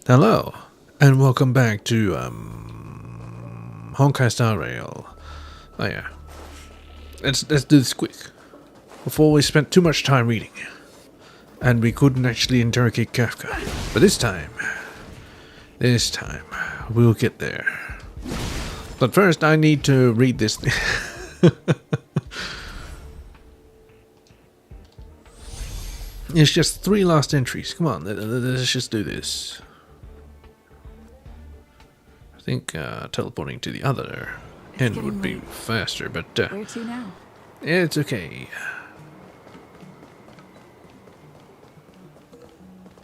Hello, and welcome back to Honkai Star Rail. Oh yeah, let's do this quick before we spent too much time reading, and we couldn't actually interrogate Kafka. But this time we'll get there. But first, I need to read this thing. It's just 3 last entries. Come on, let's just do this. I think teleporting to the other end would be faster, but where to now? It's okay.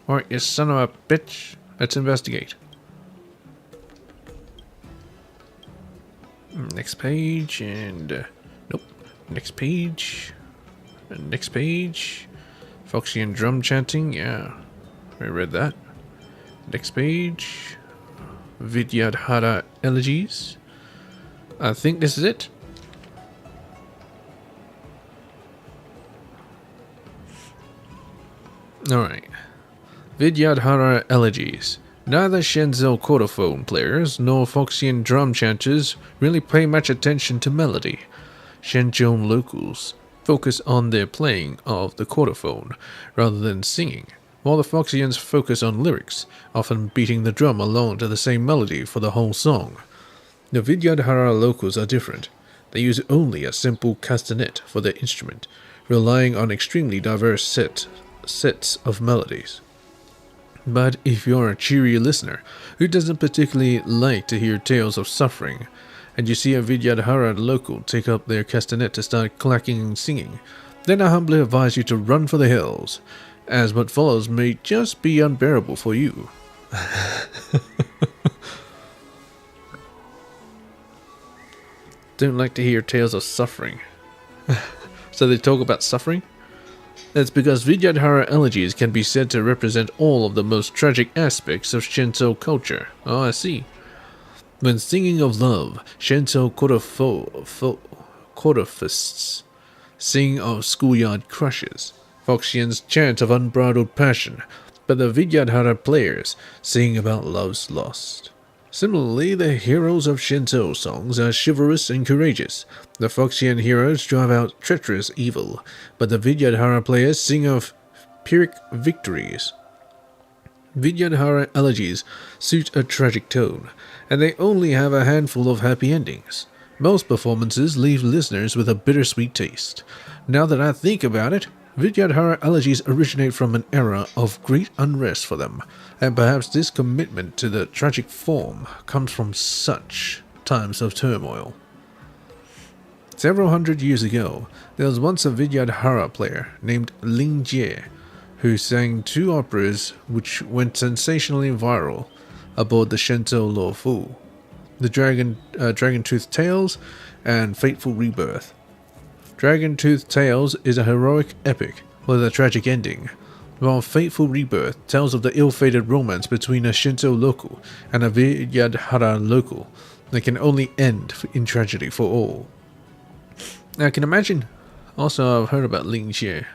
Alright, you son of a bitch. Let's investigate. Next page, and nope. Next page. And next page. Foxy and drum chanting, yeah. I read that. Next page. Vidyadhara elegies. I think this is it. Alright. Vidyadhara elegies. Neither Shenzo chordophone players nor Foxian drum chanters really pay much attention to melody. Shenzhou locals focus on their playing of the chordophone rather than singing, while the Foxians focus on lyrics, often beating the drum along to the same melody for the whole song. The Vidyadhara locals are different. They use only a simple castanet for their instrument, relying on extremely diverse sets of melodies. But if you're a cheery listener who doesn't particularly like to hear tales of suffering, and you see a Vidyadhara local take up their castanet to start clacking and singing, then I humbly advise you to run for the hills, as what follows may just be unbearable for you. Don't like to hear tales of suffering. So they talk about suffering? That's because Vidyadhara elegies can be said to represent all of the most tragic aspects of Shinto culture. Oh, I see. When singing of love, Shinto chordophists sing of schoolyard crushes. Foxians chant of unbridled passion, but the Vidyadhara players sing about love's lost. Similarly, the heroes of Shinto songs are chivalrous and courageous. The Foxian heroes drive out treacherous evil, but the Vidyadhara players sing of Pyrrhic victories. Vidyadhara elegies suit a tragic tone, and they only have a handful of happy endings. Most performances leave listeners with a bittersweet taste. Now that I think about it, Vidyadhara elegies originate from an era of great unrest for them, and perhaps this commitment to the tragic form comes from such times of turmoil. Several hundred years ago, there was once a Vidyadhara player named Ling Jie, who sang 2 operas which went sensationally viral aboard the Shento Lo Fu, the Dragon Tooth Tales and Fateful Rebirth. Dragon Tooth Tales is a heroic epic with a tragic ending, while Fateful Rebirth tells of the ill-fated romance between a Shinto local and a Vidyadhara local that can only end in tragedy for all. I can imagine. Also, I've heard about Ling Jie.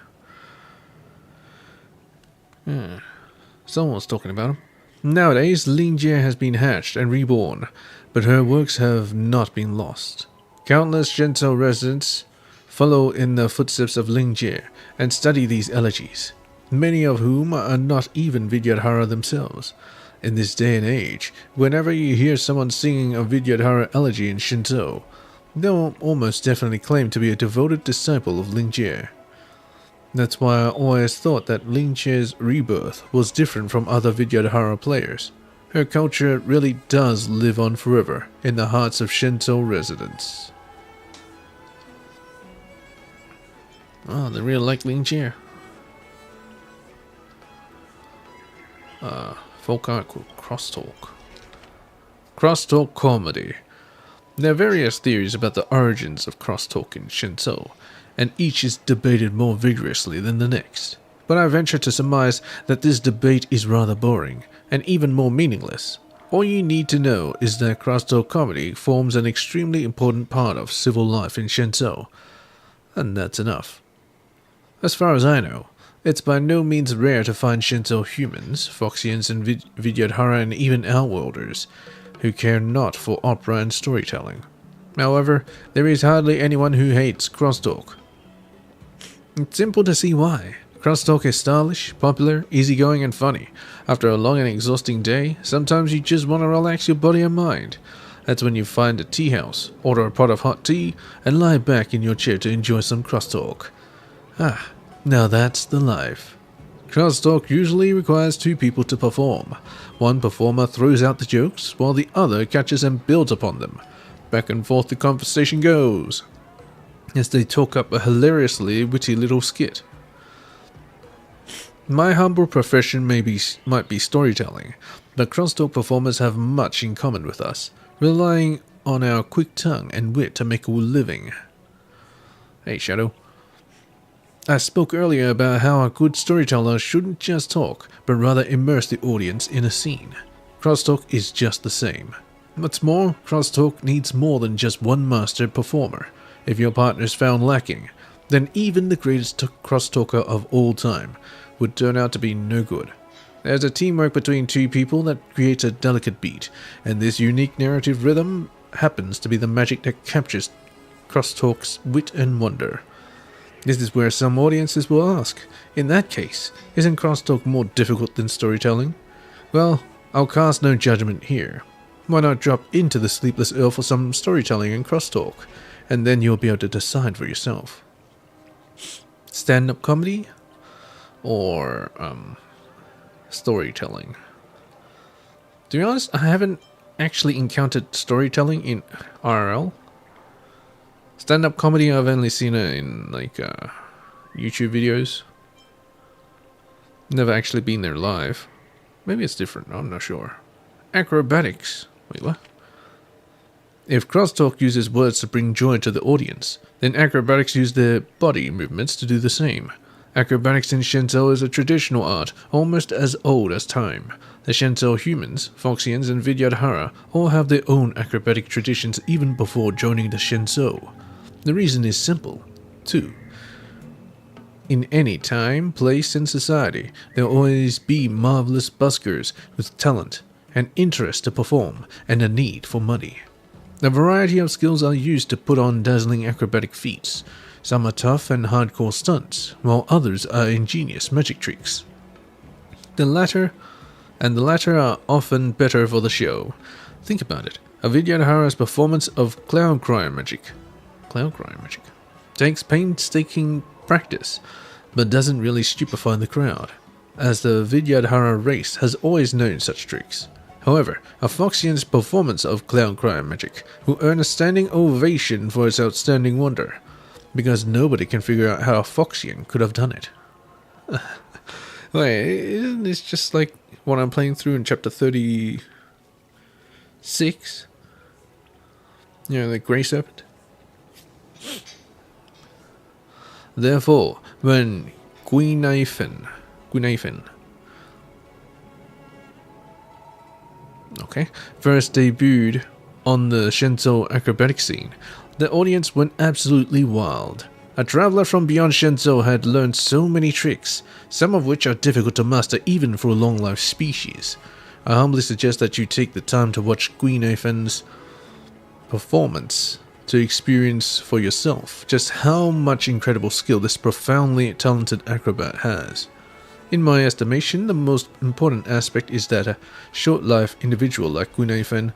Someone was talking about him. Nowadays, Ling Jie has been hatched and reborn, but her works have not been lost. Countless Shinto residents follow in the footsteps of Ling Jie and study these elegies, many of whom are not even Vidyadhara themselves. In this day and age, whenever you hear someone singing a Vidyadhara elegy in Shinto, they'll almost definitely claim to be a devoted disciple of Ling Jie. That's why I always thought that Ling Jie's rebirth was different from other Vidyadhara players. Her culture really does live on forever in the hearts of Shinto residents. Oh, they really like Ling Jie. Folk art crosstalk. Crosstalk comedy. There are various theories about the origins of crosstalk in Shinto, and each is debated more vigorously than the next. But I venture to surmise that this debate is rather boring, and even more meaningless. All you need to know is that crosstalk comedy forms an extremely important part of civil life in Shinto, and that's enough. As far as I know, It's by no means rare to find Shinto humans, Foxians and Vidyadhara and even Outworlders, who care not for opera and storytelling. However, there is hardly anyone who hates crosstalk. It's simple to see why. Crosstalk is stylish, popular, easygoing and funny. After a long and exhausting day, sometimes you just want to relax your body and mind. That's when you find a tea house, order a pot of hot tea, and lie back in your chair to enjoy some crosstalk. Ah, now that's the life. Crosstalk usually requires two people to perform. One performer throws out the jokes, while the other catches and builds upon them. Back and forth the conversation goes, as they talk up a hilariously witty little skit. My humble profession might be storytelling, but crosstalk performers have much in common with us, relying on our quick tongue and wit to make a living. Hey, Shadow. I spoke earlier about how a good storyteller shouldn't just talk, but rather immerse the audience in a scene. Crosstalk is just the same. What's more, crosstalk needs more than just one master performer. If your partner is found lacking, then even the greatest crosstalker of all time would turn out to be no good. There's a teamwork between two people that creates a delicate beat, and this unique narrative rhythm happens to be the magic that captures crosstalk's wit and wonder. This is where some audiences will ask, in that case, isn't crosstalk more difficult than storytelling? Well, I'll cast no judgment here. Why not drop into the Sleepless Earl for some storytelling and crosstalk, and then you'll be able to decide for yourself. Stand-up comedy? Or, storytelling? To be honest, I haven't actually encountered storytelling in IRL. Stand-up comedy, I've only seen it in, YouTube videos. Never actually been there live. Maybe it's different, I'm not sure. Acrobatics. Wait, what? If crosstalk uses words to bring joy to the audience, then acrobatics use their body movements to do the same. Acrobatics in Shinto is a traditional art, almost as old as time. The Shinto humans, Foxians, and Vidyadhara all have their own acrobatic traditions even before joining the Shinto. The reason is simple, too. In any time, place, and society, there will always be marvelous buskers with talent, an interest to perform, and a need for money. A variety of skills are used to put on dazzling acrobatic feats. Some are tough and hardcore stunts, while others are ingenious magic tricks. The latter are often better for the show. Think about it. A Vidyadhara's performance of cloud cry magic takes painstaking practice, but doesn't really stupefy the crowd, as the Vidyadhara race has always known such tricks. However, a Foxian's performance of cloud cry magic will earn a standing ovation for its outstanding wonder, because nobody can figure out how a Foxian could have done it. Wait, isn't this just like what I'm playing through in chapter 36? You know, the Grey Serpent? Therefore, when Guinaifen first debuted on the Shinto acrobatic scene, the audience went absolutely wild. A traveler from beyond Shinto had learned so many tricks, some of which are difficult to master even for a long-life species. I humbly suggest that you take the time to watch Guinaifen's performance to experience for yourself just how much incredible skill this profoundly talented acrobat has. In my estimation, the most important aspect is that a short-life individual like Guinaifen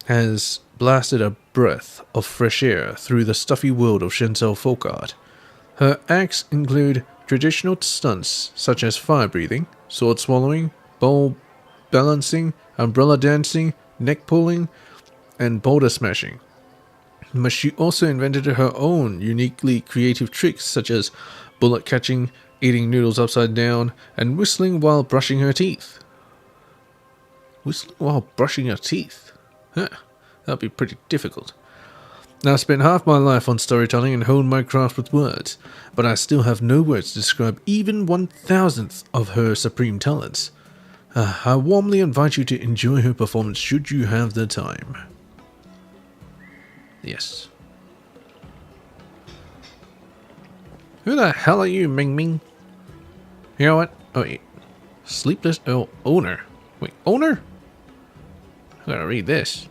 has blasted a breath of fresh air through the stuffy world of Shinto folk art. Her acts include traditional stunts such as fire breathing, sword swallowing, bowl balancing, umbrella dancing, neck pulling, and boulder smashing. But she also invented her own uniquely creative tricks such as bullet catching, eating noodles upside down, and whistling while brushing her teeth. Whistling while brushing her teeth? Huh, that'd be pretty difficult. Now, I spent half my life on storytelling and honed my craft with words, but I still have no words to describe even 1,000th of her supreme talents. I warmly invite you to enjoy her performance should you have the time. Yes. Who the hell are you, Ming Ming? You know what? Oh, wait. Sleepless owner. Wait, owner? I gotta read this.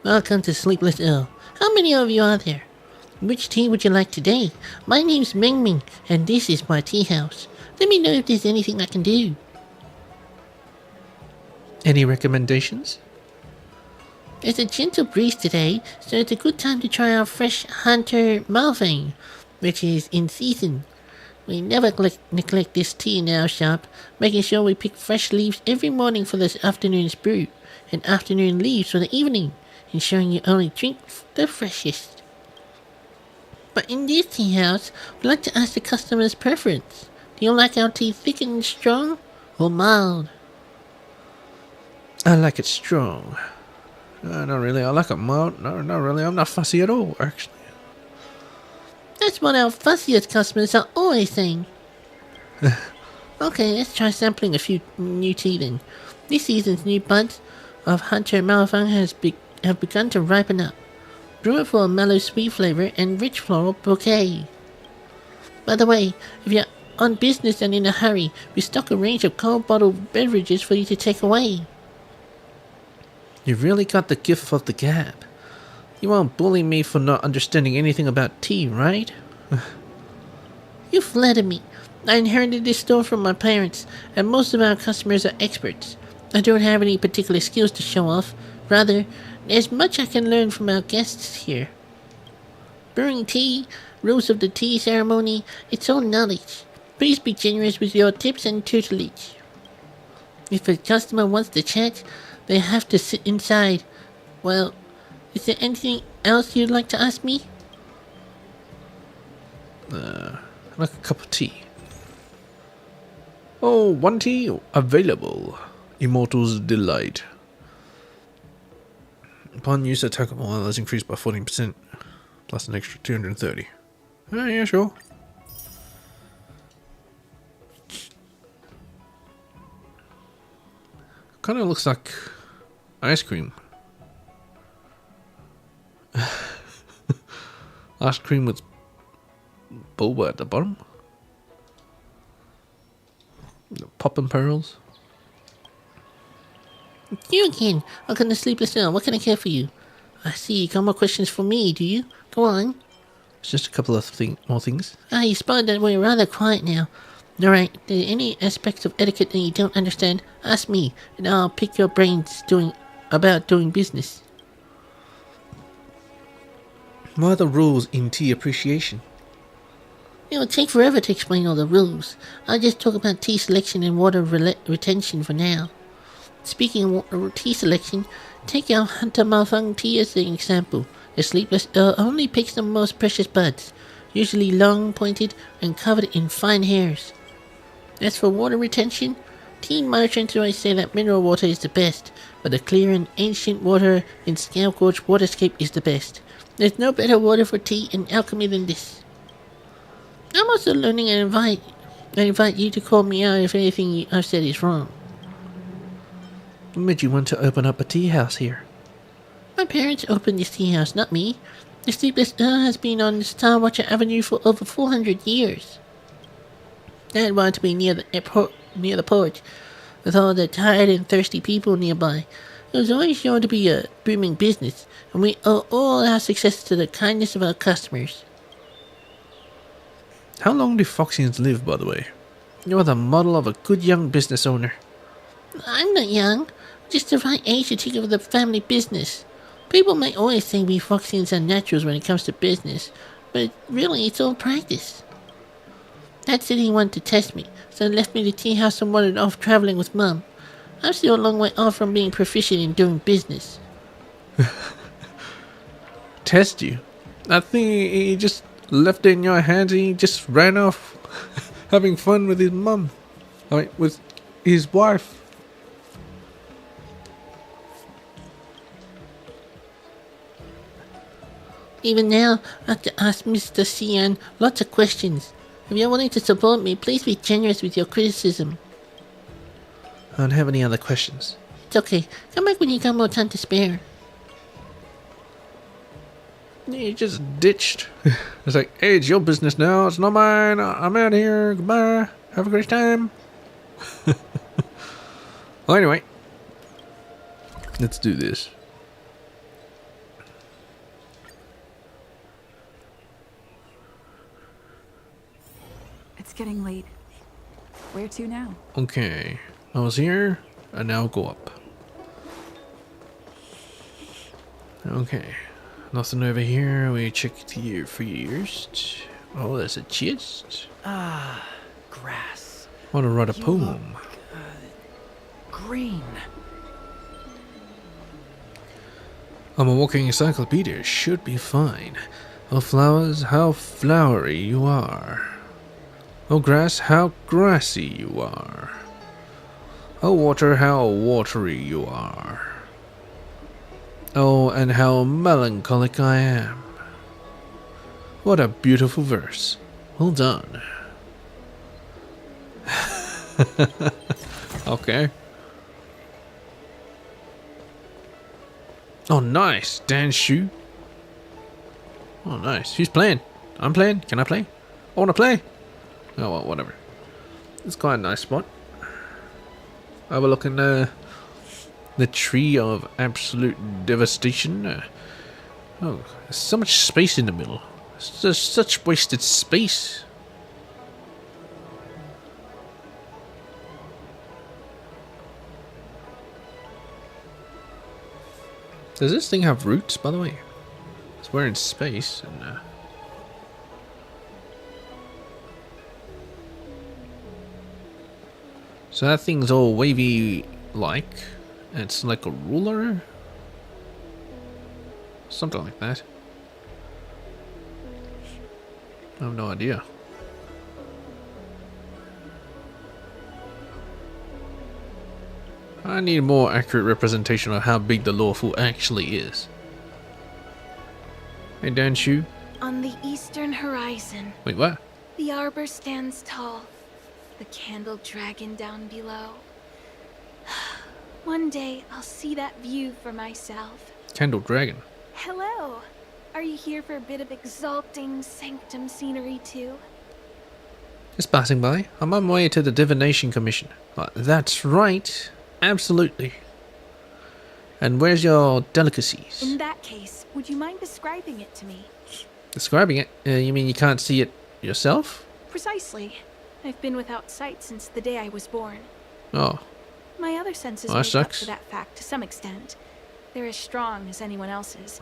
Welcome to Sleepless Earl. How many of you are there? Which tea would you like today? My name's Ming Ming, and this is my tea house. Let me know if there's anything I can do. Any recommendations? It's a gentle breeze today, so it's a good time to try our fresh Hunter Malvane, which is in season. We never neglect this tea in our shop, making sure we pick fresh leaves every morning for this afternoon's brew, and afternoon leaves for the evening, ensuring you only drink the freshest. But in this tea house, we'd like to ask the customer's preference. Do you like our tea thick and strong, or mild? I like it strong. Not really. I like it mild. No, not really. I'm not fussy at all, actually. That's what our fussiest customers are always saying. Okay, let's try sampling a few new tea then. This season's new buds of Hunter Malvane have begun to ripen up. Brew it for a mellow sweet flavour and rich floral bouquet. By the way, if you're on business and in a hurry, we stock a range of cold bottled beverages for you to take away. You've really got the gift of the gab. You won't bully me for not understanding anything about tea, right? You flatter me. I inherited this store from my parents, and most of our customers are experts. I don't have any particular skills to show off. Rather, there's much I can learn from our guests here. Brewing tea, rules of the tea ceremony, it's all knowledge. Please be generous with your tips and tutelage. If a customer wants to chat, they have to sit inside. Well, is there anything else you'd like to ask me? I'd like a cup of tea. Oh, one tea available. Immortal's Delight. Upon use, attack of oil is increased by 14%, plus an extra 230. Yeah, sure. Kind of looks like ice cream. Ice cream with boba at the bottom. The poppin' pearls. You again. Welcome to Sleepless Earl. What can I care for you? I see you got more questions for me, do you? Go on. It's just a couple of more things. You spotted that we're rather quiet now. Alright, are there any aspects of etiquette that you don't understand? Ask me, and I'll pick your brains about doing business. What are the rules in tea appreciation? It will take forever to explain all the rules. I'll just talk about tea selection and water retention for now. Speaking of tea selection, take our Hunter Malvane tea as an example. The Sleepless Earl only picks the most precious buds, usually long, pointed, and covered in fine hairs. As for water retention, tea merchants always say that mineral water is the best, but the clear and ancient water in Scale Gorge Waterscape is the best. There's no better water for tea and alchemy than this. I'm also learning and I invite you to call me out if anything I've said is wrong. What made you want to open up a tea house here? My parents opened this tea house, not me. The Sleepless Earl has been on Star Watcher Avenue for over 400 years. Dad wanted to be near the port, with all the tired and thirsty people nearby. It was always shown to be a booming business, and we owe all our success to the kindness of our customers. How long do Foxians live, by the way? You're the model of a good young business owner. I'm not young, just the right age to take over the family business. People may always say we Foxians are naturals when it comes to business, but really it's all practice. Dad said he wanted to test me, so he left me the tea house and wandered off travelling with Mum. I'm still a long way off from being proficient in doing business. Test you? I think he just left it in your hands and he just ran off having fun with his mum. With his wife. Even now, I have to ask Mr. Cian lots of questions. If you're willing to support me, please be generous with your criticism. I don't have any other questions. It's okay. Come back when you got more time to spare. He just ditched. It's like, hey, it's your business now. It's not mine. I'm out here. Goodbye. Have a great time. Well, anyway. Let's do this. It's getting late. Where to now? Okay. I was here, and now go up. Okay. Nothing over here. We checked here first. Oh, there's a chest. Ah, grass. I want to write a You poem. look, green. I'm a walking encyclopedia. Should be fine. Oh, flowers, how flowery you are. Oh, grass, how grassy you are. Oh, water, how watery you are. Oh, and how melancholic I am. What a beautiful verse. Well done. Okay. Oh, nice. Dan Shu. Oh, nice. Who's playing? I'm playing. Can I play? I want to play. Oh, well, whatever. It's quite a nice spot. Overlooking the tree of absolute devastation. Oh, there's so much space in the middle. There's such wasted space. Does this thing have roots, by the way? It's we're in space, and so that thing's all wavy-like. It's like a ruler? Something like that. I have no idea. I need a more accurate representation of how big the lawful actually is. Hey, Dan Shu. On the eastern horizon, Wait, what? the arbor stands tall, the candle dragon down below. One day, I'll see that view for myself. Candle Dragon. Hello! Are you here for a bit of exalting sanctum scenery too? Just passing by. I'm on my way to the Divination Commission. That's right. Absolutely. And where's your delicacies? In that case, would you mind describing it to me? Describing it? You mean you can't see it yourself? Precisely. I've been without sight since the day I was born. Oh. My other senses Well, that make up sucks. for that fact to some extent. They're as strong as anyone else's.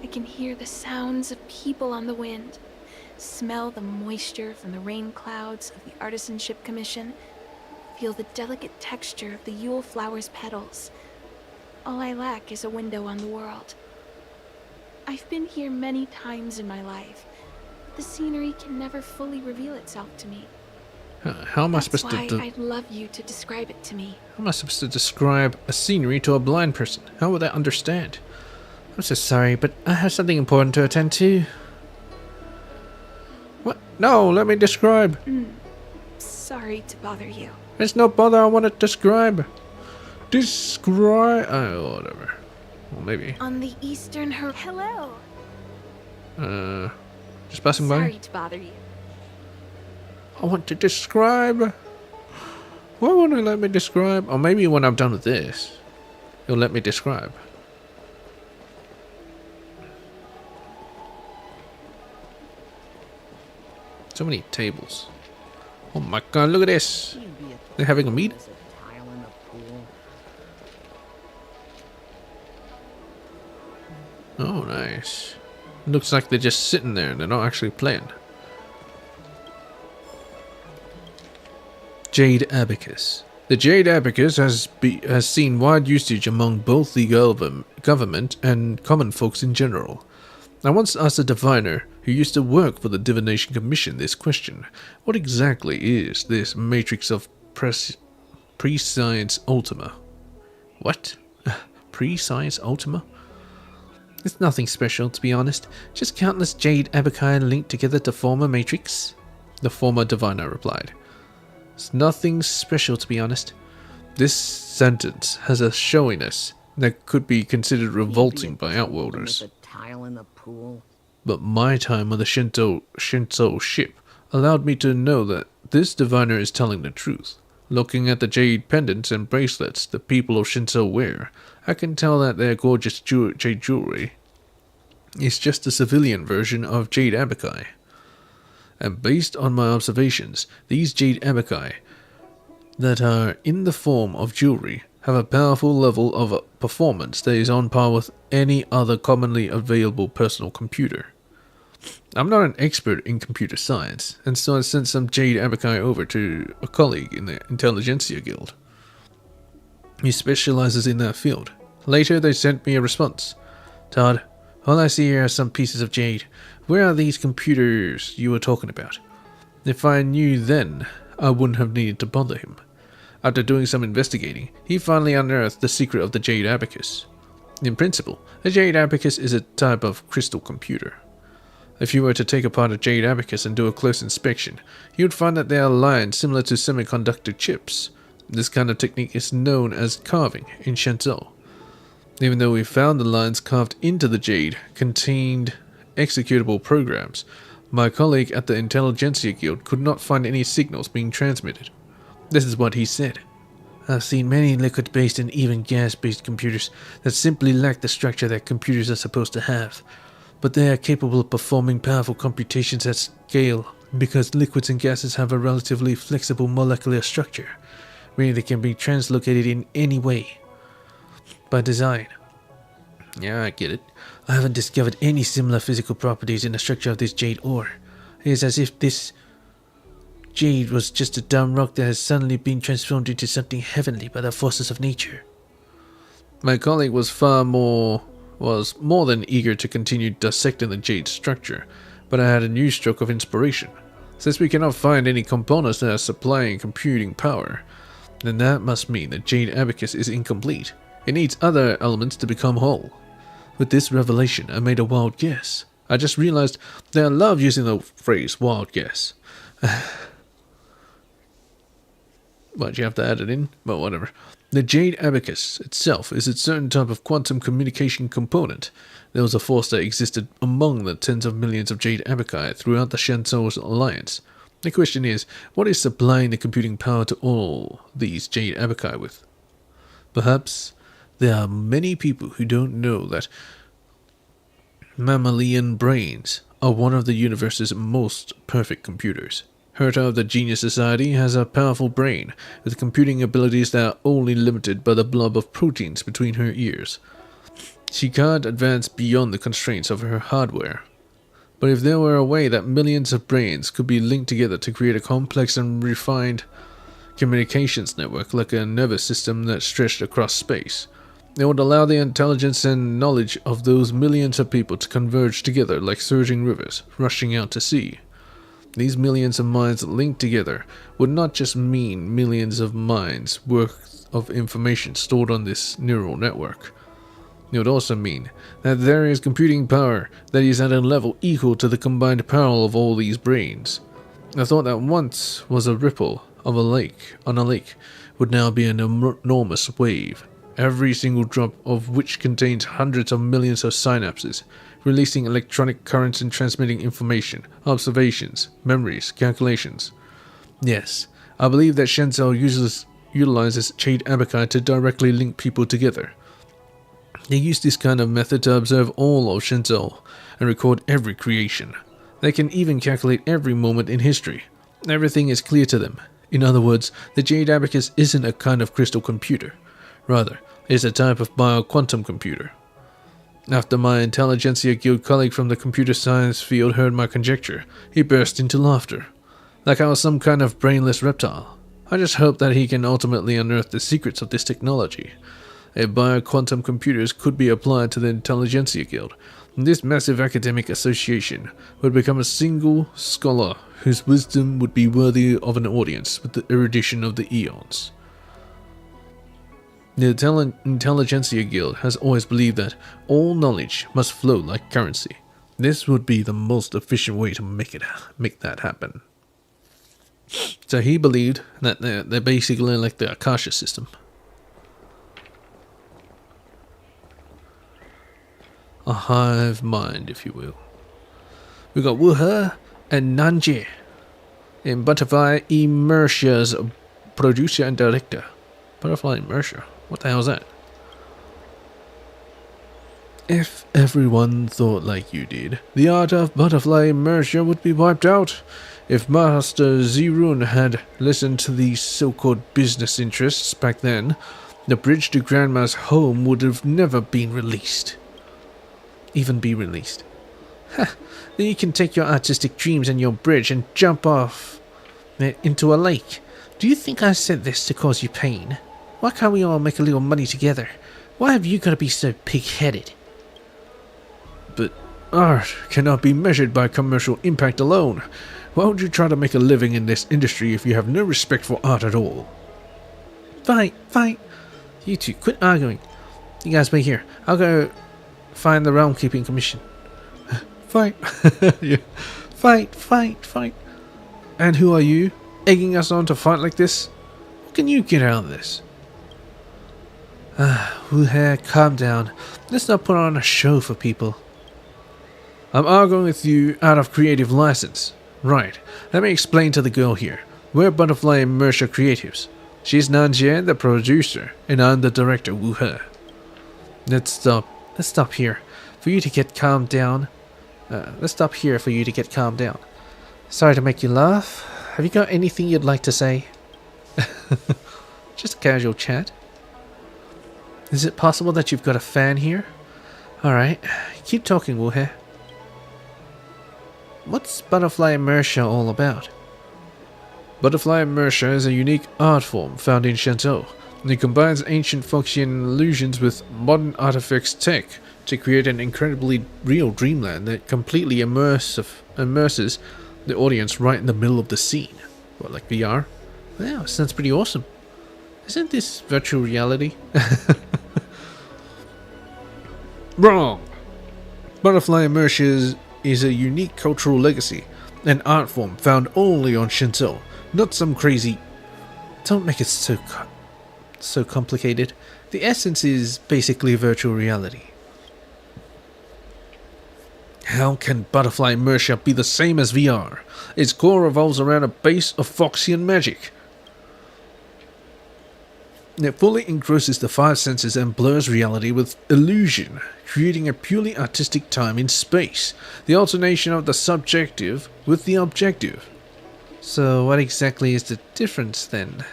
I can hear the sounds of people on the wind, smell the moisture from the rain clouds of the Artisanship Commission, feel the delicate texture of the Yule flower's petals. All I lack is a window on the world. I've been here many times in my life, but the scenery can never fully reveal itself to me. How am I That's supposed why to I'd love you to describe it to me. How am I supposed to describe a scenery to a blind person? How would they understand? I'm so sorry, but I have something important to attend to. What? No, let me describe. Sorry to bother you. It's no bother, I want to describe. Describe. Oh, whatever. Well, maybe. On the eastern Hello! Just passing by. Sorry to bother you. I want to describe. Why won't it let me describe? Or maybe when I'm done with this, it'll let me describe. So many tables. Oh my god, look at this. They're having a meeting. Oh, nice. Looks like they're just sitting there. They're not actually playing. Jade Abacus. The Jade Abacus has seen wide usage among both the government and common folks in general. I once asked a diviner who used to work for the Divination Commission this question. What exactly is this matrix of pre-science ultima? What? Pre-science ultima? It's nothing special, to be honest. Just countless Jade Abaci linked together to form a matrix. The former diviner replied. It's nothing special, to be honest. This sentence has a showiness that could be considered revolting by outworlders. tile in the pool? But my time on the Shinto ship allowed me to know that this diviner is telling the truth. Looking at the jade pendants and bracelets the people of Shinto wear, I can tell that their gorgeous jade jewelry is just a civilian version of jade abakai. And based on my observations, these jade abakai that are in the form of jewelry have a powerful level of performance that is on par with any other commonly available personal computer. I'm not an expert in computer science, and so I sent some jade abakai over to a colleague in the Intelligentsia Guild. He specializes in that field. Later, they sent me a response. Todd, all I see here are some pieces of jade. Where are these computers you were talking about? If I knew then, I wouldn't have needed to bother him. After doing some investigating, he finally unearthed the secret of the jade abacus. In principle, a jade abacus is a type of crystal computer. If you were to take apart a jade abacus and do a close inspection, you would find that they are lined similar to semiconductor chips. This kind of technique is known as carving in Shenzhou. Even though we found the lines carved into the jade contained executable programs, my colleague at the Intelligentsia Guild could not find any signals being transmitted. This is what he said. I've seen many liquid-based and even gas-based computers that simply lack the structure that computers are supposed to have. But they are capable of performing powerful computations at scale because liquids and gases have a relatively flexible molecular structure, meaning they can be translocated in any way. By design. Yeah, I get it. I haven't discovered any similar physical properties in the structure of this jade ore. It is as if this jade was just a dumb rock that has suddenly been transformed into something heavenly by the forces of nature. My colleague was more than eager to continue dissecting the jade structure, but I had a new stroke of inspiration. Since we cannot find any components that are supplying computing power, then that must mean the jade abacus is incomplete. It needs other elements to become whole. With this revelation, I made a wild guess. I just realized that I love using the phrase wild guess. Why'd you have to add it in? But whatever. The jade abacus itself is a certain type of quantum communication component. There was a force that existed among the tens of millions of jade abakai throughout the Shenzhou Alliance. The question is, what is supplying the computing power to all these jade abakai with? Perhaps there are many people who don't know that mammalian brains are one of the universe's most perfect computers. Herta of the Genius Society has a powerful brain, with computing abilities that are only limited by the blob of proteins between her ears. She can't advance beyond the constraints of her hardware. But if there were a way that millions of brains could be linked together to create a complex and refined communications network like a nervous system that stretched across space, it would allow the intelligence and knowledge of those millions of people to converge together like surging rivers rushing out to sea. These millions of minds linked together would not just mean millions of minds worth of information stored on this neural network. It would also mean that there is computing power that is at a level equal to the combined power of all these brains. I thought that once was a ripple of a lake would now be an enormous wave, every single drop of which contains hundreds of millions of synapses, releasing electronic currents and transmitting information, observations, memories, calculations. Yes, I believe that Shenzhou utilizes jade abakai to directly link people together. They use this kind of method to observe all of Shenzhou and record every creation. They can even calculate every moment in history. Everything is clear to them. In other words, the jade abacus isn't a kind of crystal computer. Rather, it's a type of bio-quantum computer. After my Intelligentsia Guild colleague from the computer science field heard my conjecture, he burst into laughter, like I was some kind of brainless reptile. I just hope that he can ultimately unearth the secrets of this technology. If bio-quantum computers could be applied to the Intelligentsia Guild, this massive academic association would become a single scholar whose wisdom would be worthy of an audience with the erudition of the eons. The Intelligentsia Guild has always believed that all knowledge must flow like currency. This would be the most efficient way to make that happen. So he believed that they're basically like the Akasha system. A hive mind, if you will. We got Wuhe and Nanjie, and Butterfly Immersia's producer and director. Butterfly Immersia? What the hell is that? If everyone thought like you did, the art of Butterfly Immersia would be wiped out. If Master Zirun had listened to these so-called business interests back then, the bridge to Grandma's home would have never been released. Even be released. Ha! Then you can take your artistic dreams and your bridge and jump off into a lake. Do you think I said this to cause you pain? Why can't we all make a little money together? Why have you got to be so pig-headed? But art cannot be measured by commercial impact alone. Why would you try to make a living in this industry if you have no respect for art at all? Fight! You two, quit arguing. You guys wait here. I'll go find the Realm Keeping Commission. Fight! Yeah. Fight! And who are you? Egging us on to fight like this? What can you get out of this? Wuhe, calm down. Let's not put on a show for people. I'm arguing with you out of creative license. Right, let me explain to the girl here. We're Butterfly Immersia Creatives. She's Nanjie, the producer, and I'm the director, Wuhe. Let's stop here for you to get calmed down. Sorry to make you laugh. Have you got anything you'd like to say? Just a casual chat. Is it possible that you've got a fan here? Alright, keep talking, Wuhe. What's Butterfly Immersia all about? Butterfly Immersia is a unique art form found in Shenzhou. It combines ancient Foxian illusions with modern artifacts tech to create an incredibly real dreamland that completely immerses the audience right in the middle of the scene. What, like VR? Wow, sounds pretty awesome. Isn't this virtual reality? Wrong! Butterfly Immersia is a unique cultural legacy, an art form found only on Shenzhou, not some crazy... Don't make it so complicated. The essence is basically virtual reality. How can Butterfly Immersia be the same as VR? Its core revolves around a base of Foxian magic. It fully engrosses the five senses and blurs reality with illusion, creating a purely artistic time in space, the alternation of the subjective with the objective. So what exactly is the difference then?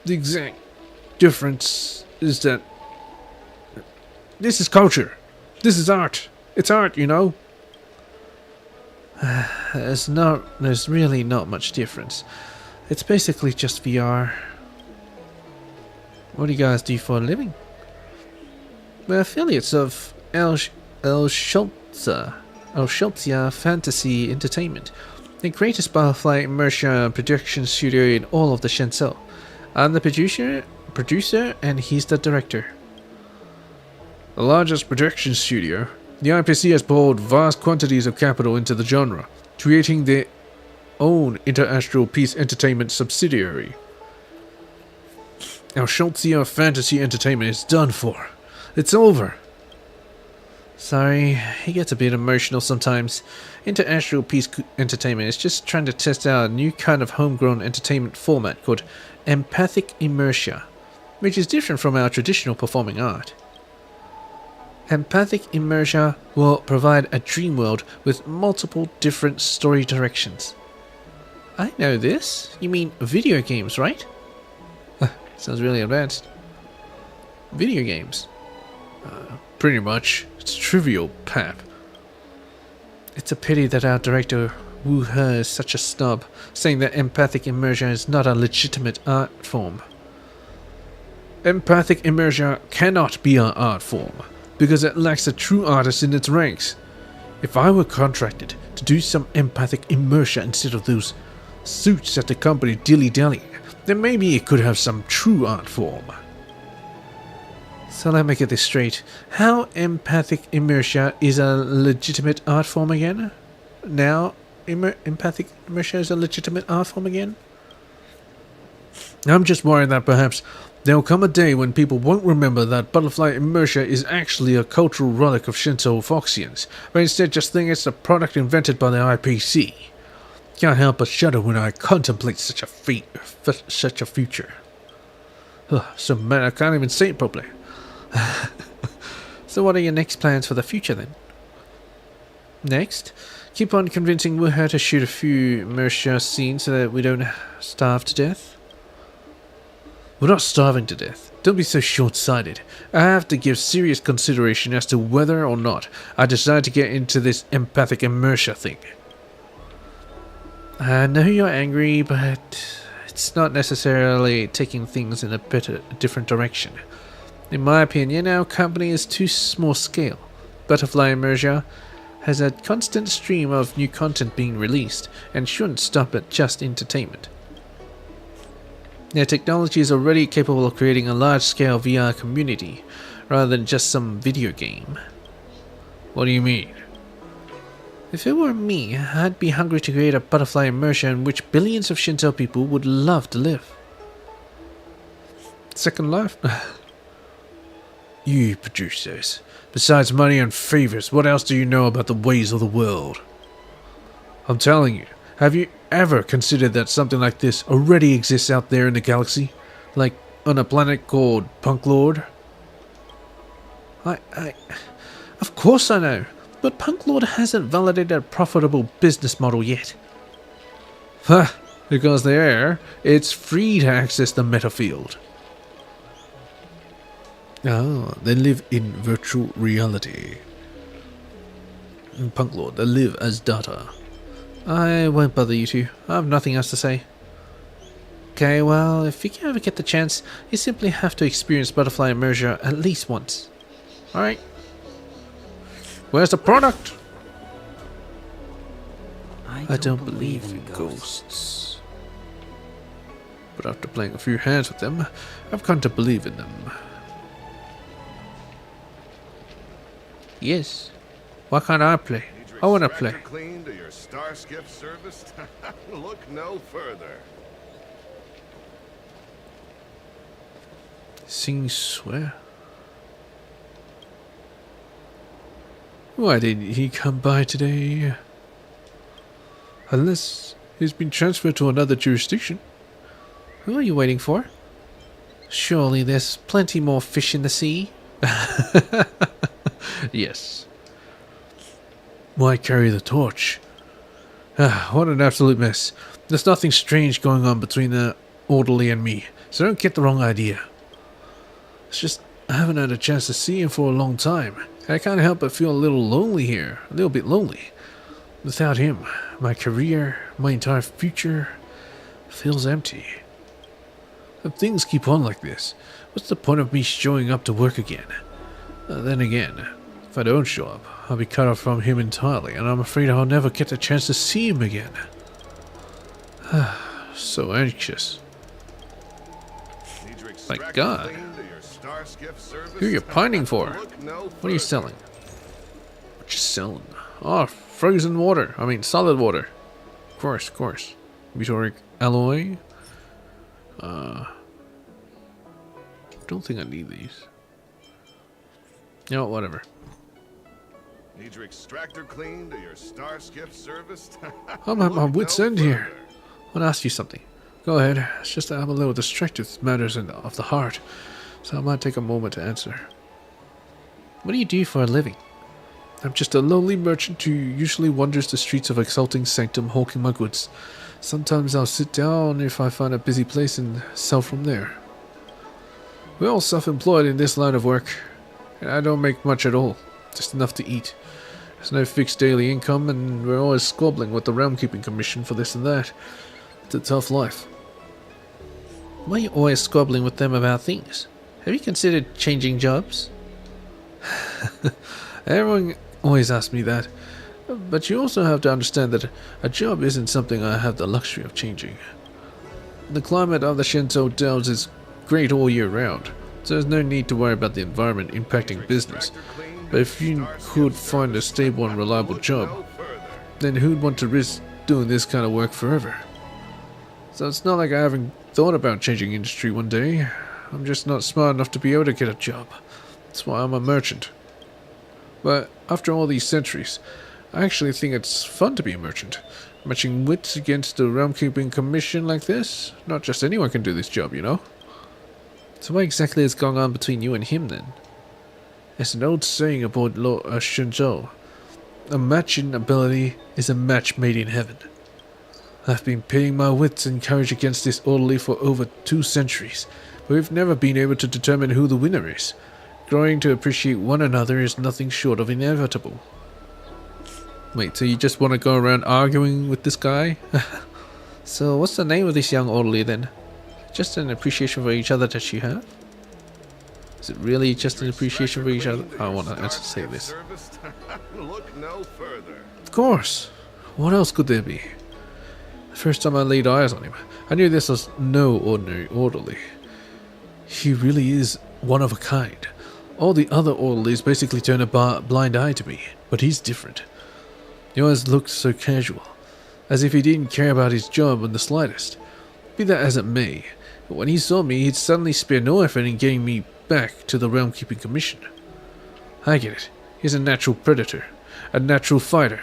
The exact difference is that this is culture. This is art. It's art, you know. There's really not much difference. It's basically just VR. What do you guys do for a living? We're affiliates of El Schultze Fantasy Entertainment, the greatest Butterfly Immersia production studio in all of the Shenzhou. I'm the producer, and he's the director. The largest production studio, the IPC has poured vast quantities of capital into the genre, creating their own Interastral Peace Entertainment subsidiary. Our Schultze Fantasy Entertainment is done for. It's over. Sorry, he gets a bit emotional sometimes. Interastral Peace Entertainment is just trying to test out a new kind of homegrown entertainment format called Empathic Immersia, which is different from our traditional performing art. Empathic Immersia will provide a dream world with multiple different story directions. I know this. You mean video games, right? Sounds really advanced. Video games. Pretty much. It's trivial, pap. It's a pity that our director Wuhe is such a snub, saying that empathic immersion is not a legitimate art form. Empathic immersion cannot be an art form, because it lacks a true artist in its ranks. If I were contracted to do some empathic immersion instead of those suits at the company dilly-dallying, then maybe it could have some true art form. So let me get this straight. How empathic immersion is a legitimate art form again? Now, empathic immersion is a legitimate art form again? I'm just worried that perhaps There'll come a day when people won't remember that butterfly inertia is actually a cultural relic of Shinto Foxians, but instead just think it's a product invented by the IPC. Can't help but shudder when I contemplate such a future. Ugh, so mad I can't even say it properly. So what are your next plans for the future then? Next, keep on convincing Wuha to shoot a few inertia scenes so that we don't starve to death. We're not starving to death. Don't be so short-sighted. I have to give serious consideration as to whether or not I decide to get into this empathic inertia thing. I know you're angry, but it's not necessarily taking things in a different direction. In my opinion, our company is too small scale. Butterfly Inertia has a constant stream of new content being released and shouldn't stop at just entertainment. Their technology is already capable of creating a large-scale VR community, rather than just some video game. What do you mean? If it were me, I'd be hungry to create a butterfly immersion in which billions of Shinto people would love to live. Second Life? You producers. Besides money and favors, what else do you know about the ways of the world? I'm telling you, have you ever considered that something like this already exists out there in the galaxy? Like on a planet called Punk Lord? Of course I know, but Punk Lord hasn't validated a profitable business model yet. Huh, because there, it's free to access the meta field. Ah, they live in virtual reality. Punk Lord, they live as data. I won't bother you two. I have nothing else to say. Okay, well, if you ever get the chance, you simply have to experience butterfly immersion at least once. Alright. Where's the product? I don't believe in ghosts. But after playing a few hands with them, I've come to believe in them. Yes. Why can't I play? I want to play. Clean to your star skip service? Look no further. Sing swear. Why didn't he come by today? Unless he's been transferred to another jurisdiction. Who are you waiting for? Surely there's plenty more fish in the sea. Yes. Why carry the torch? What an absolute mess. There's nothing strange going on between the orderly and me, so don't get the wrong idea. It's just I haven't had a chance to see him for a long time, and I can't help but feel a little lonely here, a little bit lonely. Without him, my career, my entire future feels empty. If things keep on like this, what's the point of me showing up to work again? Then again, if I don't show up, I'll be cut off from him entirely, and I'm afraid I'll never get a chance to see him again. So anxious. My God. Who are you pining for? What are you selling? What you selling? Oh, frozen water. I mean, solid water. Of course, of course. Meteoric alloy. Don't think I need these. You know, whatever. Need your extractor cleaned or your star skip serviced? I'm at my wit's end here. I want to ask you something. Go ahead. It's just that I'm a little distracted with matters of the heart, so I might take a moment to answer. What do you do for a living? I'm just a lowly merchant who usually wanders the streets of Exalting Sanctum hawking my goods. Sometimes I'll sit down if I find a busy place and sell from there. We're all self-employed in this line of work, and I don't make much at all, just enough to eat. There's no fixed daily income, and we're always squabbling with the Realm Keeping Commission for this and that. It's a tough life. Why are you always squabbling with them about things? Have you considered changing jobs? Everyone always asks me that, but you also have to understand that a job isn't something I have the luxury of changing. The climate of the Shinto Dells is great all year round, so there's no need to worry about the environment impacting business. But if you could find a stable and reliable job, then who'd want to risk doing this kind of work forever? So it's not like I haven't thought about changing industry one day. I'm just not smart enough to be able to get a job. That's why I'm a merchant. But after all these centuries, I actually think it's fun to be a merchant. Matching wits against the realm-keeping commission like this? Not just anyone can do this job, you know? So what exactly is going on between you and him, then? There's an old saying aboard Lord Shenzhou. A matching ability is a match made in heaven. I've been pitting my wits and courage against this orderly for over 2 centuries, but we've never been able to determine who the winner is. Growing to appreciate one another is nothing short of inevitable. Wait, so you just want to go around arguing with this guy? So what's the name of this young orderly then? Just an appreciation for each other that you have? Is it really just an appreciation for each other? I want to say this. Look no further. Of course. What else could there be? The first time I laid eyes on him, I knew this was no ordinary orderly. He really is one of a kind. All the other orderlies basically turn a blind eye to me, but he's different. He always looked so casual, as if he didn't care about his job in the slightest. Be that as it may, but when he saw me, he'd suddenly spare no effort in getting me back to the realm-keeping commission. I get it. He's a natural predator, a natural fighter.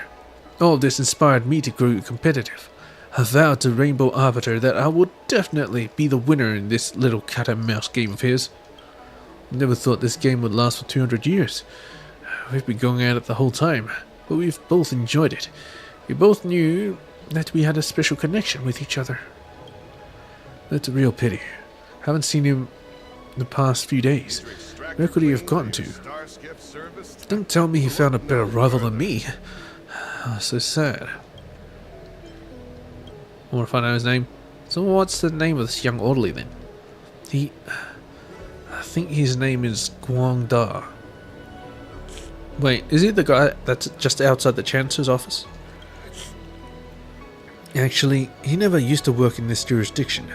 All of this inspired me to grow competitive. I vowed to Rainbow Arbiter that I would definitely be the winner in this little cat-and-mouse game of his. Never thought this game would last for 200 years. We've been going at it the whole time, but we've both enjoyed it. We both knew that we had a special connection with each other. That's a real pity. Haven't seen him the past few days. Where could he have gotten to? Don't tell me he found a better rival than me. So sad. I want to find out his name. So what's the name of this young orderly then? I think his name is Guang Da. Wait, is he the guy that's just outside the Chancellor's office? Actually, he never used to work in this jurisdiction.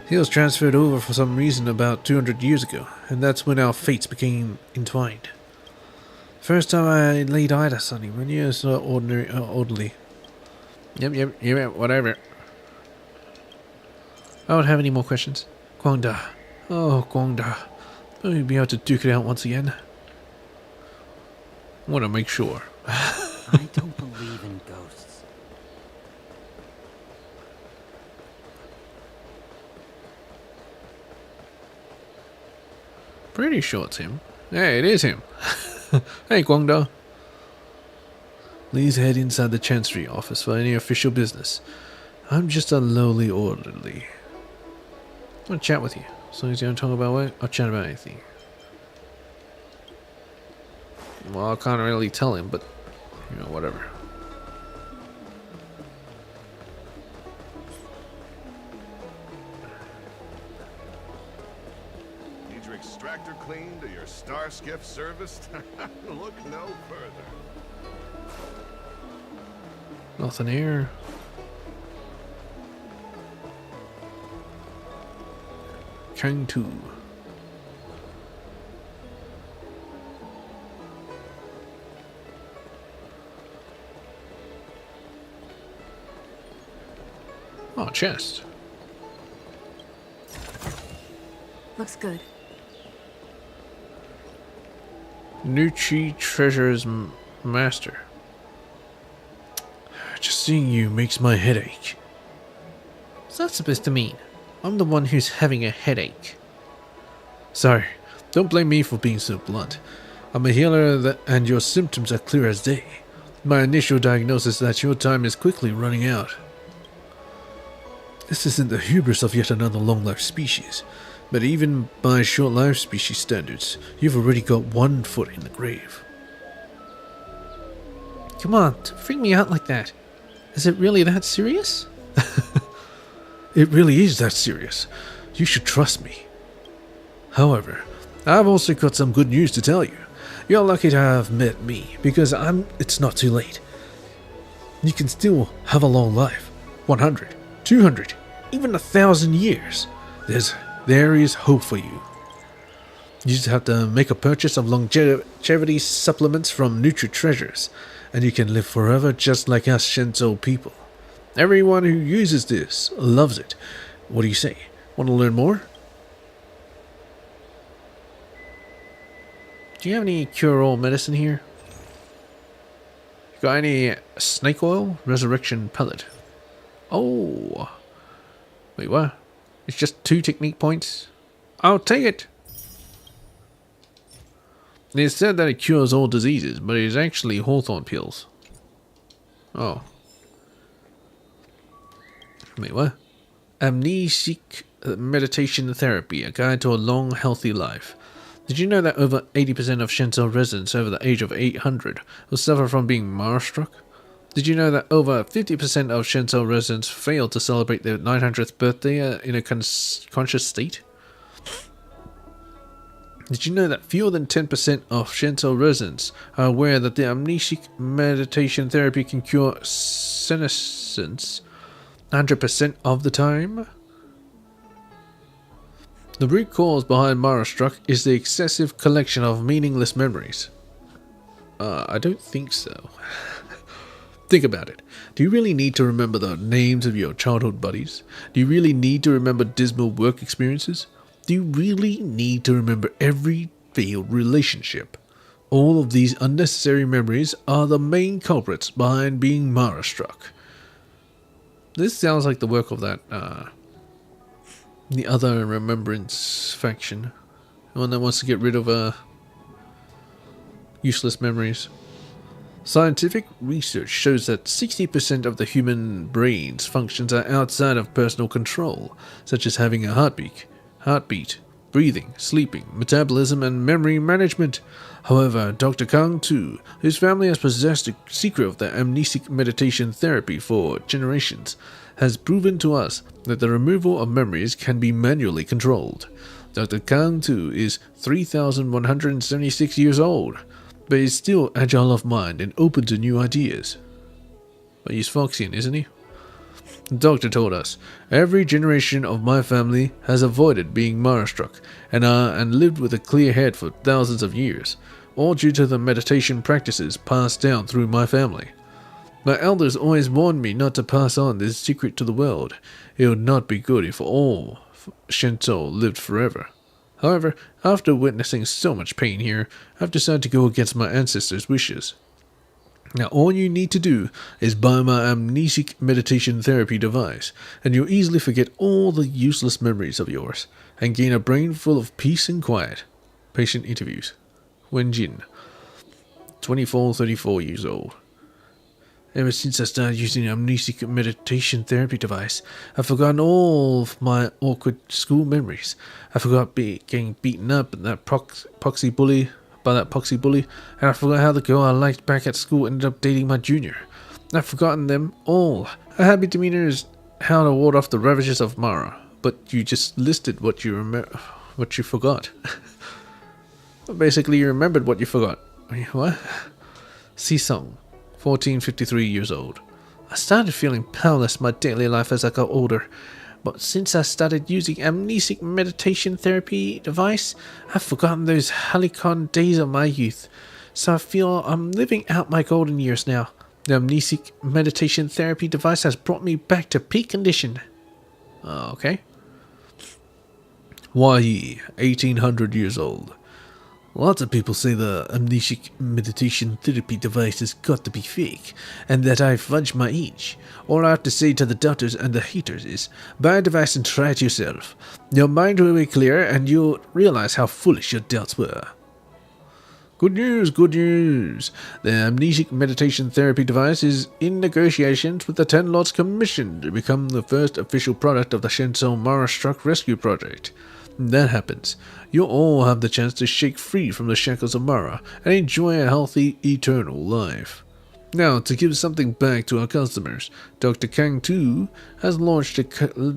He was transferred over for some reason about 200 years ago, and that's when our fates became entwined. First time I laid eyes on him, when he was orderly. Yep, whatever. I don't have any more questions. Guangda. Oh, Guangda. Will we be able to duke it out once again? I want to make sure. I don't believe in ghosts. Pretty sure it's him. Yeah, it is him. Hey, Guangda. Please head inside the Chancery office for any official business. I'm just a lowly orderly. I want to chat with you. As long as you don't talk about work, I'll chat about anything. Well, I can't really tell him, but, you know, whatever. Need your extractor cleaned or your star skiff serviced? Look no further. Nothing here. Kang 2. Oh, chest. Looks good. Nuchi Treasure's Master. Just seeing you makes my head ache. What's that supposed to mean? I'm the one who's having a headache. Sorry, don't blame me for being so blunt. I'm a healer and your symptoms are clear as day. My initial diagnosis is that your time is quickly running out. This isn't the hubris of yet another long-life species, but even by short-life species standards, you've already got 1 foot in the grave. Come on, don't freak me out like that. Is it really that serious? It really is that serious. You should trust me. However, I've also got some good news to tell you. You're lucky to have met me, because it's not too late. You can still have a long life. 100, 200, even 1,000 years. There is hope for you. You just have to make a purchase of longevity supplements from Nutri Treasures, and you can live forever just like us Shenzhou people. Everyone who uses this loves it. What do you say? Want to learn more? Do you have any cure-all medicine here? Got any snake oil? Resurrection pellet. Oh. Wait, what? It's just 2 technique points? I'll take it. They said that it cures all diseases, but it is actually hawthorn pills. Oh. Wait, what? Amnesic meditation therapy, a guide to a long, healthy life. Did you know that over 80% of Shenzhen residents over the age of 800 will suffer from being Mara-struck? Did you know that over 50% of Shenzhen residents fail to celebrate their 900th birthday in a conscious state? Did you know that fewer than 10% of Shenzhen residents are aware that the amnesic meditation therapy can cure senescence 100% of the time? The root cause behind Mara-struck is the excessive collection of meaningless memories. I don't think so. Think about it. Do you really need to remember the names of your childhood buddies? Do you really need to remember dismal work experiences? Do you really need to remember every failed relationship? All of these unnecessary memories are the main culprits behind being Mara-struck. This sounds like the work of that, the other remembrance faction. The one that wants to get rid of, useless memories. Scientific research shows that 60% of the human brain's functions are outside of personal control, such as having a heartbeat, breathing, sleeping, metabolism, and memory management. However, Dr. Kang Tu, whose family has possessed the secret of the amnesic meditation therapy for generations, has proven to us that the removal of memories can be manually controlled. Dr. Kang Tu is 3,176 years old, but is still agile of mind and open to new ideas. But he's Foxian, isn't he? The doctor told us, every generation of my family has avoided being Mara-struck and lived with a clear head for thousands of years, all due to the meditation practices passed down through my family. My elders always warned me not to pass on this secret to the world. It would not be good if all Shenzhou lived forever. However, after witnessing so much pain here, I've decided to go against my ancestors' wishes. Now all you need to do is buy my amnesic meditation therapy device, and you'll easily forget all the useless memories of yours, and gain a brain full of peace and quiet. Patient interviews. Wenjin, 34 years old. Ever since I started using the amnesic meditation therapy device, I've forgotten all of my awkward school memories. I forgot getting beaten up by that poxy bully, and I forgot how the girl I liked back at school ended up dating my junior. I've forgotten them all. A happy demeanor is how to ward off the ravages of Mara, but you just listed what you forgot. Basically, you remembered what you forgot. What? Sisong, 53 years old. I started feeling powerless in my daily life as I got older, but since I started using amnesic meditation therapy device, I've forgotten those Halicon days of my youth. So I feel I'm living out my golden years now. The amnesic meditation therapy device has brought me back to peak condition. Okay. Wai, 1800 years old. Lots of people say the amnesic meditation therapy device has got to be fake, and that I fudged my age. All I have to say to the doubters and the haters is, buy a device and try it yourself. Your mind will be clear, and you'll realize how foolish your doubts were. Good news, good news. The amnesic meditation therapy device is in negotiations with the Ten Lords Commission to become the first official product of the Shenzhou Mara-struck Rescue Project. When that happens, you'll all have the chance to shake free from the shackles of Mara and enjoy a healthy, eternal life. Now, to give something back to our customers, Dr. Kang Tu has launched a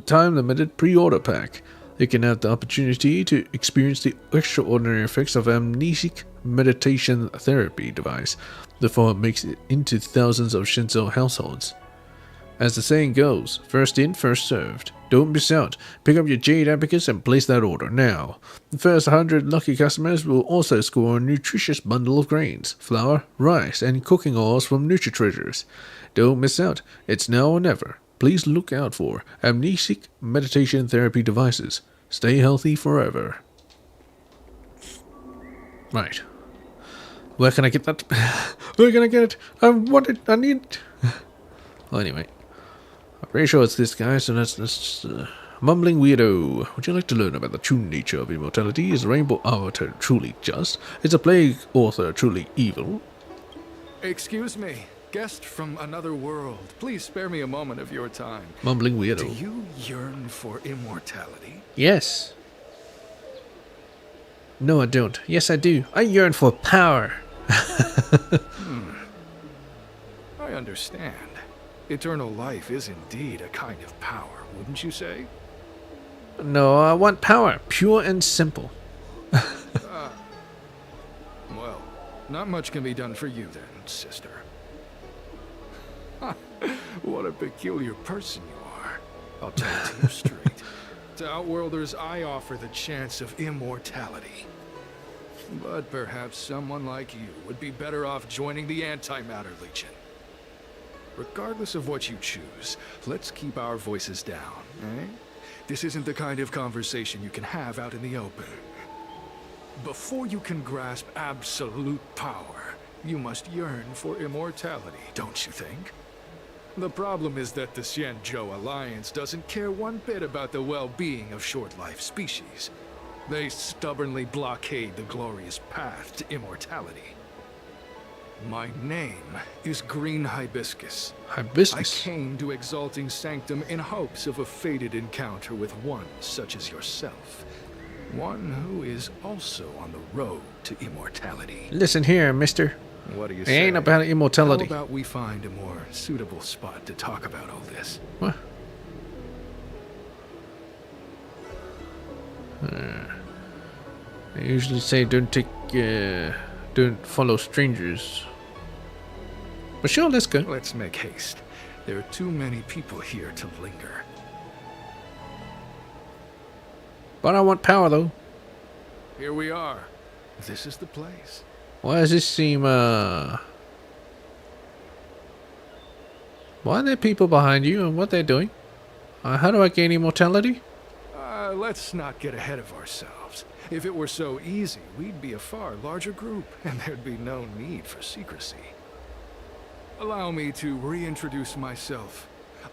time-limited pre-order pack. You can have the opportunity to experience the extraordinary effects of amnesic meditation therapy device before it makes it into thousands of Shenzhou households. As the saying goes, first in, first served. Don't miss out. Pick up your Jade Abacus and place that order now. The first 100 lucky customers will also score a nutritious bundle of grains, flour, rice, and cooking oils from NutriTreasures. Don't miss out. It's now or never. Please look out for amnesic meditation therapy devices. Stay healthy forever. Right. Where can I get that? Where can I get it? I want it. I need it. Well, anyway. I'm pretty sure it's this guy, so that's just... Mumbling Weirdo. Would you like to learn about the true nature of immortality? Is the Rainbow Arbiter truly just? Is the Plague Author truly evil? Excuse me, guest from another world. Please spare me a moment of your time. Mumbling Weirdo. Do you yearn for immortality? Yes. No, I don't. Yes, I do. I yearn for power. I understand. Eternal life is indeed a kind of power, wouldn't you say? No, I want power. Pure and simple. Well, not much can be done for you then, sister. What a peculiar person you are. I'll tell it to you straight. To Outworlders, I offer the chance of immortality. But perhaps someone like you would be better off joining the Antimatter Legion. Regardless of what you choose, let's keep our voices down, eh? This isn't the kind of conversation you can have out in the open. Before you can grasp absolute power, you must yearn for immortality, don't you think? The problem is that the Xianzhou Alliance doesn't care one bit about the well-being of short-life species. They stubbornly blockade the glorious path to immortality. My name is Green Hibiscus. Hibiscus? I came to Exalting Sanctum in hopes of a fated encounter with one such as yourself. One who is also on the road to immortality. Listen here, mister. What do you It say? ain't about immortality. How about we find a more suitable spot to talk about all this? What? They usually say don't follow strangers. But sure, let's go. Let's make haste. There are too many people here to linger. But I want power, though. Here we are. This is the place. Why does this seem, Why are there people behind you and what they're doing? How do I gain immortality? Let's not get ahead of ourselves. If it were so easy, we'd be a far larger group, and there'd be no need for secrecy. Allow me to reintroduce myself.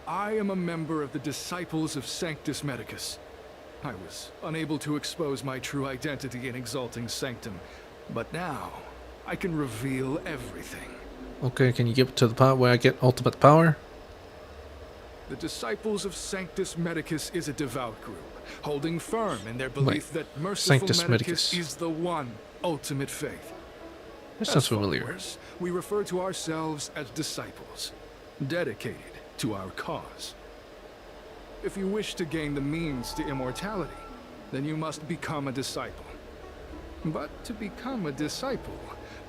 I am a member of the Disciples of Sanctus Medicus. I was unable to expose my true identity in Exalting Sanctum, but now I can reveal everything. Okay, can you get to the part where I get ultimate power? The Disciples of Sanctus Medicus is a devout group, holding firm in their belief that merciful Sanctus Medicus Medicus. is the one ultimate faith. That sounds As familiar. followers, we refer to ourselves as disciples, dedicated to our cause. If you wish to gain the means to immortality, then you must become a disciple. But to become a disciple,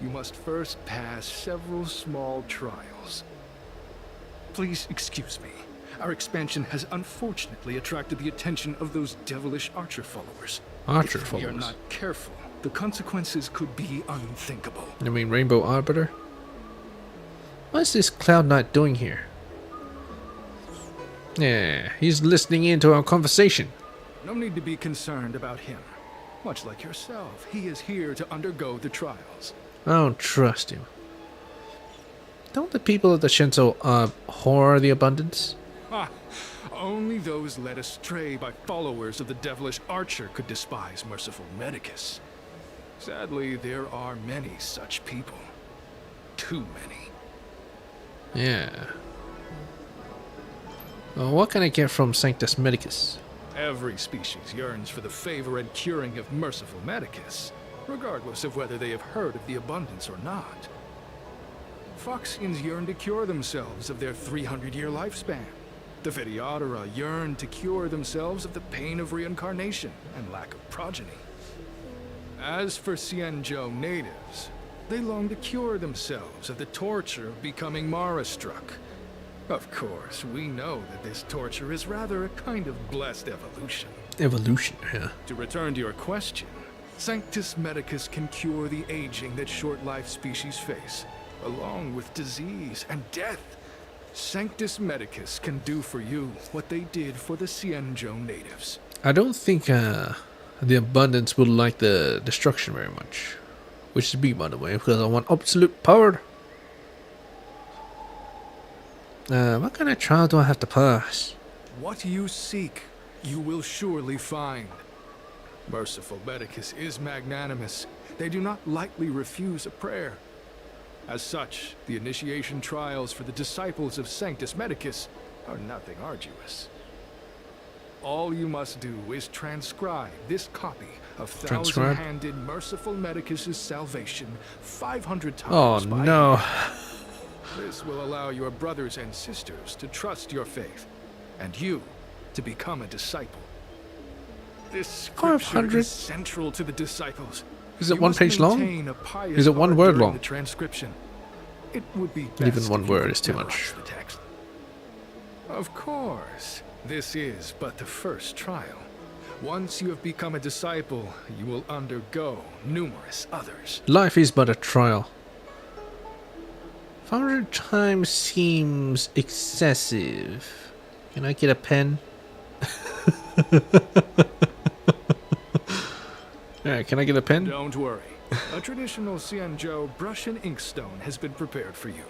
you must first pass several small trials. Please excuse me. Our expansion has unfortunately attracted the attention of those devilish Archer followers. Archer If we are followers? not careful, the consequences could be unthinkable. You mean Rainbow Arbiter? What's this Cloud Knight doing here? Yeah, he's listening in to our conversation. No need to be concerned about him. Much like yourself, he is here to undergo the trials. I don't trust him. Don't the people of the Shinto abhor the abundance? Ha! Only those led astray by followers of the devilish Archer could despise merciful Medicus. Sadly, there are many such people. Too many. Yeah. Well, what can I get from Sanctus Medicus? Every species yearns for the favor and curing of merciful Medicus, regardless of whether they have heard of the abundance or not. Foxians yearn to cure themselves of their 300-year lifespan. The Videodora yearn to cure themselves of the pain of reincarnation and lack of progeny. As for Xianzhou natives, they long to cure themselves of the torture of becoming Mara-struck. Of course, we know that this torture is rather a kind of blessed evolution. Evolution, yeah. To return to your question, Sanctus Medicus can cure the aging that short-life species face, along with disease and death. Sanctus Medicus can do for you what they did for the Xianzhou natives. I don't think the abundance would like the destruction very much. Which is B, by the way, because I want absolute power. What kind of trial do I have to pass? What you seek, you will surely find. Merciful Medicus is magnanimous. They do not lightly refuse a prayer. As such, the initiation trials for the disciples of Sanctus Medicus are nothing arduous. All you must do is transcribe this copy of thousand-handed Merciful Medicus's salvation 500 times by hand. This will allow your brothers and sisters to trust your faith, and you to become a disciple. This scripture is central to the disciples. Is it one page long? Is it one word long? The transcription. It would be best even one if you word could is too memorize much. the text. Of course, this is but the first trial. Once you have become a disciple, you will undergo numerous others. Life is but a trial. 500 times seems excessive. Can I get a pen? Alright, can I get a pen? Don't worry. A traditional Xianzhou brush and inkstone has been prepared for you.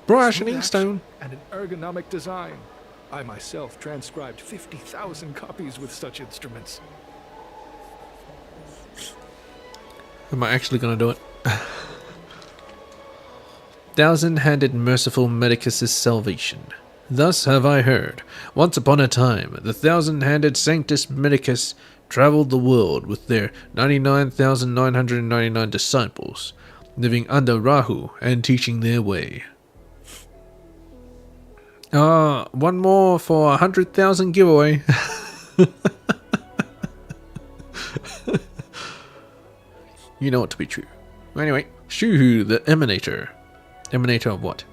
Brush and Smooth inkstone. action and an ergonomic design. I myself transcribed 50,000 copies with such instruments. Am I actually gonna do it? Thousand-handed Merciful Medicus's salvation. Thus have I heard. Once upon a time, the thousand-handed Sanctus Medicus traveled the world with their 99,999 disciples, living under Rahu and teaching their way. One more for 100,000 giveaway. You know it to be true. Anyway, Shuhu the Emanator. Emanator of what?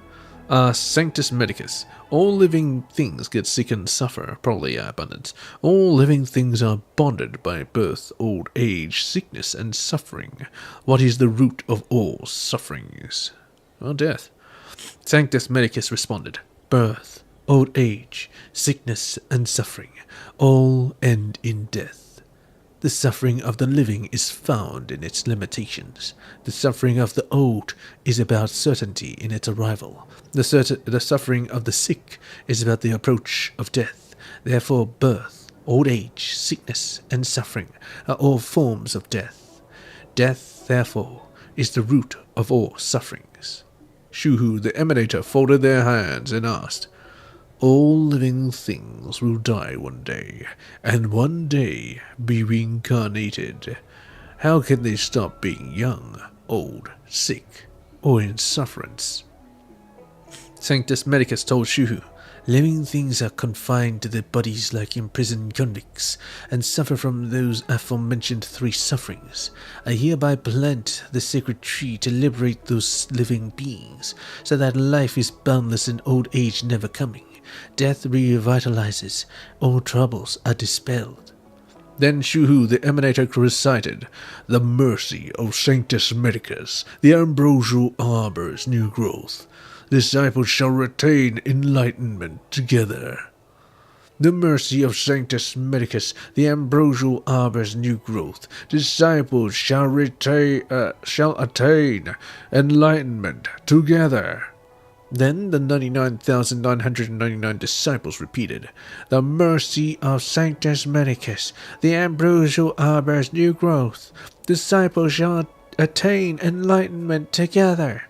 Sanctus Medicus. All living things get sick and suffer, probably abundance. All living things are bonded by birth, old age, sickness, and suffering. What is the root of all sufferings? Well, death. Sanctus Medicus responded, birth, old age, sickness, and suffering, all end in death. The suffering of the living is found in its limitations. The suffering of the old is about certainty in its arrival. The suffering of the sick is about the approach of death. Therefore, birth, old age, sickness, and suffering are all forms of death. Death, therefore, is the root of all sufferings. Shuhu the Emanator folded their hands and asked, all living things will die one day, and one day be reincarnated. How can they stop being young, old, sick, or in sufferance? Sanctus Medicus told Shuhu, living things are confined to their bodies like imprisoned convicts, and suffer from those aforementioned three sufferings. I hereby plant the sacred tree to liberate those living beings, so that life is boundless and old age never coming. Death revitalizes, all troubles are dispelled. Then Shuhu the Emanator recited, the mercy of Sanctus Medicus, the ambrosial arbor's new growth. Disciples shall retain enlightenment together. The mercy of Sanctus Medicus, the ambrosial arbor's new growth. Disciples shall attain enlightenment together. Then the 99,999 disciples repeated, the mercy of Sanctus Medicus, the ambrosial arbor's new growth. Disciples shall attain enlightenment together.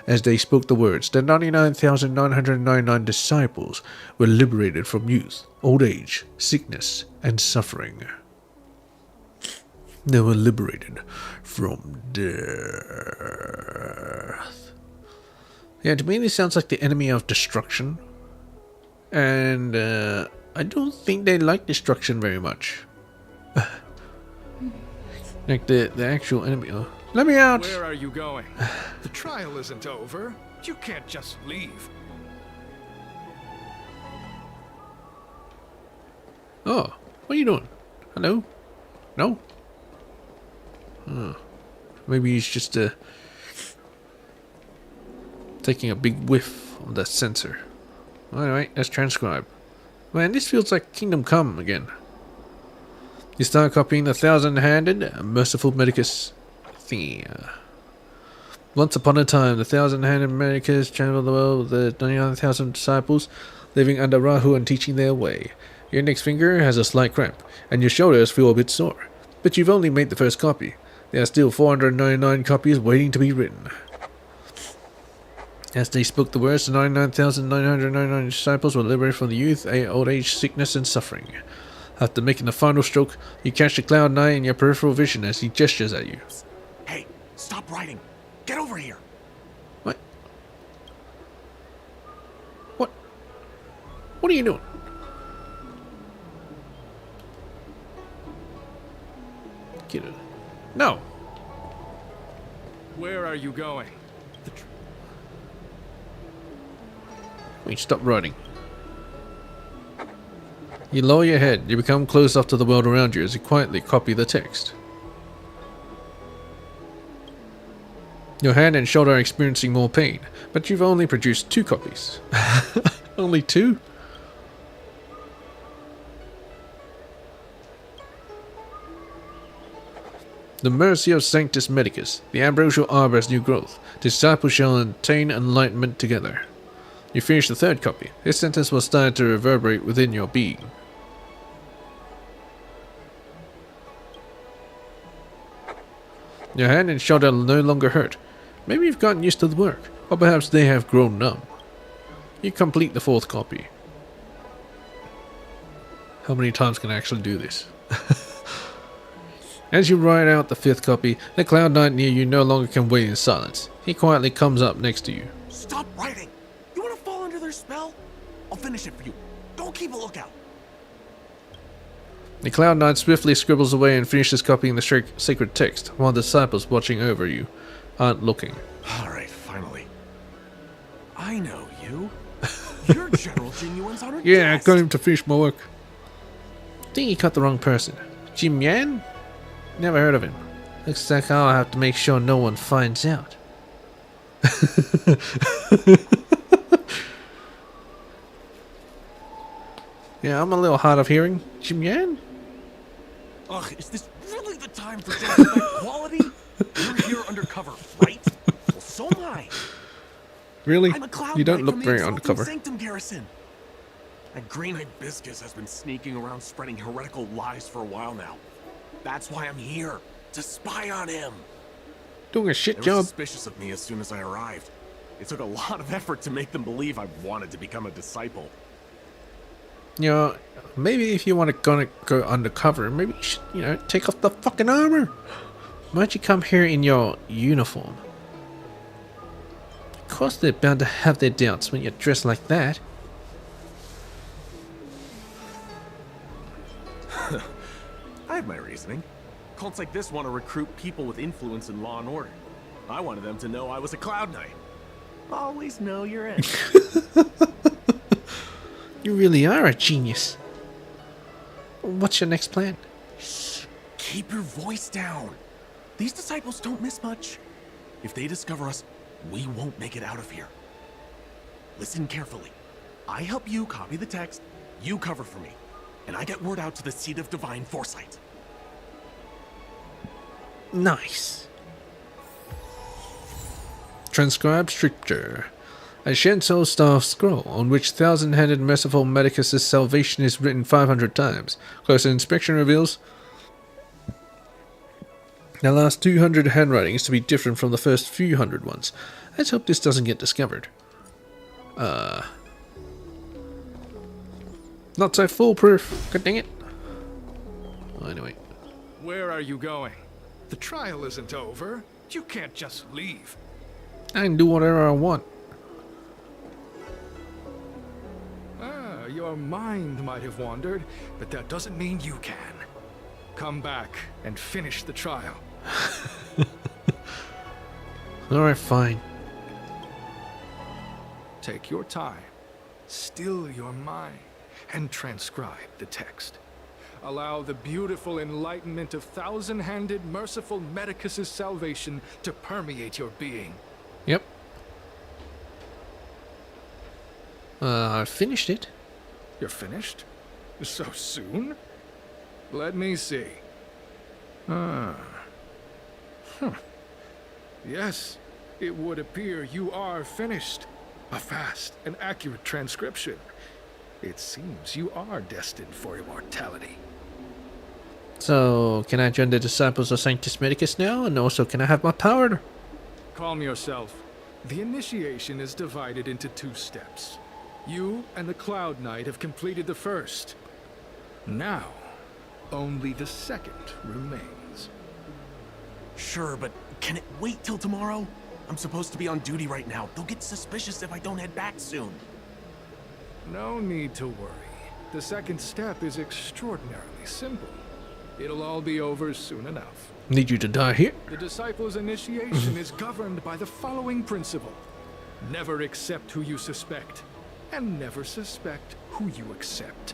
As they spoke the words, the 99,999 disciples were liberated from youth, old age, sickness, and suffering. They were liberated from death. Yeah, to me this sounds like the enemy of destruction. And I don't think they like destruction very much. Like the actual enemy. Oh, let me out! Where are you going? The trial isn't over. You can't just leave. Oh, what are you doing? Hello? No? Oh, maybe he's just taking a big whiff of that sensor. Alright, let's transcribe. Man, this feels like Kingdom Come again. You start copying the thousand-handed Merciful Medicus thingy. Once upon a time, the 1,000-handed Medicus traveled the world with the 99,000 disciples, living under Rahu and teaching their way. Your index finger has a slight cramp, and your shoulders feel a bit sore. But you've only made the first copy. There are still 499 copies waiting to be written. As they spoke the words, the 99,999 disciples were liberated from the youth, old age, sickness, and suffering. After making the final stroke, you catch the Cloud Knight in your peripheral vision as he gestures at you. Hey, stop writing. Get over here. What? What? What are you doing? Get it. No. Where are you going? Wait, stop writing. You lower your head. You become close up to the world around you as you quietly copy the text. Your hand and shoulder are experiencing more pain, but you've only produced 2 copies. Only 2? The mercy of Sanctus Medicus, the ambrosial arbor's new growth. Disciples shall attain enlightenment together. You finish the 3rd copy. This sentence will start to reverberate within your being. Your hand and shoulder no longer hurt. Maybe you've gotten used to the work, or perhaps they have grown numb. You complete the 4th copy. How many times can I actually do this? As you write out the 5th copy, the Cloud Knight near you no longer can wait in silence. He quietly comes up next to you. Stop writing. You want to fall under their spell? I'll finish it for you. Don't keep a lookout. The Cloud Knight swiftly scribbles away and finishes copying the sacred text, while the disciples watching over you aren't looking. Alright, finally. I know you. You're General Genuine's honored Yeah, I guest. got him to finish my work. I think you cut the wrong person. Jim Yan? Never heard of him. Looks like I'll have to make sure no one finds out. Yeah, I'm a little hard of hearing. Jim Yan? Ugh, is this really the time for disrespect quality? You're here undercover, right? Well, so am I. Really? I'm a Cloud You don't Knight look from the very Exalted undercover. Sanctum Garrison. That green hibiscus has been sneaking around spreading heretical lies for a while now. That's why I'm here, to spy on him. Doing a shit They were job. suspicious of me as soon as I arrived. It took a lot of effort to make them believe I wanted to become a disciple. You know, maybe if you want to go undercover, maybe you should, take off the fucking armor. Why'd you come here in your uniform? Of course they're bound to have their doubts when you're dressed like that. I have my reasoning. Cults like this want to recruit people with influence in law and order. I wanted them to know I was a Cloud Knight. Always know you're in. You really are a genius. What's your next plan? Shh! Keep your voice down. These disciples don't miss much. If they discover us, we won't make it out of here. Listen carefully. I help you copy the text, you cover for me, and I get word out to the Seat of Divine Foresight. Nice. Transcribed scripture. A Shenso staff scroll on which 1,000-handed merciful Medicus' salvation is written 500 times. Closer inspection reveals the last 200 handwritings to be different from the first few hundred ones. Let's hope this doesn't get discovered. Not so foolproof. God dang it. Well, anyway. Where are you going? The trial isn't over. You can't just leave. I can do whatever I want. Ah, your mind might have wandered, but that doesn't mean you can. Come back and finish the trial. Alright, fine. Take your time, still your mind, and transcribe the text. Allow the beautiful enlightenment of 1,000-handed merciful Medicus' salvation to permeate your being. Yep. I finished it. You're finished? So soon? Let me see. Yes, It would appear you are finished. A fast and accurate transcription. It seems you are destined for immortality. So, can I join the disciples of Sanctus Medicus now? And also, can I have my power? Calm yourself. The initiation is divided into 2 steps. You and the Cloud Knight have completed the first. Now, only the second remains. Sure, but can it wait till tomorrow? I'm supposed to be on duty right now. They'll get suspicious if I don't head back soon. No need to worry. The second step is extraordinarily simple. It'll all be over soon enough. Need you to die here? The disciples' initiation is governed by the following principle. Never accept who you suspect, and never suspect who you accept.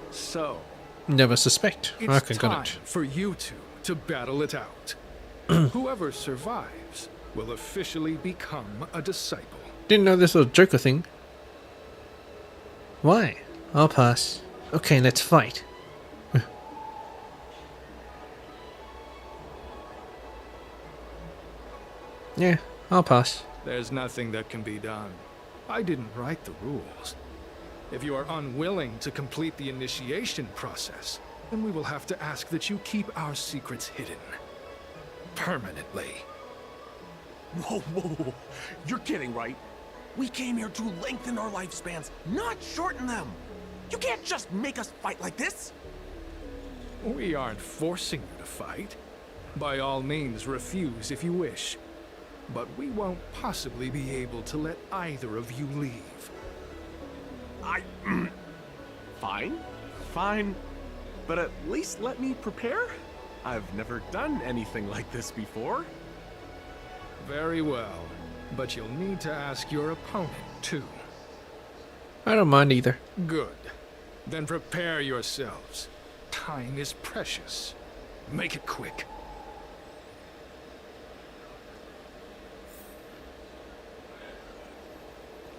So, Never suspect. it's Okay, time got it. for you two to battle it out. Whoever survives will officially become a disciple. Didn't know this was a Joker thing. Why? I'll pass. Okay, let's fight. Yeah, I'll pass. There's nothing that can be done. I didn't write the rules. If you are unwilling to complete the initiation process, then we will have to ask that you keep our secrets hidden. Permanently. Whoa, whoa, whoa. You're kidding, right? We came here to lengthen our lifespans, not shorten them. You can't just make us fight like this. We aren't forcing you to fight. By all means, refuse if you wish. But we won't possibly be able to let either of you leave. Fine. Fine. But at least let me prepare. I've never done anything like this before. Very well. But you'll need to ask your opponent, too. I don't mind either. Good. Then prepare yourselves. Time is precious. Make it quick.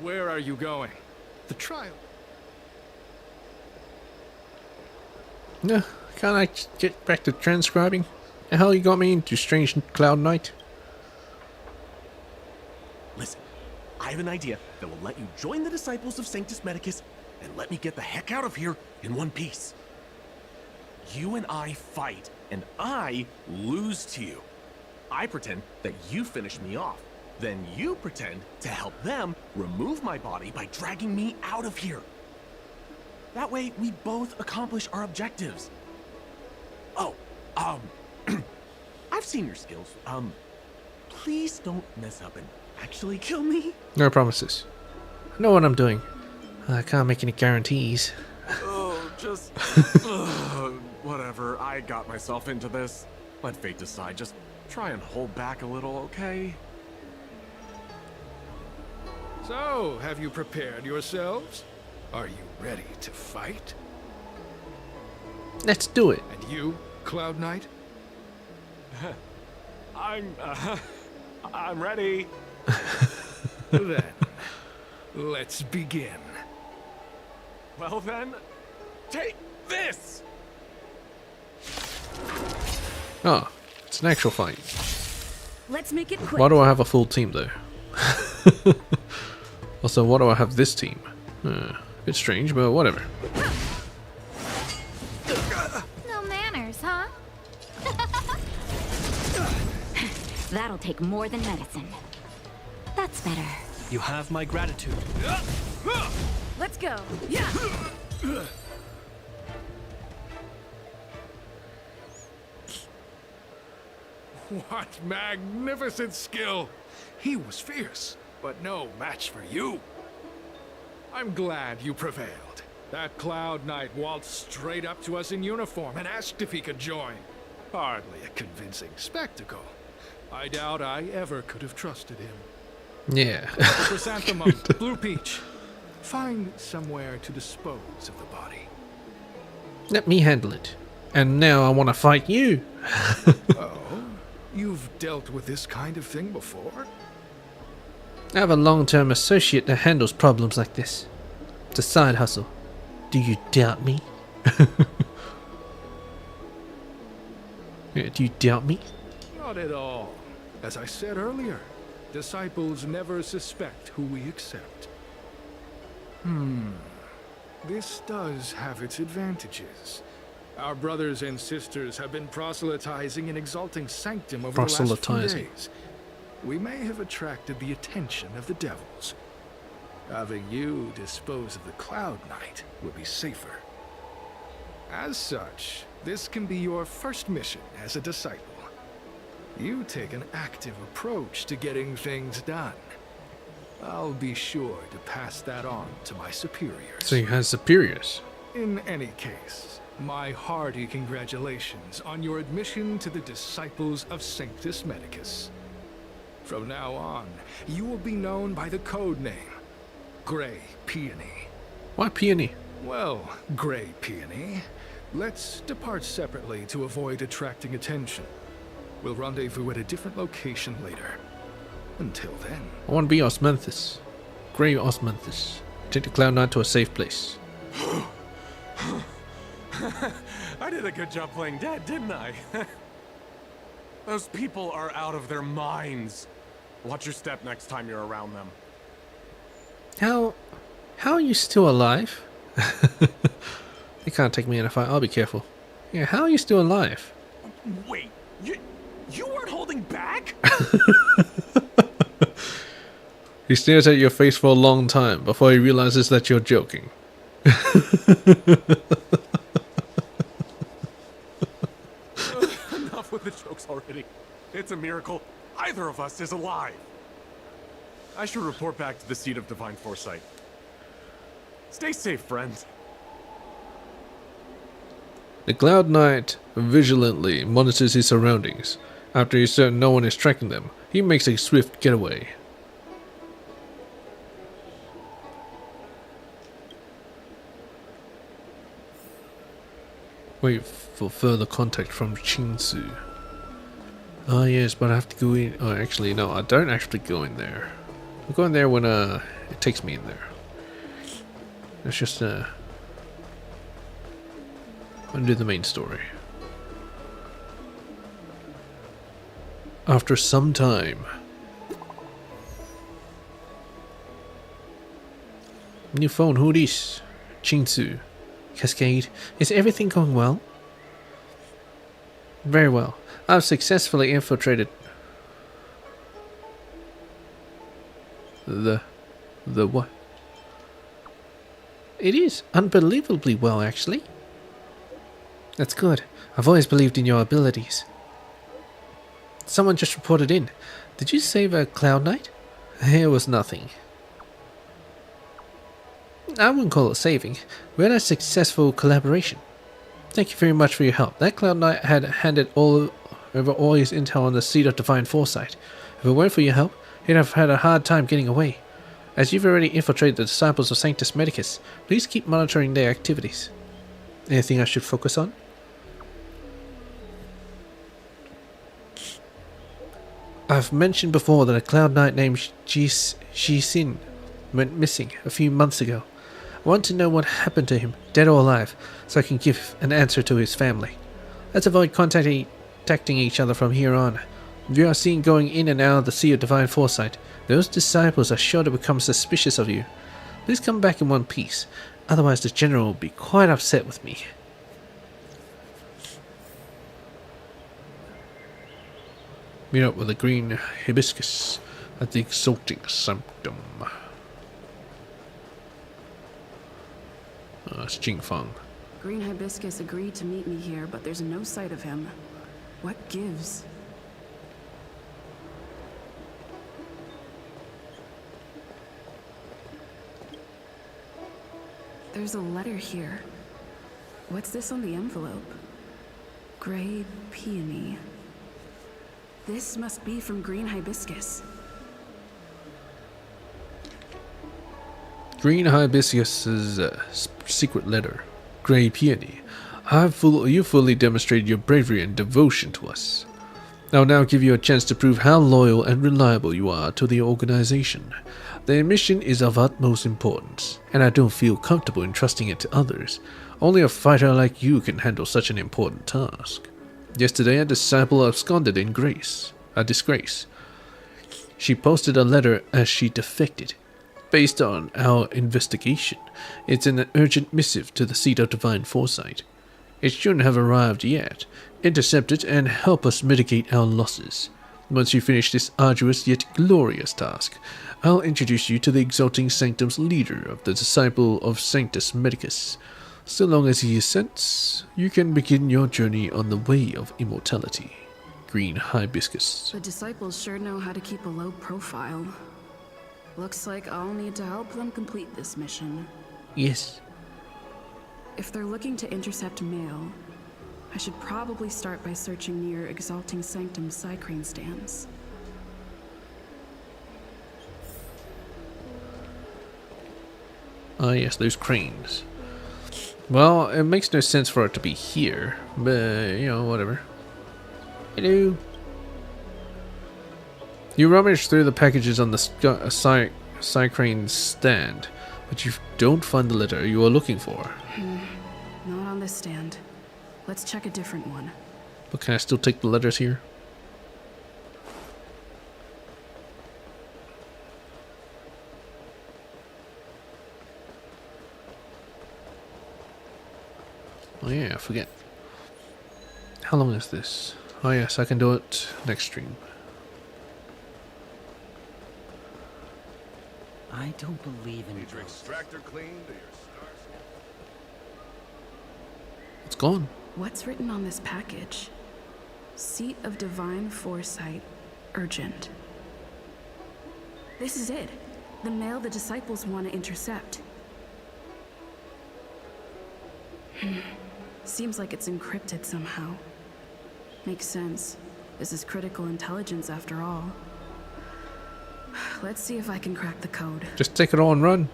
Where are you going? The trial. No, can't I just get back to transcribing? The hell you got me into, strange Cloud Knight? Listen, I have an idea that will let you join the disciples of Sanctus Medicus and let me get the heck out of here in one piece. You and I fight, and I lose to you. I pretend that you finish me off. Then you pretend to help them remove my body by dragging me out of here. That way, we both accomplish our objectives. Oh, I've seen your skills. Please don't mess up and actually kill me. No promises. I know what I'm doing. I can't make any guarantees. Oh, just... whatever, I got myself into this. Let fate decide, just try and hold back a little, okay? So, have you prepared yourselves? Are you ready to fight? Let's do it. And you, Cloud Knight? I'm ready. Then, let's begin. Well then, take this! Oh, it's an actual fight. Let's make it quick. Why do I have a full team though? Also, why do I have this team? Bit strange, but whatever. No manners, huh? That'll take more than medicine. That's better. You have my gratitude. Let's go. Yeah. What magnificent skill! He was fierce, but no match for you. I'm glad you prevailed. That Cloud Knight waltzed straight up to us in uniform and asked if he could join. Hardly a convincing spectacle. I doubt I ever could have trusted him. Yeah. Chrysanthemum, Blue Peach, find somewhere to dispose of the body. Let me handle it. And now I want to fight you. Oh, you've dealt with this kind of thing before? I have a long-term associate that handles problems like this. It's a side hustle. Do you doubt me? Yeah, do you doubt me? Not at all. As I said earlier, disciples never suspect who we accept. This does have its advantages. Our brothers and sisters have been proselytizing and exalting sanctum over the last few days. We may have attracted the attention of the devils. Having you dispose of the Cloud Knight would be safer. As such, this can be your first mission as a disciple. You take an active approach to getting things done. I'll be sure to pass that on to my superiors. So he has superiors. In any case, my hearty congratulations on your admission to the Disciples of Sanctus Medicus. From now on, you will be known by the code name, Grey Peony. Why Peony? Well, Grey Peony, let's depart separately to avoid attracting attention. We'll rendezvous at a different location later. Until then... I want to be Osmanthus. Grey Osmanthus. Take the Cloud Knight to a safe place. I did a good job playing dead, didn't I? Those people are out of their minds. Watch your step next time you're around them. How are you still alive? They can't take me in a fight. I'll be careful. Yeah, how are you still alive? Wait, you weren't holding back? He stares at your face for a long time before he realizes that you're joking. Enough with the jokes already. It's a miracle either of us is alive. I should report back to the seat of divine foresight. Stay safe, friend. The Cloud Knight vigilantly monitors his surroundings. After he's certain no one is tracking them, he makes a swift getaway. Wait for further contact from Chinsu. Ah yes, but I have to go in. Oh, actually no, I don't actually go in there. I'm going there when it takes me in there. Let's just undo the main story. After some time, new phone. Who this? Chinsu. Cascade, is everything going well? Very well. I've successfully infiltrated the what? It is unbelievably well, actually. That's good. I've always believed in your abilities. Someone just reported in. Did you save a Cloud Knight? It was nothing. I wouldn't call it saving. We had a successful collaboration. Thank you very much for your help. That Cloud Knight had handed over all his intel on the seat of divine foresight. If it weren't for your help, he'd have had a hard time getting away. As you've already infiltrated the disciples of Sanctus Medicus, please keep monitoring their activities. Anything I should focus on? I've mentioned before that a Cloud Knight named Shisin went missing a few months ago. I want to know what happened to him, dead or alive, so I can give an answer to his family. Let's avoid contacting each other from here on. If you are seen going in and out of the Sea of Divine Foresight, those disciples are sure to become suspicious of you. Please come back in one piece, otherwise the general will be quite upset with me. Meet up with the green hibiscus at the exalting sanctum. It's Jingfeng. Green Hibiscus agreed to meet me here, but there's no sight of him. What gives? There's a letter here. What's this on the envelope? Grey Peony. This must be from Green Hibiscus. Green Hibiscus's secret letter. Grey Peony. You fully demonstrated your bravery and devotion to us. I'll now give you a chance to prove how loyal and reliable you are to the organization. The mission is of utmost importance, and I don't feel comfortable entrusting it to others. Only a fighter like you can handle such an important task. Yesterday, a disciple absconded in disgrace. She posted a letter as she defected. Based on our investigation, it's an urgent missive to the seat of divine foresight. It shouldn't have arrived yet. Intercept it and help us mitigate our losses. Once you finish this arduous yet glorious task, I'll introduce you to the Exalting Sanctum's leader of the Disciple of Sanctus Medicus. So long as he assents, you can begin your journey on the way of immortality. Green Hibiscus. The disciples sure know how to keep a low profile. Looks like I'll need to help them complete this mission. Yes. If they're looking to intercept mail, I should probably start by searching near Exalting Sanctum's Psycrane stands. Ah, yes, those cranes. Well, it makes no sense for it to be here, but, you know, whatever. Hello. You rummage through the packages on the Psycrane stand, but you don't find the letter you are looking for. Not on this stand. Let's check a different one. But can I still take the letters here? Oh yeah, I forget. How long is this? Oh yes, I can do it next stream. I don't believe in Need your extractor cleaned or your stars? It's gone. What's written on this package? Seat of Divine Foresight, urgent. This is it. The mail the disciples want to intercept. Seems like it's encrypted somehow. Makes sense. This is critical intelligence after all. Let's see if I can crack the code. Just take it all and run.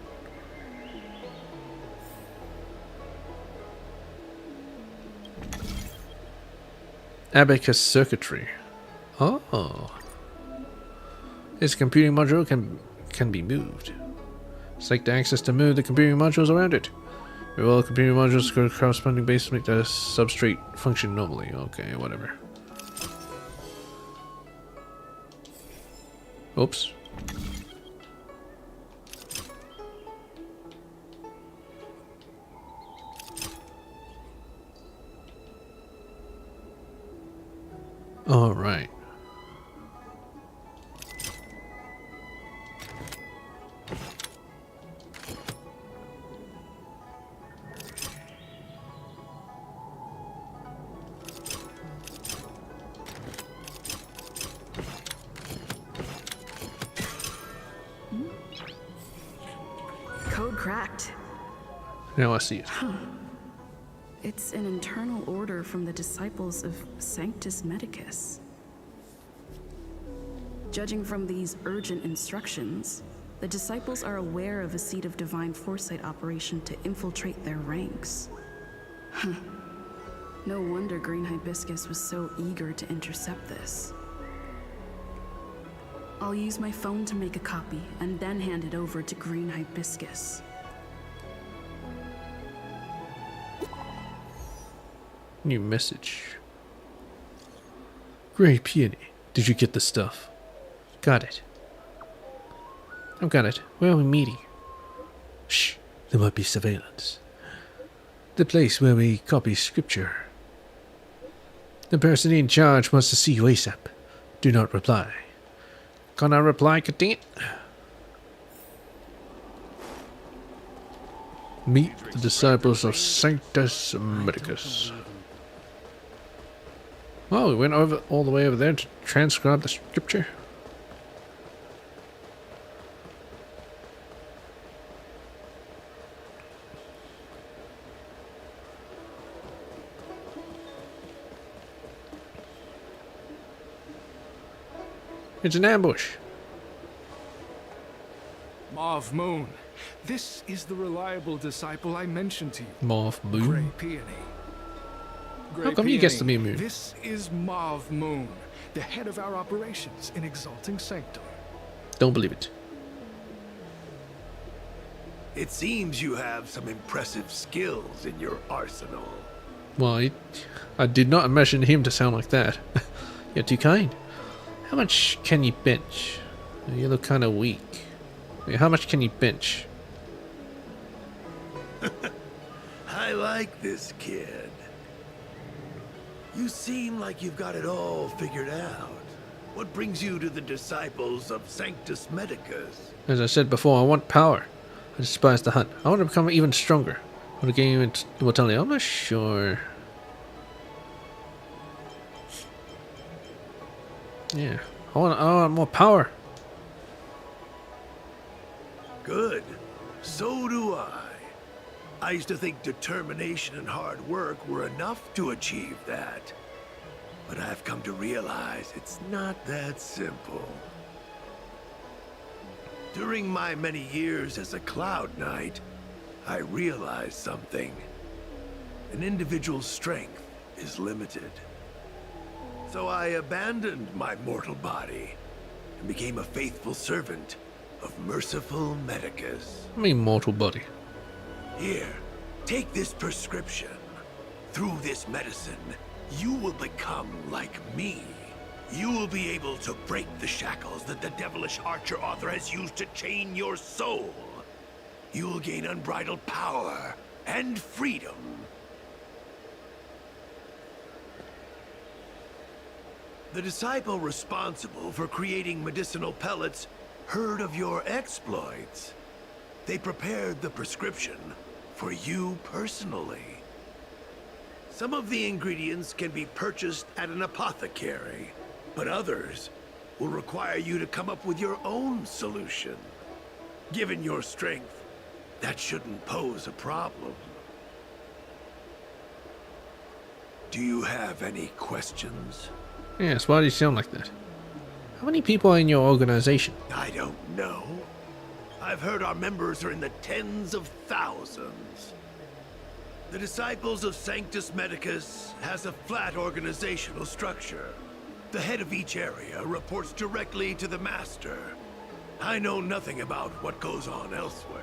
Abacus circuitry. Oh. This computing module can be moved. Select the access to move the computing modules around it. Move all the computing modules to corresponding base to make the substrate function normally. Okay, whatever. Oops. All right. Code cracked. Now I see it. It's an internal order from the disciples of Sanctus Medicus. Judging from these urgent instructions, the disciples are aware of a seat of divine foresight operation to infiltrate their ranks. No wonder Green Hibiscus was so eager to intercept this. I'll use my phone to make a copy and then hand it over to Green Hibiscus. New message. Great Peony, did you get the stuff? Got it. I've got it. Where are we meeting? Shh, there might be surveillance. The place where we copy scripture. The person in charge wants to see you ASAP. Do not reply. Can I reply, Cadet? Meet the disciples of Sanctus Medicus. Oh, we went all the way over there to transcribe the scripture. It's an ambush. Mauve Moon. This is the reliable disciple I mentioned to you. Mauve Moon? Grey Peony. How come you guessed to be a moon? This is Mauve Moon, the head of our operations in Exalting Sanctum. Don't believe it. It seems you have some impressive skills in your arsenal. Well, I did not imagine him to sound like that. You're too kind. How much can you bench? You look kind of weak. Wait, how much can you bench? I like this kid. You seem like you've got it all figured out. What brings you to the disciples of Sanctus Medicus? As I said before, I want power. I despise the hunt. I want to become even stronger. I want to gain immortality. I'm not sure. Yeah, I want more power. Good. So do I. I used to think determination and hard work were enough to achieve that. But I've come to realize it's not that simple. During my many years as a Cloud Knight, I realized something. An individual's strength is limited. So I abandoned my mortal body and became a faithful servant of merciful Medicus. I mean, mortal body. Here, take this prescription. Through this medicine, you will become like me. You will be able to break the shackles that the devilish archer author has used to chain your soul. You will gain unbridled power and freedom. The disciple responsible for creating medicinal pellets heard of your exploits. They prepared the prescription for you personally. Some of the ingredients can be purchased at an apothecary, but others will require you to come up with your own solution. Given your strength, that shouldn't pose a problem. Do you have any questions? Yes, why do you sound like that? How many people are in your organization? I don't know. I've heard our members are in the tens of thousands. The Disciples of Sanctus Medicus has a flat organizational structure. The head of each area reports directly to the Master. I know nothing about what goes on elsewhere.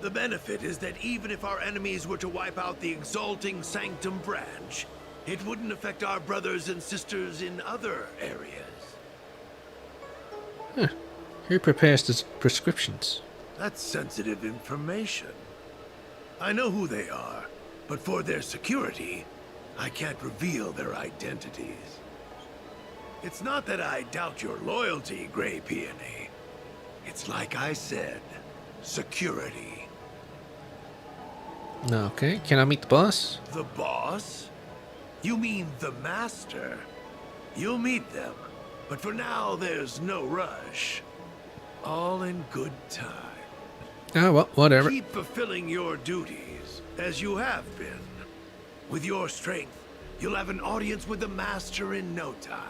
The benefit is that even if our enemies were to wipe out the Exalting Sanctum branch, it wouldn't affect our brothers and sisters in other areas. Huh. Who prepares the prescriptions? That's sensitive information. I know who they are, but for their security, I can't reveal their identities. It's not that I doubt your loyalty, Grey Peony. It's like I said, security. Okay, can I meet the boss? The boss? You mean the Master? You'll meet them, but for now there's no rush. All in good time. Ah, well, whatever. Keep fulfilling your duties, as you have been. With your strength, you'll have an audience with the Master in no time.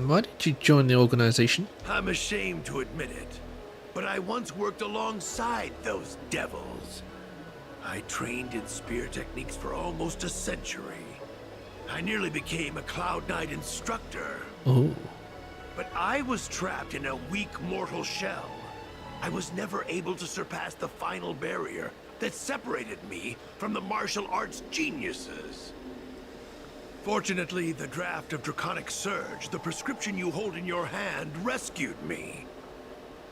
Why did you join the organization? I'm ashamed to admit it, but I once worked alongside those devils. I trained in spear techniques for almost a century. I nearly became a Cloud Knight instructor. Oh. But I was trapped in a weak mortal shell. I was never able to surpass the final barrier that separated me from the martial arts geniuses. Fortunately, the draft of Draconic Surge, the prescription you hold in your hand, rescued me.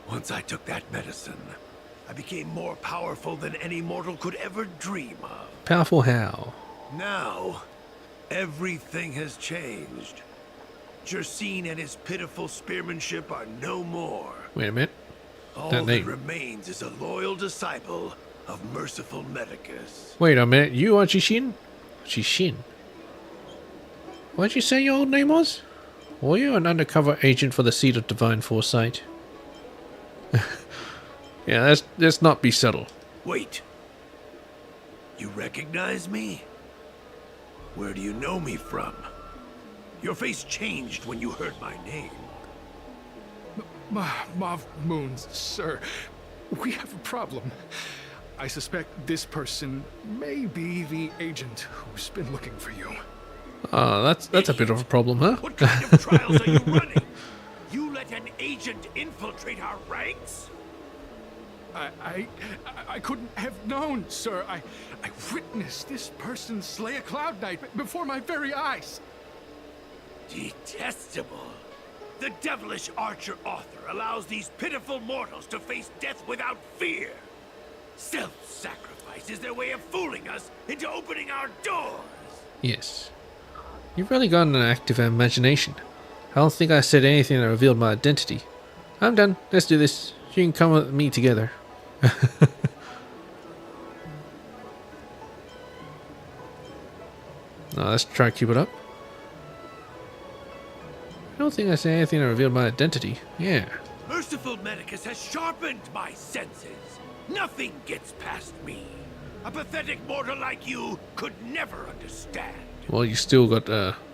Once I took that medicine, I became more powerful than any mortal could ever dream of. Powerful how? Now, everything has changed. Jersine and his pitiful spearmanship are no more. Wait a minute. All That that name. remains is a loyal disciple of merciful Medicus. Wait a minute, you are Jishin? Jishin? What'd you say your old name was? Were you an undercover agent for the Seed of Divine Foresight? Yeah, let's not be subtle. Wait. You recognize me? Where do you know me from? Your face changed when you heard my name. Mav Moons, sir. We have a problem. I suspect this person may be the agent who's been looking for you. That's a bit of a problem, huh? What kind of trials are you running? You let an agent infiltrate our ranks? I couldn't have known, sir. I witnessed this person slay a Cloud Knight before my very eyes. Detestable. The devilish archer author allows these pitiful mortals to face death without fear. Self-sacrifice is their way of fooling us into opening our doors. Yes. You've really got an active imagination. I don't think I said anything that revealed my identity. I'm done. Let's do this. You can come with me together. Now let's try to keep it up. I don't think I said anything that revealed my identity. Yeah. Merciful Medicus has sharpened my senses. Nothing gets past me. A pathetic mortal like you could never understand. Well, you still got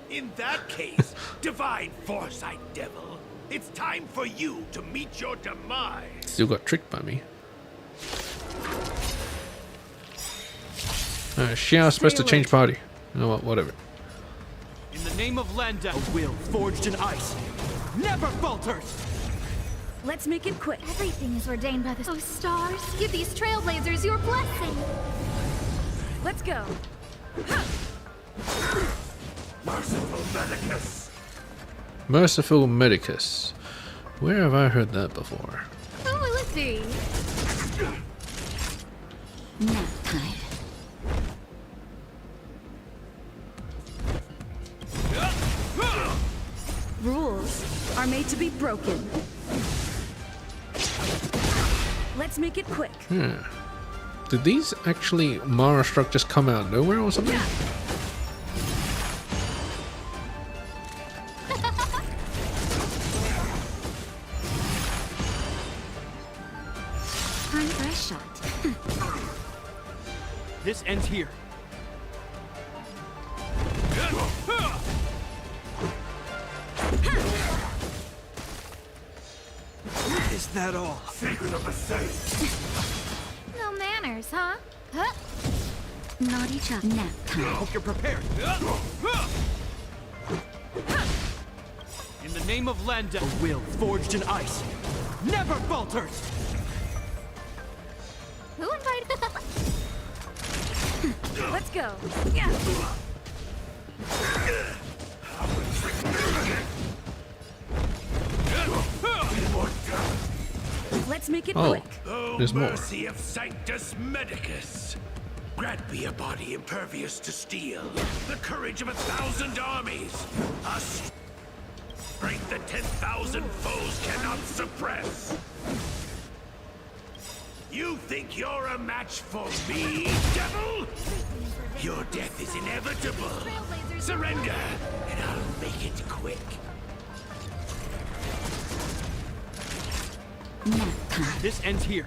In that case, divine foresight, devil, it's time for you to meet your demise. still got tricked by me. She was supposed to change party. You know what? Whatever. In the name of Landa, a will forged in ice never falters. Let's make it quick. Everything is ordained by the stars. Give these trailblazers your blessing. Let's go. Merciful Medicus. Merciful Medicus. Where have I heard that before? Who will it be? Nap time. Rules are made to be broken. Let's make it quick. Did these actually Mara Struck just come out of nowhere or something? Time for a shot. This ends here. Is that all? Secret of the safe. No manners, huh? Naughty chap. Nap time. Hope you're prepared. In the name of Landa, a will forged in ice never falters. Who invited? Let's go. Let's make it quick. Oh, there's more. mercy of Sanctus Medicus. Grant me a body impervious to steel, the courage of 1,000 armies, a strength that 10,000 foes cannot suppress. You think you're a match for me, devil? Your death is inevitable. Surrender, and I'll make it quick. Nap time. This ends here.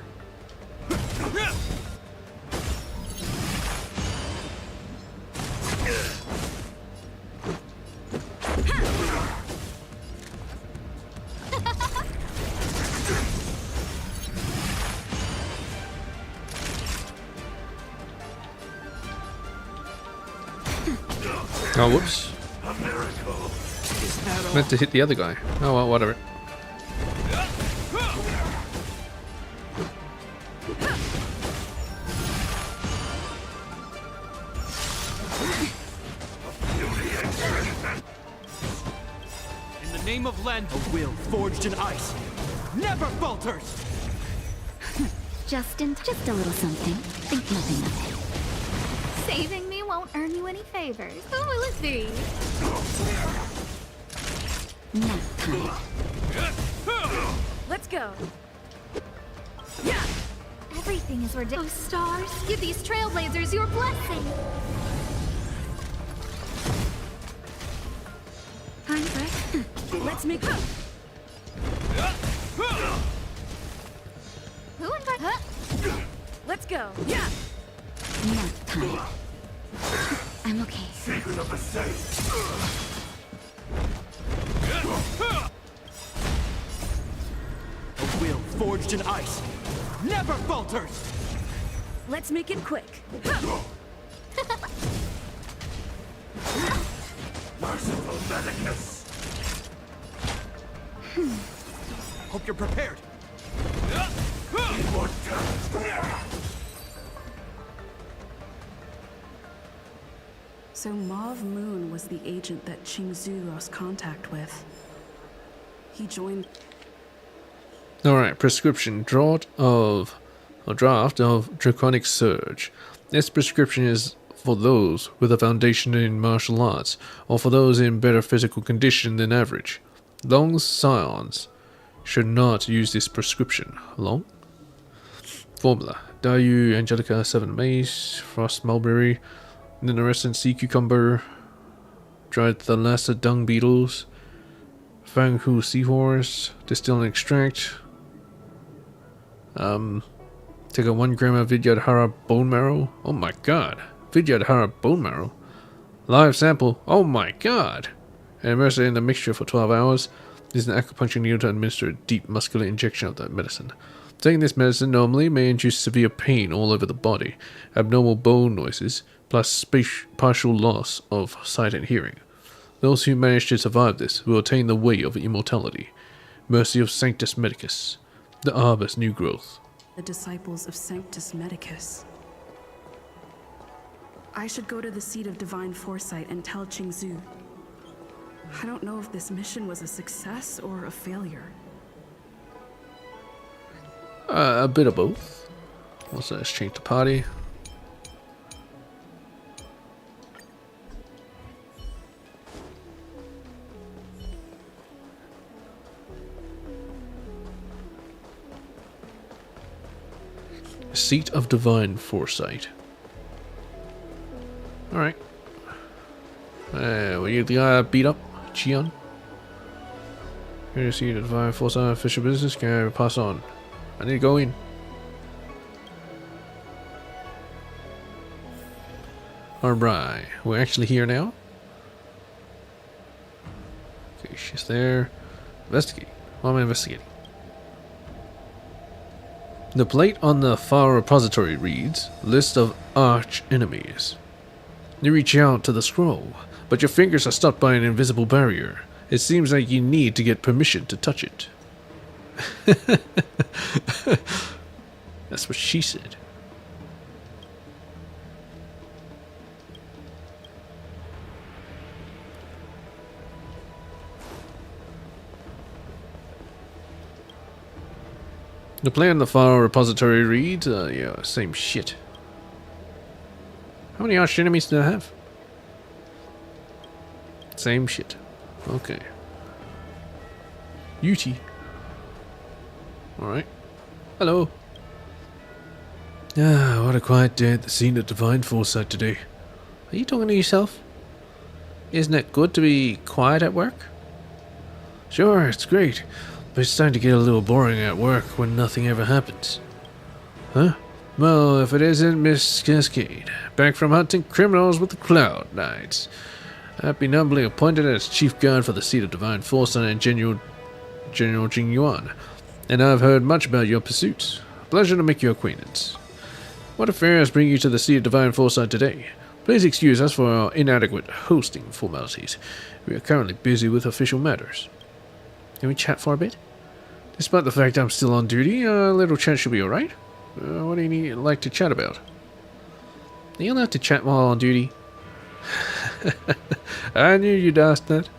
Oh, whoops. A miracle. Is that all? Meant to hit the other guy. Oh well, whatever. In the name of Landa, a will forged in ice never falters. Just a little something. Think nothing of it. Saving me won't earn you any favors. Who will it be? Nap time. Let's go. Everything is ordained. Oh, stars, give these trailblazers your blessing. Time for it. Let's make it. Who invited? Let's go. Nap time. I'm okay. Secret of the safe. A will forged in ice never falters. Let's make it quick. Merciful Medicus. Hope you're prepared. So Mauve Moon was the agent that Qingzhu lost contact with. He joined. Alright, prescription draft of Draconic Surge. This prescription is for those with a foundation in martial arts, or for those in better physical condition than average. Long scions should not use this prescription. Long? Formula. Dayu, Angelica, 7 Mace, Frost Mulberry, Ninerescent Sea Cucumber, Dried Thalassa Dung Beetles, Fang Hu Seahorse, Distill and Extract. Take a 1 gram of Vidyadhara bone marrow. Oh my god. Vidyadhara bone marrow. Live sample. Oh my god. And immerse it in the mixture for 12 hours. Use an acupuncture needle to administer a deep muscular injection of that medicine. Taking this medicine normally may induce severe pain all over the body, abnormal bone noises, plus partial loss of sight and hearing. Those who manage to survive this will attain the way of immortality. Mercy of Sanctus Medicus. The Arbor's new growth. The disciples of Sanctus Medicus. I should go to the seat of divine foresight and tell Qingzu. I don't know if this mission was a success or a failure. A bit of both. Let's change the party. Seat of Divine Foresight. Alright. Were you the guy beat up? Chion? Here to see the Divine Foresight official business. Can I pass on? I need to go in. Alright. We're actually here now. Okay, she's there. Investigate. What am I investigating? The plate on the file repository reads, List of arch enemies. You reach out to the scroll, but your fingers are stopped by an invisible barrier. It seems like you need to get permission to touch it. That's what she said. The play on the file repository reads, yeah, same shit. How many arch enemies do I have? Same shit. Okay. Yuti. Alright. Hello. Ah, what a quiet day at the scene of Divine Foresight today. Are you talking to yourself? Isn't it good to be quiet at work? Sure, it's great. But it's starting to get a little boring at work when nothing ever happens. Huh? Well, if it isn't Miss Cascade, back from hunting criminals with the Cloud Knights. I've been humbly appointed as Chief Guard for the seat of Divine Foresight and General Jingyuan, and I've heard much about your pursuits. Pleasure to make your acquaintance. What affairs bring you to the seat of Divine Foresight today? Please excuse us for our inadequate hosting formalities. We are currently busy with official matters. Can we chat for a bit? Despite the fact I'm still on duty, a little chat should be alright. What do you like to chat about? Are you allowed to chat while on duty? I knew you'd ask that.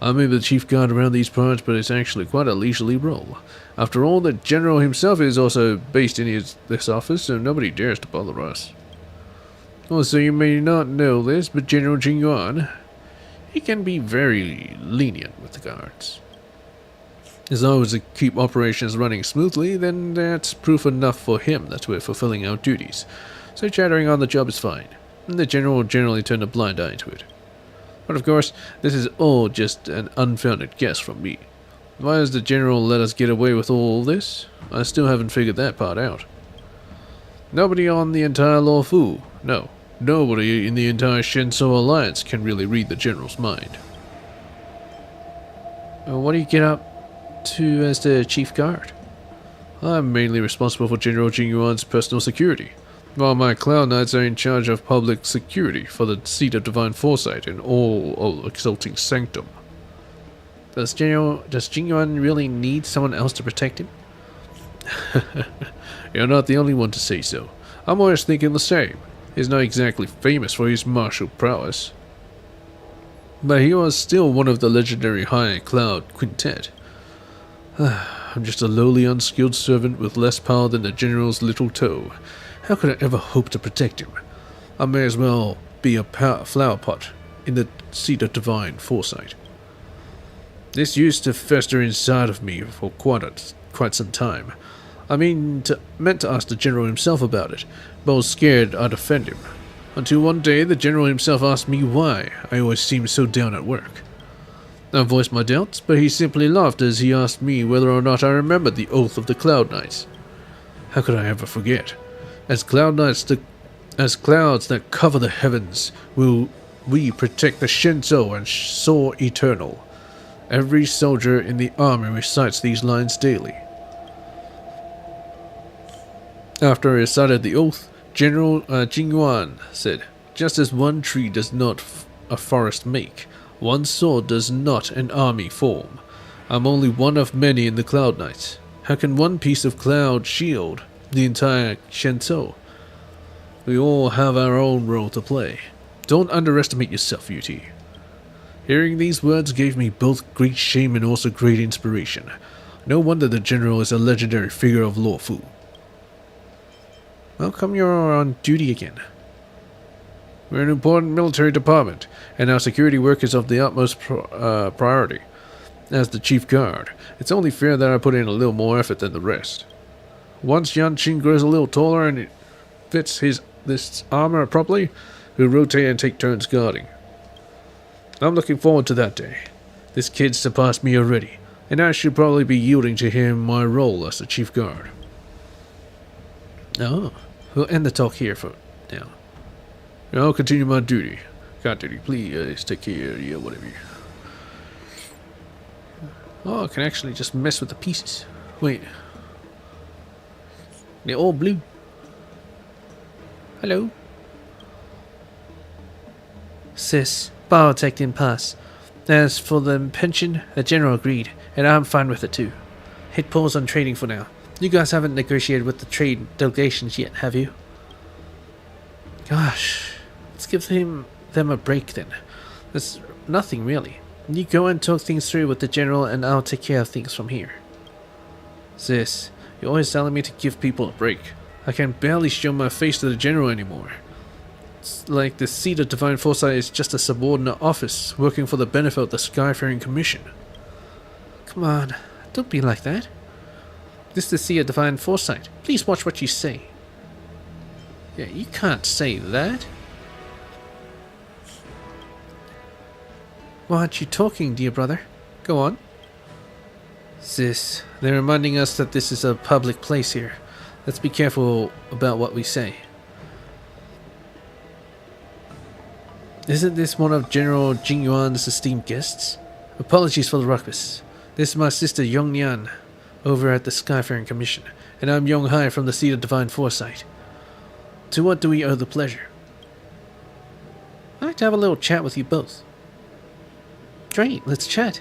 I'm the chief guard around these parts, but it's actually quite a leisurely role. After all, the general himself is also based in this office, so nobody dares to bother us. Also, you may not know this, but General Jingyuan, he can be very lenient with the guards. As long as we keep operations running smoothly, then that's proof enough for him that we're fulfilling our duties. So chattering on the job is fine, and the general will generally turn a blind eye to it. But of course, this is all just an unfounded guess from me. Why does the general let us get away with all this? I still haven't figured that part out. Nobody on the entire Law Fu, no, nobody in the entire Shenso Alliance can really read the general's mind. What do you get up to as the chief guard? I'm mainly responsible for General Jingyuan's personal security, while my Cloud Knights are in charge of public security for the seat of Divine Foresight in all exalting sanctum. Does Jingyuan really need someone else to protect him? You're not the only one to say so. I'm always thinking the same. He's not exactly famous for his martial prowess, but he was still one of the legendary High Cloud Quintet. I'm just a lowly, unskilled servant with less power than the general's little toe. How could I ever hope to protect him? I may as well be a flower pot in the seat of divine foresight. This used to fester inside of me for quite some time. Meant to ask the general himself about it, but was scared I'd offend him. Until one day the general himself asked me why I always seemed so down at work. I voiced my doubts, but he simply laughed as he asked me whether or not I remembered the oath of the Cloud Knights. How could I ever forget? As clouds that cover the heavens, will we protect the Shinto and soar eternal. Every soldier in the army recites these lines daily. After I recited the oath, General Jingyuan said, "Just as one tree does not a forest make, one sword does not an army form. I'm only one of many in the Cloud Knights. How can one piece of cloud shield the entire Shinto? We all have our own role to play. Don't underestimate yourself, UT." Hearing these words gave me both great shame and also great inspiration. No wonder the general is a legendary figure of Luo Fu. How come you're on duty again? We're an important military department, and our security work is of the utmost priority. As the chief guard, it's only fair that I put in a little more effort than the rest. Once Yan Qing grows a little taller and it fits this armor properly, we'll rotate and take turns guarding. I'm looking forward to that day. This kid surpassed me already, and I should probably be yielding to him my role as the chief guard. Oh, we'll end the talk here for now. I'll continue my duty. God, duty, please take care of you, whatever. Oh, I can actually just mess with the pieces. Wait. They're all blue. Hello? Sis, biotech didn't pass. As for the pension, the general agreed, and I'm fine with it too. Hit pause on trading for now. You guys haven't negotiated with the trade delegations yet, have you? Gosh, let's give them a break then. There's nothing really. You go and talk things through with the general and I'll take care of things from here. Sis, you're always telling me to give people a break. I can barely show my face to the general anymore. It's like the seat of divine foresight is just a subordinate office working for the benefit of the Skyfaring Commission. Come on, don't be like that. This is the seat of divine foresight. Please watch what you say. Yeah, you can't say that. Why aren't you talking, dear brother? Go on. Sis, they're reminding us that this is a public place here. Let's be careful about what we say. Isn't this one of General Jingyuan's esteemed guests? Apologies for the ruckus. This is my sister Yongnian, over at the Skyfaring Commission, and I'm Yonghai from the Seat of Divine Foresight. To what do we owe the pleasure? I'd like to have a little chat with you both. Great, let's chat.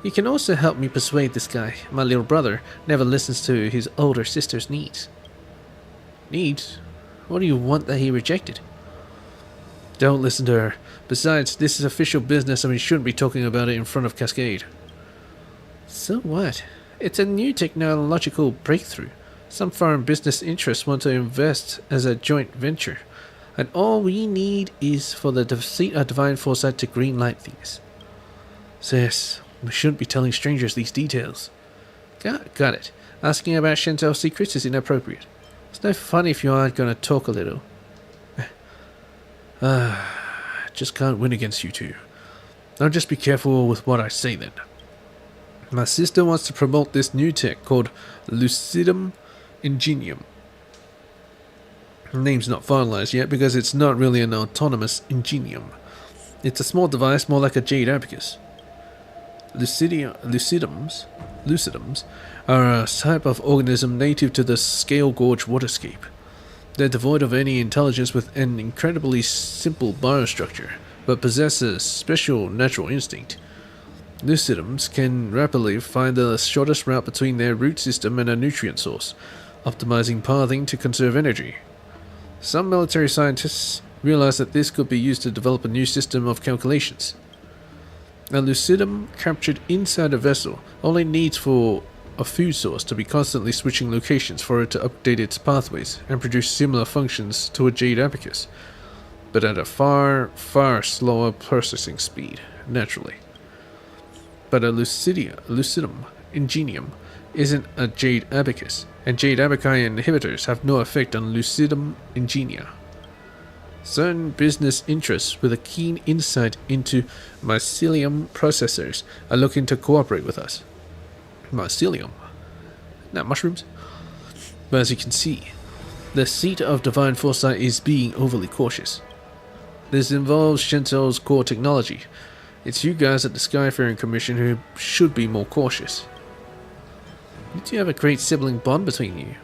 You can also help me persuade this guy. My little brother never listens to his older sister's needs. Needs? What do you want that he rejected? Don't listen to her. Besides, this is official business and we shouldn't be talking about it in front of Cascade. So what? It's a new technological breakthrough. Some foreign business interests want to invest as a joint venture. And all we need is for the seat of divine foresight to greenlight things. Sis, we shouldn't be telling strangers these details. Got it. Asking about Shinto secrets is inappropriate. It's no fun if you aren't going to talk a little. Just can't win against you two. I'll just be careful with what I say then. My sister wants to promote this new tech called Lucidum Ingenium. The name's not finalized yet because it's not really an autonomous ingenium. It's a small device more like a jade abacus. Lucidums are a type of organism native to the Scale Gorge waterscape. They're devoid of any intelligence with an incredibly simple biostructure, but possess a special natural instinct. Lucidums can rapidly find the shortest route between their root system and a nutrient source, optimizing pathing to conserve energy. Some military scientists realize that this could be used to develop a new system of calculations. A lucidum captured inside a vessel only needs for a food source to be constantly switching locations for it to update its pathways and produce similar functions to a jade abacus, but at a far, far slower processing speed, naturally. But a lucidum ingenium isn't a jade abacus, and jade abaci inhibitors have no effect on lucidum ingenia. Certain business interests with a keen insight into mycelium processors are looking to cooperate with us. Mycelium? Not mushrooms? But as you can see, the seat of divine foresight is being overly cautious. This involves Shinto's core technology. It's you guys at the Skyfaring Commission who should be more cautious. You two have a great sibling bond between you.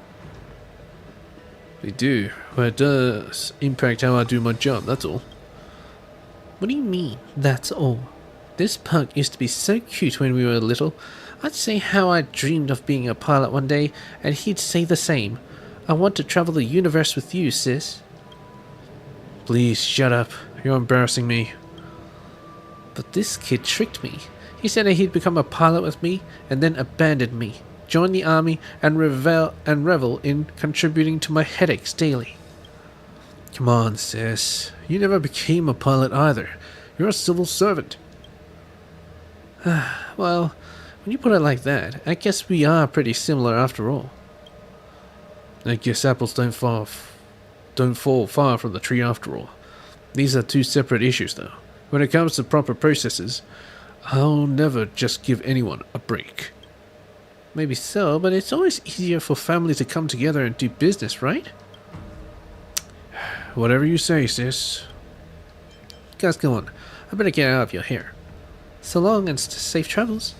They do, but it does impact how I do my job, that's all. What do you mean, that's all? This pug used to be so cute when we were little. I'd say how I dreamed of being a pilot one day, and he'd say the same. I want to travel the universe with you, sis. Please shut up, you're embarrassing me. But this kid tricked me. He said that he'd become a pilot with me, and then abandoned me. Join the army and revel in contributing to my headaches daily. Come on, sis. You never became a pilot either. You're a civil servant. Well, when you put it like that, I guess we are pretty similar after all. I guess apples don't fall far from the tree after all. These are two separate issues, though. When it comes to proper processes, I'll never just give anyone a break. Maybe so, but it's always easier for family to come together and do business, right? Whatever you say, sis. Guys, go on. I better get out of your hair. So long and safe travels.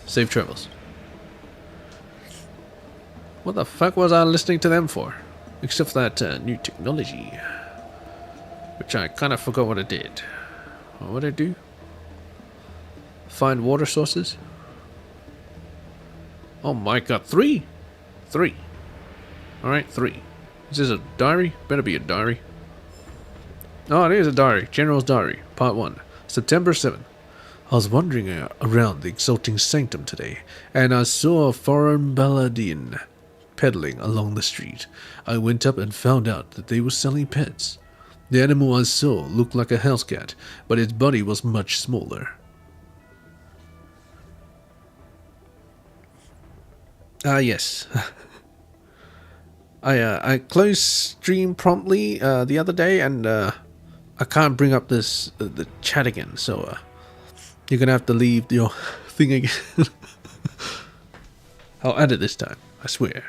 Safe travels. What the fuck was I listening to them for? Except for that new technology. Which I kind of forgot what it did. What did it do? Find water sources? Oh my god, 3? 3. Alright, 3. Is this a diary? Better be a diary. Oh, it is a diary. General's Diary, Part 1. September 7th. I was wandering around the Exalting Sanctum today, and I saw a foreign Balladian peddling along the street. I went up and found out that they were selling pets. The animal I saw looked like a house cat, but its body was much smaller. Yes. I closed stream promptly the other day, and I can't bring up this the chat again, so you're gonna have to leave your thing again. I'll add it this time, I swear.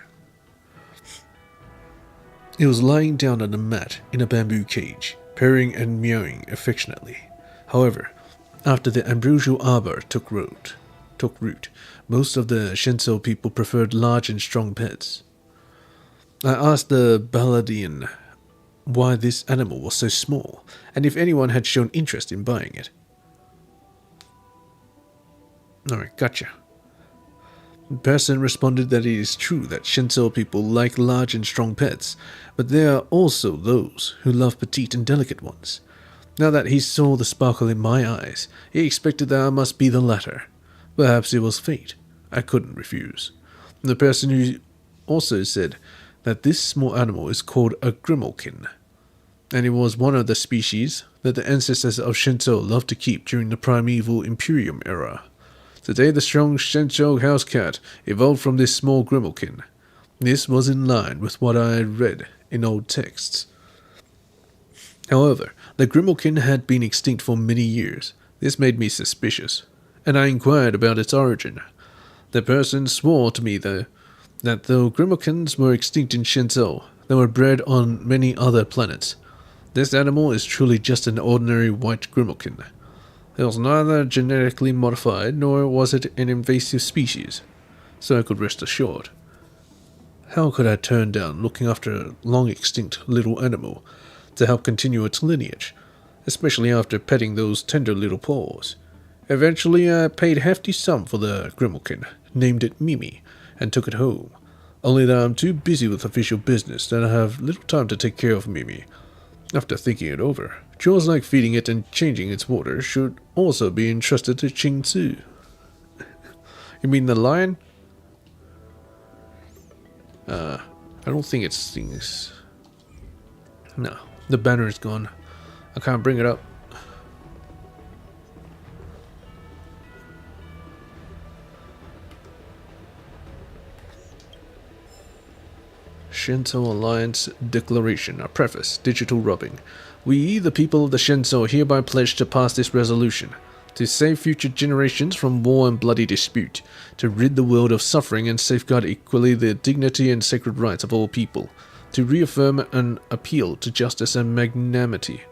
It was lying down on a mat in a bamboo cage, purring and meowing affectionately. However, after the ambrosial arbor took root, most of the Shinso people preferred large and strong pets. I asked the Balladian why this animal was so small, and if anyone had shown interest in buying it. Alright, gotcha. The person responded that it is true that Shinso people like large and strong pets, but there are also those who love petite and delicate ones. Now that he saw the sparkle in my eyes, he expected that I must be the latter. Perhaps it was fate. I couldn't refuse. The person who also said that this small animal is called a grimalkin, and it was one of the species that the ancestors of Shinto loved to keep during the primeval Imperium era. Today the strong Shinto house cat evolved from this small grimalkin. This was in line with what I had read in old texts. However, the grimalkin had been extinct for many years. This made me suspicious, and I inquired about its origin. The person swore to me, though, that though grimalkins were extinct in Shinto, they were bred on many other planets. This animal is truly just an ordinary white grimalkin. It was neither genetically modified, nor was it an invasive species, so I could rest assured. How could I turn down looking after a long-extinct little animal to help continue its lineage, especially after petting those tender little paws? Eventually, I paid a hefty sum for the grimalkin, named it Mimi, and took it home. Only that I'm too busy with official business that I have little time to take care of Mimi. After thinking it over, chores like feeding it and changing its water should also be entrusted to Ching Tzu. You mean the lion? I don't think it's things. No, the banner is gone. I can't bring it up. Shinto Alliance Declaration. A preface. Digital rubbing. We, the people of the Shinto, hereby pledge to pass this resolution. To save future generations from war and bloody dispute. To rid the world of suffering and safeguard equally the dignity and sacred rights of all people. To reaffirm an appeal to justice and magnanimity.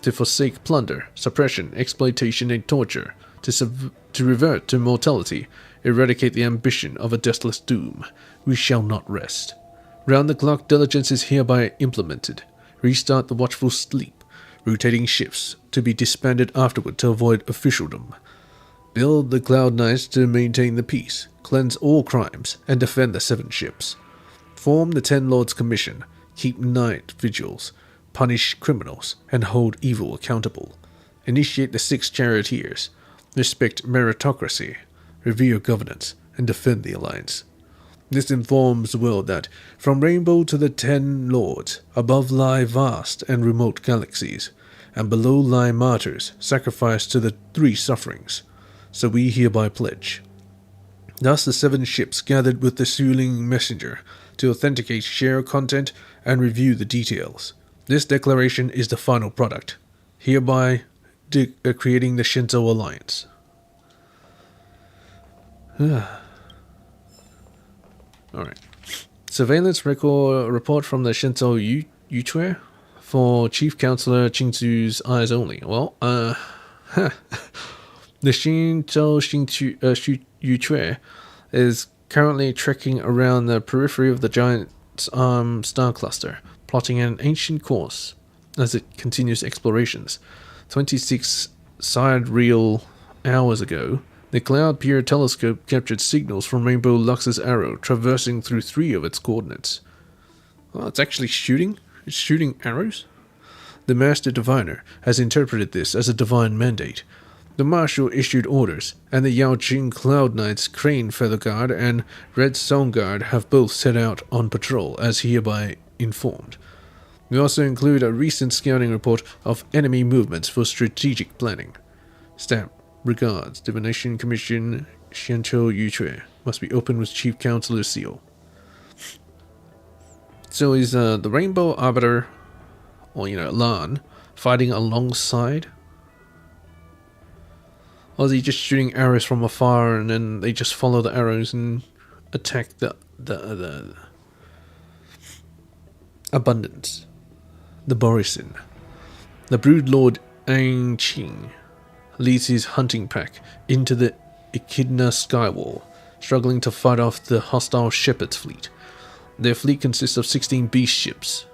To forsake plunder, suppression, exploitation and torture. To revert to mortality. Eradicate the ambition of a deathless doom. We shall not rest. Round-the-clock diligence is hereby implemented. Restart the watchful sleep. Rotating shifts to be disbanded afterward to avoid officialdom. Build the Cloud Knights to maintain the peace. Cleanse all crimes and defend the 7 ships. Form the 10 Lords Commission. Keep night vigils. Punish criminals and hold evil accountable. Initiate the 6 Charioteers. Respect meritocracy. Revere governance and defend the Alliance. This informs the world that, from Rainbow to the 10 Lords, above lie vast and remote galaxies, and below lie martyrs sacrificed to the 3 sufferings. So we hereby pledge. Thus the 7 ships gathered with the Suling Messenger to authenticate, share content, and review the details. This declaration is the final product, hereby creating the Shinto Alliance. Alright. Surveillance report from the Shinto Yuchue for Chief Counselor Qingzu's eyes only. Well, the Shinto Yuchue is currently trekking around the periphery of the giant star cluster, plotting an ancient course as it continues explorations. 26 sidereal hours ago, the Cloud Peer telescope captured signals from Rainbow Lux's arrow traversing through 3 of its coordinates. Oh, it's actually shooting? It's shooting arrows? The Master Diviner has interpreted this as a divine mandate. The Marshal issued orders, and the Yaoqing Cloud Knights Crane Feather Guard and Red Song Guard have both set out on patrol, as hereby informed. We also include a recent scouting report of enemy movements for strategic planning. Stamp. Regards, Divination Commission, Shinto Yuchue. Must be opened with Chief Counselor's seal. So is the Rainbow Arbiter, or Lan, fighting alongside? Or is he just shooting arrows from afar and then they just follow the arrows and attack the Abundance? The Borisin. The Brood Lord Ang Qing leads his hunting pack into the Echidna Skywall, struggling to fight off the hostile Shepherd's fleet. Their fleet consists of 16 beast ships,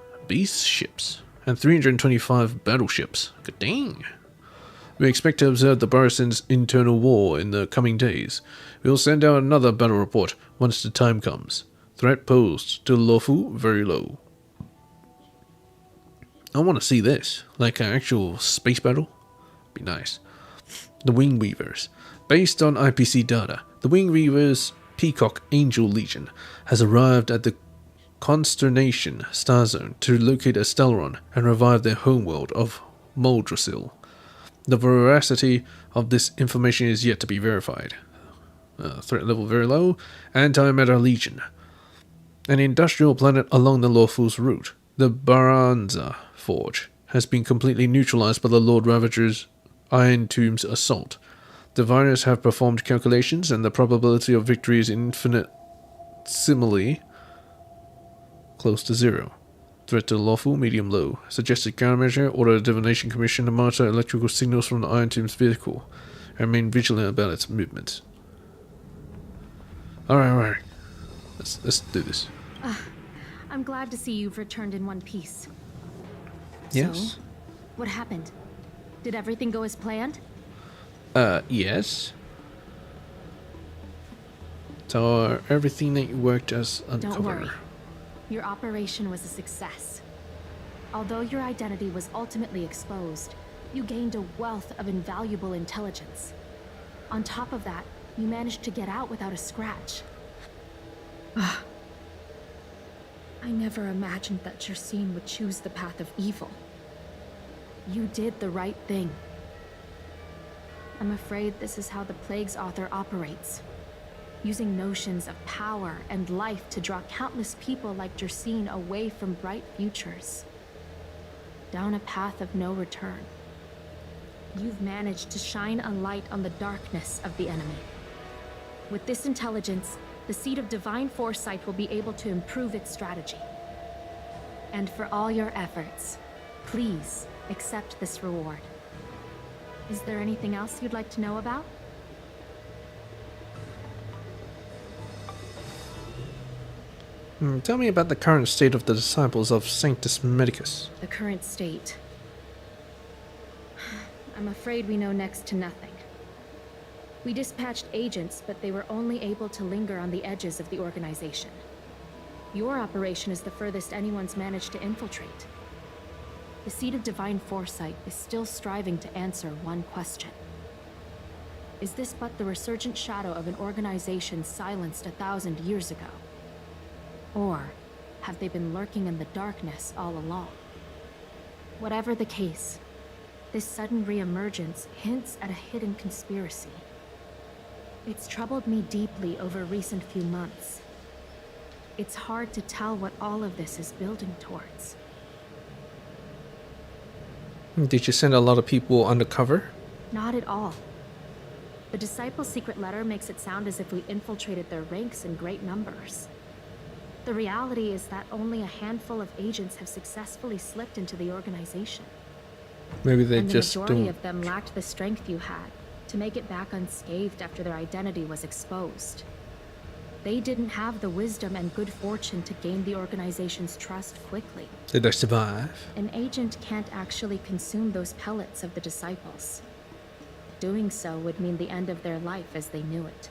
and 325 battleships. Good dang. We expect to observe the Borisin's internal war in the coming days. We will send out another battle report once the time comes. Threat posed to Lofu very low. I want to see this, like an actual space battle. Be nice. The Wing Weavers. Based on IPC data, the Wing Weavers' Peacock Angel Legion has arrived at the Consternation Star Zone to locate a Stellaron and revive their homeworld of Moldrasil. The veracity of this information is yet to be verified. Threat level very low. Antimatter Legion. An industrial planet along the Lawful's route, the Baranza Forge, has been completely neutralized by the Lord Ravager's Iron Tomb's assault. Diviners have performed calculations, and the probability of victory is infinitesimally close to 0. Threat to lawful, medium low. Suggested countermeasure, order the Divination Commission to monitor electrical signals from the Iron Tomb's vehicle, and remain vigilant about its movements. Alright. Let's do this. I'm glad to see you've returned in one piece. Yes? So, what happened? Did everything go as planned? Yes. So, everything that you worked as uncover. Don't worry. Your operation was a success. Although your identity was ultimately exposed, you gained a wealth of invaluable intelligence. On top of that, you managed to get out without a scratch. I never imagined that Jersine would choose the path of evil. You did the right thing. I'm afraid this is how the Plague's author operates, using notions of power and life to draw countless people like Jersine away from bright futures, down a path of no return. You've managed to shine a light on the darkness of the enemy. With this intelligence, the Seed of Divine Foresight will be able to improve its strategy. And for all your efforts, please accept this reward. Is there anything else you'd like to know about? Tell me about the current state of the disciples of Sanctus Medicus. The current state. I'm afraid we know next to nothing. We dispatched agents, but they were only able to linger on the edges of the organization. Your operation is the furthest anyone's managed to infiltrate. The Seed of Divine Foresight is still striving to answer one question. Is this but the resurgent shadow of an organization silenced 1,000 years ago? Or have they been lurking in the darkness all along? Whatever the case, this sudden reemergence hints at a hidden conspiracy. It's troubled me deeply over recent few months. It's hard to tell what all of this is building towards. Did you send a lot of people undercover? Not at all. The Disciples' secret letter makes it sound as if we infiltrated their ranks in great numbers. The reality is that only a handful of agents have successfully slipped into the organization. Maybe they And just the majority don't. of them lacked the strength you had to make it back unscathed after their identity was exposed. They didn't have the wisdom and good fortune to gain the organization's trust quickly. Did they survive? An agent can't actually consume those pellets of the Disciples. Doing so would mean the end of their life as they knew it.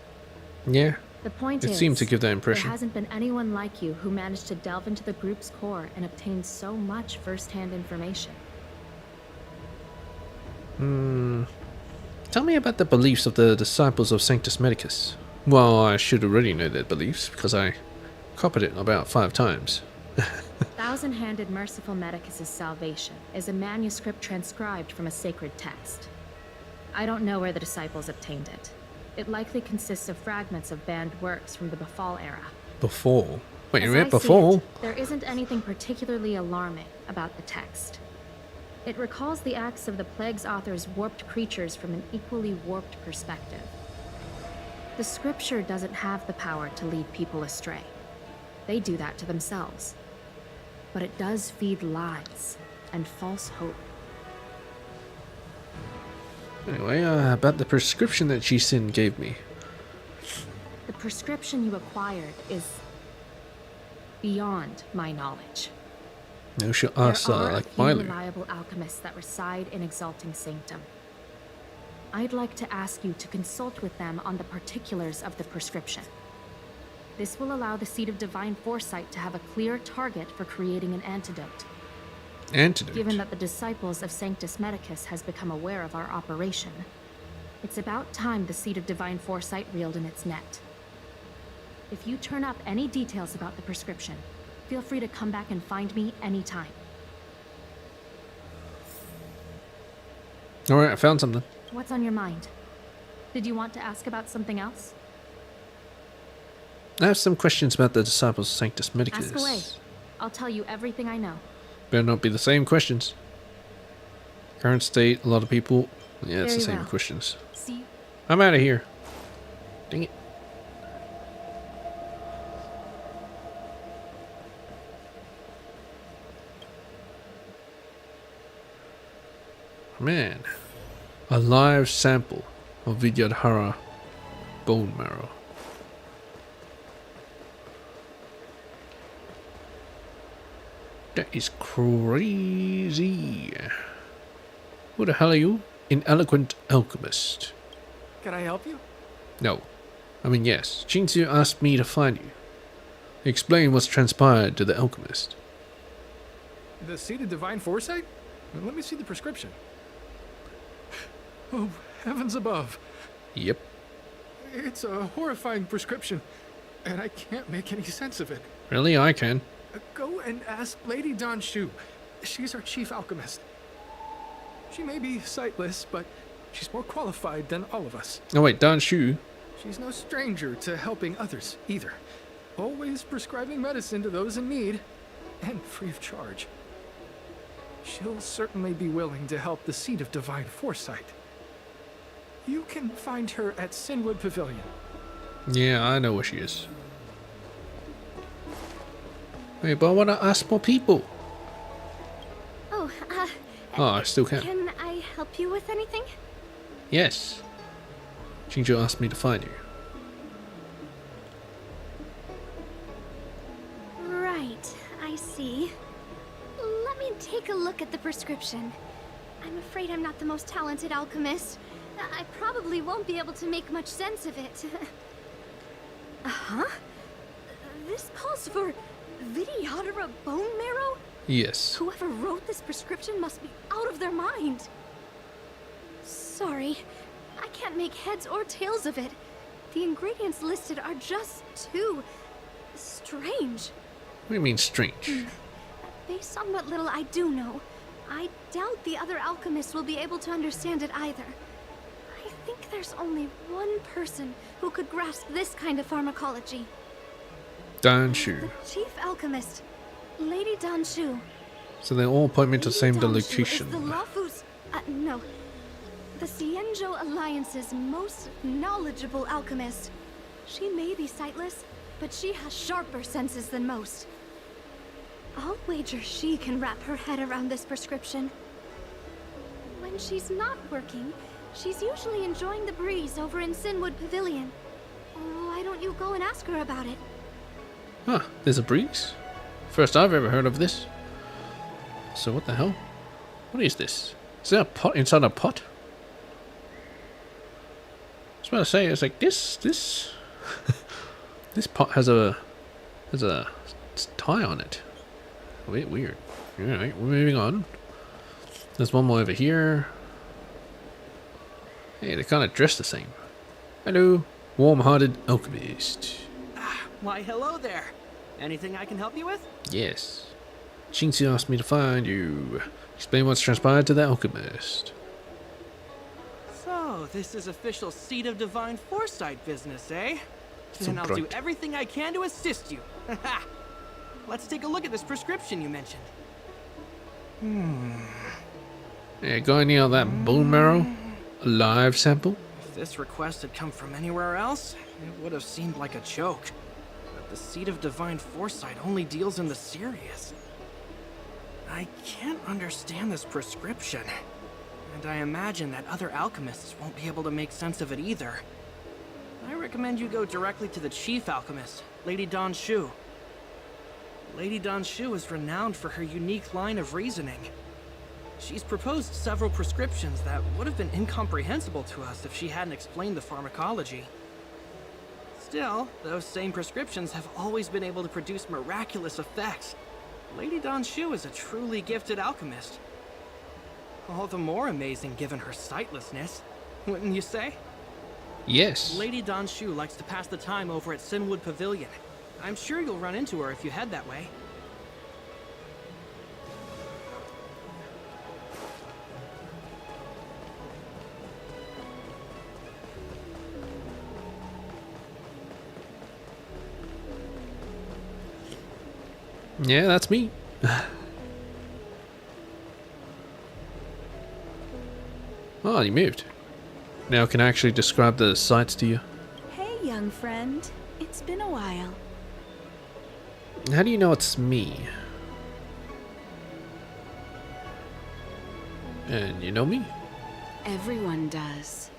Yeah. The point It is, seemed to give that impression. there hasn't been anyone like you who managed to delve into the group's core and obtain so much first-hand information. Tell me about the beliefs of the disciples of Sanctus Medicus. Well, I should already know their beliefs because I copied it about 5 times. Thousand-handed Merciful Medicus' salvation is a manuscript transcribed from a sacred text. I don't know where the disciples obtained it. It likely consists of fragments of banned works from the Befall era. Before? Wait a As minute, I see before? it, there isn't anything particularly alarming about the text. It recalls the acts of the Plague's author's warped creatures from an equally warped perspective. The scripture doesn't have the power to lead people astray. They do that to themselves. But it does feed lies and false hope. Anyway, about the prescription that Jisin gave me. The prescription you acquired is beyond my knowledge. No, she'll There ask are a like few Miley. reliable alchemists that reside in Exalting Sanctum. I'd like to ask you to consult with them on the particulars of the prescription. This will allow the Seed of Divine Foresight to have a clear target for creating an antidote. Antidote? Given that the Disciples of Sanctus Medicus has become aware of our operation, it's about time the Seed of Divine Foresight reeled in its net. If you turn up any details about the prescription, feel free to come back and find me anytime. Alright, I found something. What's on your mind? Did you want to ask about something else? I have some questions about the disciples of Sanctus Medicus. Ask away. I'll tell you everything I know. Better not be the same questions. Current state, a lot of people. Yeah, it's the Very same well. questions. See you. I'm out of here. Dang it. Man. A live sample of Vidyadhara bone marrow. That is crazy. Who the hell are you? An eloquent alchemist. Can I help you? No. I mean, yes. Jinzu asked me to find you. Explain what's transpired to the alchemist. The Seed of Divine Foresight? Let me see the prescription. Oh, heavens above. Yep. It's a horrifying prescription, and I can't make any sense of it. Really? I can. Go and ask Lady Danshu. She's our chief alchemist. She may be sightless, but she's more qualified than all of us. Oh wait, Dan Shu. She's no stranger to helping others, either. Always prescribing medicine to those in need, and free of charge. She'll certainly be willing to help the Seat of Divine Foresight. You can find her at Sinwood Pavilion. Yeah, I know where she is. Wait, but I want to ask more people. Oh, I still can. Can I help you with anything? Yes. Jinjo asked me to find you. Right, I see. Let me take a look at the prescription. I'm afraid I'm not the most talented alchemist. I probably won't be able to make much sense of it. Uh-huh? This calls for Vidyadhara bone marrow? Yes. Whoever wrote this prescription must be out of their mind. Sorry, I can't make heads or tails of it. The ingredients listed are just too strange. What do you mean strange? Based on what little I do know, I doubt the other alchemists will be able to understand it either. I think there's only one person who could grasp this kind of pharmacology. Danshu. The chief alchemist, Lady Danshu. So they all point me to the same Danshu location. is the Lafu's, no, the Xianzhou Alliance's most knowledgeable alchemist. She may be sightless, but she has sharper senses than most. I'll wager she can wrap her head around this prescription. When she's not working, she's usually enjoying the breeze over in Sinwood Pavilion. Why don't you go and ask her about it? Huh, there's a breeze? First I've ever heard of this. So what the hell? What is this? Is there a pot inside a pot? I was about to say, it's like this this pot has a tie on it. A bit weird. Alright, we're moving on. There's one more over here. Hey, they kind of dress the same. Hello, warm-hearted alchemist. Why, hello there. Anything I can help you with? Yes. Shinxi asked me to find you. Explain what's transpired to the alchemist. So, this is official Seat of Divine Foresight business, eh? So Then I'll do bright. everything I can to assist you. Let's take a look at this prescription you mentioned. Yeah, got any of that bone marrow? A live sample? If this request had come from anywhere else, it would have seemed like a joke. But the Seat of Divine Foresight only deals in the serious. I can't understand this prescription. And I imagine that other alchemists won't be able to make sense of it either. I recommend you go directly to the chief alchemist, Lady Danshu. Lady Danshu is renowned for her unique line of reasoning. She's proposed several prescriptions that would have been incomprehensible to us if she hadn't explained the pharmacology. Still, those same prescriptions have always been able to produce miraculous effects. Lady Danshu is a truly gifted alchemist. All the more amazing given her sightlessness, wouldn't you say? Yes. Lady Danshu likes to pass the time over at Sinwood Pavilion. I'm sure you'll run into her if you head that way. Yeah, that's me. Oh, you moved. Now can I actually describe the sights to you? Hey, young friend. It's been a while. How do you know it's me? And you know me? Everyone does.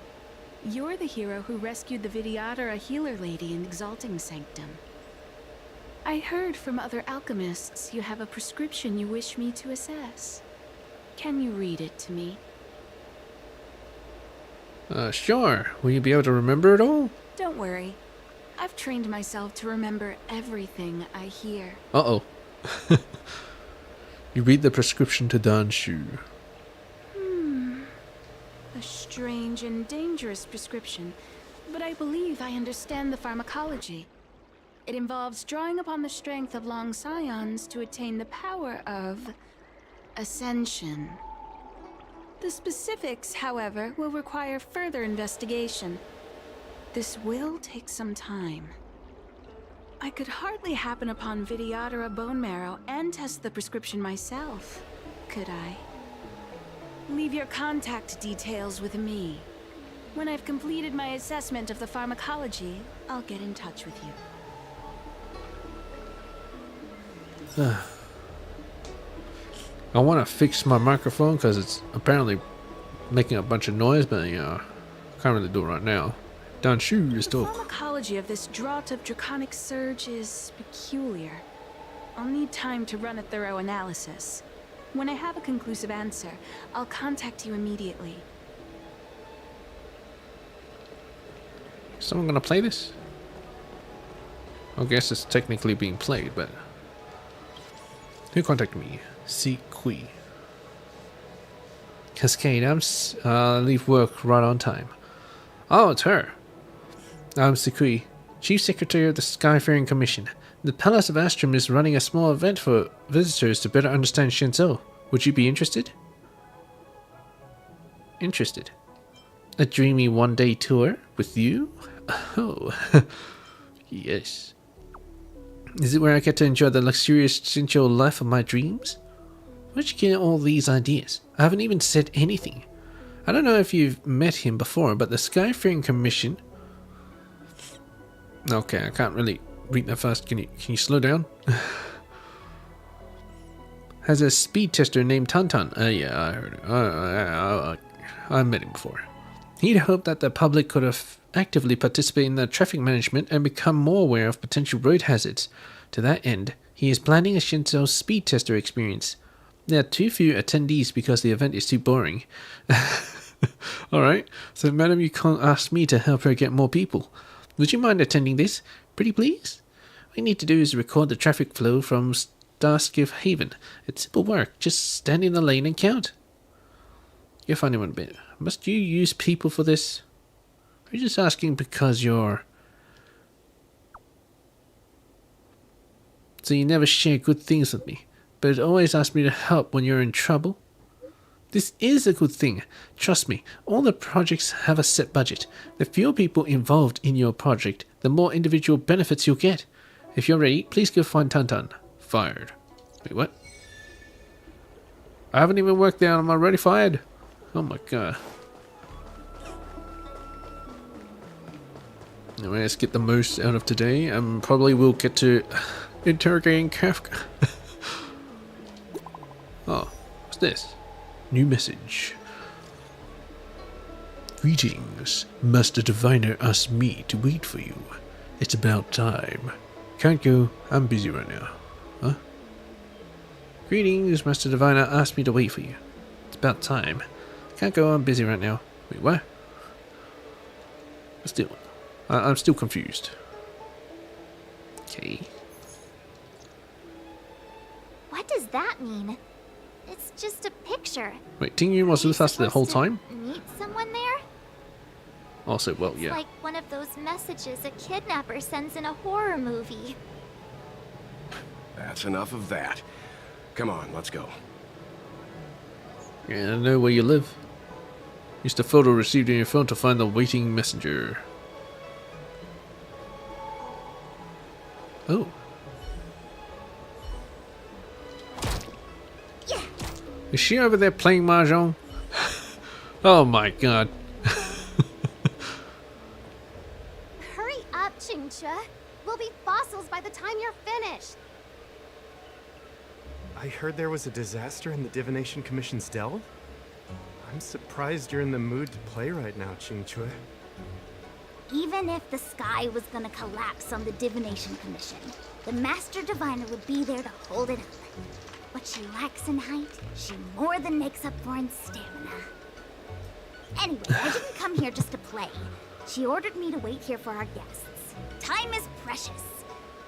You're the hero who rescued the Vidyadhara healer lady in Exalting Sanctum. I heard from other alchemists you have a prescription you wish me to assess. Can you read it to me? Sure. Will you be able to remember it all? Don't worry. I've trained myself to remember everything I hear. Uh-oh. You read the prescription to Danshu. A strange and dangerous prescription, but I believe I understand the pharmacology. It involves drawing upon the strength of long scions to attain the power of ascension. The specifics, however, will require further investigation. This will take some time. I could hardly happen upon Vidyadhara bone marrow and test the prescription myself, could I? Leave your contact details with me. When I've completed my assessment of the pharmacology, I'll get in touch with you. I want to fix my microphone because it's apparently making a bunch of noise, but yeah, I can't really do it right now. Don't shoot, just The talk. pharmacology of this draught of draconic surge is peculiar. I'll need time to run a thorough analysis. When I have a conclusive answer, I'll contact you immediately. Someone gonna play this? I guess it's technically being played, but who contacted me? See Kui. Cascade, leave work right on time. Oh, it's her. I'm Sikui, Chief Secretary of the Skyfaring Commission. The Palace of Astrum is running a small event for visitors to better understand Shenzhou. Would you be interested? Interested? A dreamy one-day tour with you? Oh, yes. Is it where I get to enjoy the luxurious Shenzhou life of my dreams? Where'd you get all these ideas? I haven't even said anything. I don't know if you've met him before, but the Skyfaring Commission... Okay, I can't really read that fast. Can you slow down? Has a speed tester named Tantan. Yeah, I heard it. I met him before. He'd hoped that the public could have actively participate in the traffic management and become more aware of potential road hazards. To that end, he is planning a Shenzhou speed tester experience. There are too few attendees because the event is too boring. Alright, so madam, you can't ask me to help her get more people. Would you mind attending this? Pretty please? All you need to do is record the traffic flow from Starskiff Haven. It's simple work, just stand in the lane and count. You're funny one bit. Must you use people for this? Are you just asking because you're... So you never share good things with me, but always ask me to help when you're in trouble? This is a good thing. Trust me, all the projects have a set budget. The fewer people involved in your project, the more individual benefits you'll get. If you're ready, please go find Tantan. Fired. Wait, what? I haven't even worked there and I'm already fired? Oh my god. Anyway, let's get the most out of today. Probably we'll get to Interrogating Kafka. Oh, what's this? New message. Greetings. Master Diviner asked me to wait for you. It's about time. Can't go. I'm busy right now. Huh? Greetings. Master Diviner asked me to wait for you. It's about time. Can't go. I'm busy right now. Wait, what? Still, I'm still confused. Okay. What does that mean? It's just a picture. Wait, Tingyu was with us the whole time? Meet someone there? Also, well, It's yeah. like one of those messages a kidnapper sends in a horror movie. That's enough of that. Come on, let's go. Yeah, I know where you live. Use the photo received in your phone to find the waiting messenger. Oh. Yeah. Is she over there playing mahjong? Oh my god. Hurry up, Chingcha. We'll be fossils by the time you're finished. I heard there was a disaster in the Divination Commission's delve? I'm surprised you're in the mood to play right now, Qingque. Even if the sky was gonna collapse on the Divination Commission, the Master Diviner would be there to hold it up. What she lacks in height, she more than makes up for in stamina. Anyway, I didn't come here just to play. She ordered me to wait here for our guests. Time is precious.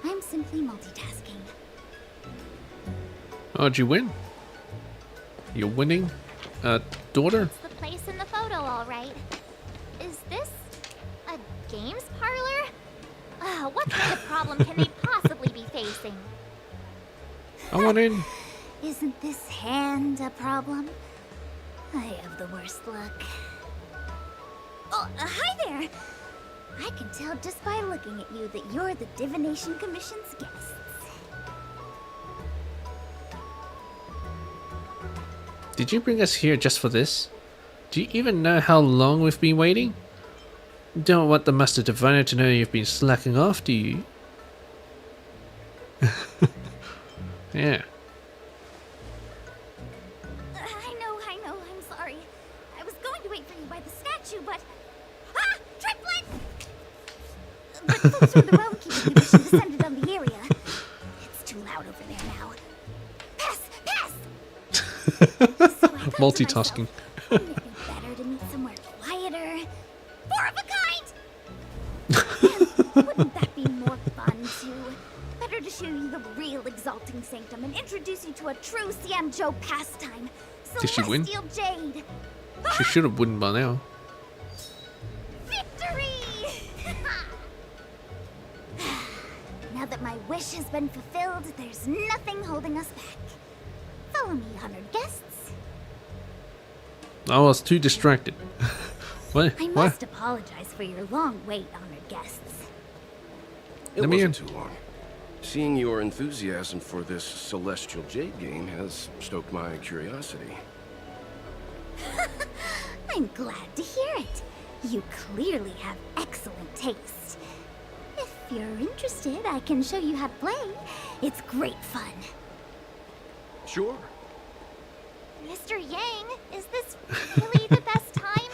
I'm simply multitasking. Oh, did you win? You're winning? Daughter? It's the place in the photo, all right. Is this a games parlor? What kind of problem can they possibly be facing? I want in. Isn't this hand a problem? I have the worst luck. Oh, hi there! I can tell just by looking at you that you're the Divination Commission's guests. Did you bring us here just for this? Do you even know how long we've been waiting? Don't want the Master Diviner to know you've been slacking off, do you? Yeah. I know, I'm sorry. I was going to wait for you by the statue, but... Ah! Triplet! But folks from the Realm-Keeping Commission descended on the area. It's too loud over there now. Pass! So Multitasking. Wouldn't it be better to meet somewhere quieter? More of a kind! And wouldn't that be more fun, too? Better to show you the real Exalting Sanctum and introduce you to a true Xianzhou pastime. Did she win? Celestial Jade! She should have won by now. Victory! Now that my wish has been fulfilled, there's nothing holding us back. Follow me, honored guests. I was too distracted. What? I must apologize for your long wait, honored guests. It wasn't too long. Seeing your enthusiasm for this Celestial Jade game has stoked my curiosity. I'm glad to hear it. You clearly have excellent taste. If you're interested, I can show you how to play. It's great fun. Sure. Mr. Yang, is this really the best time?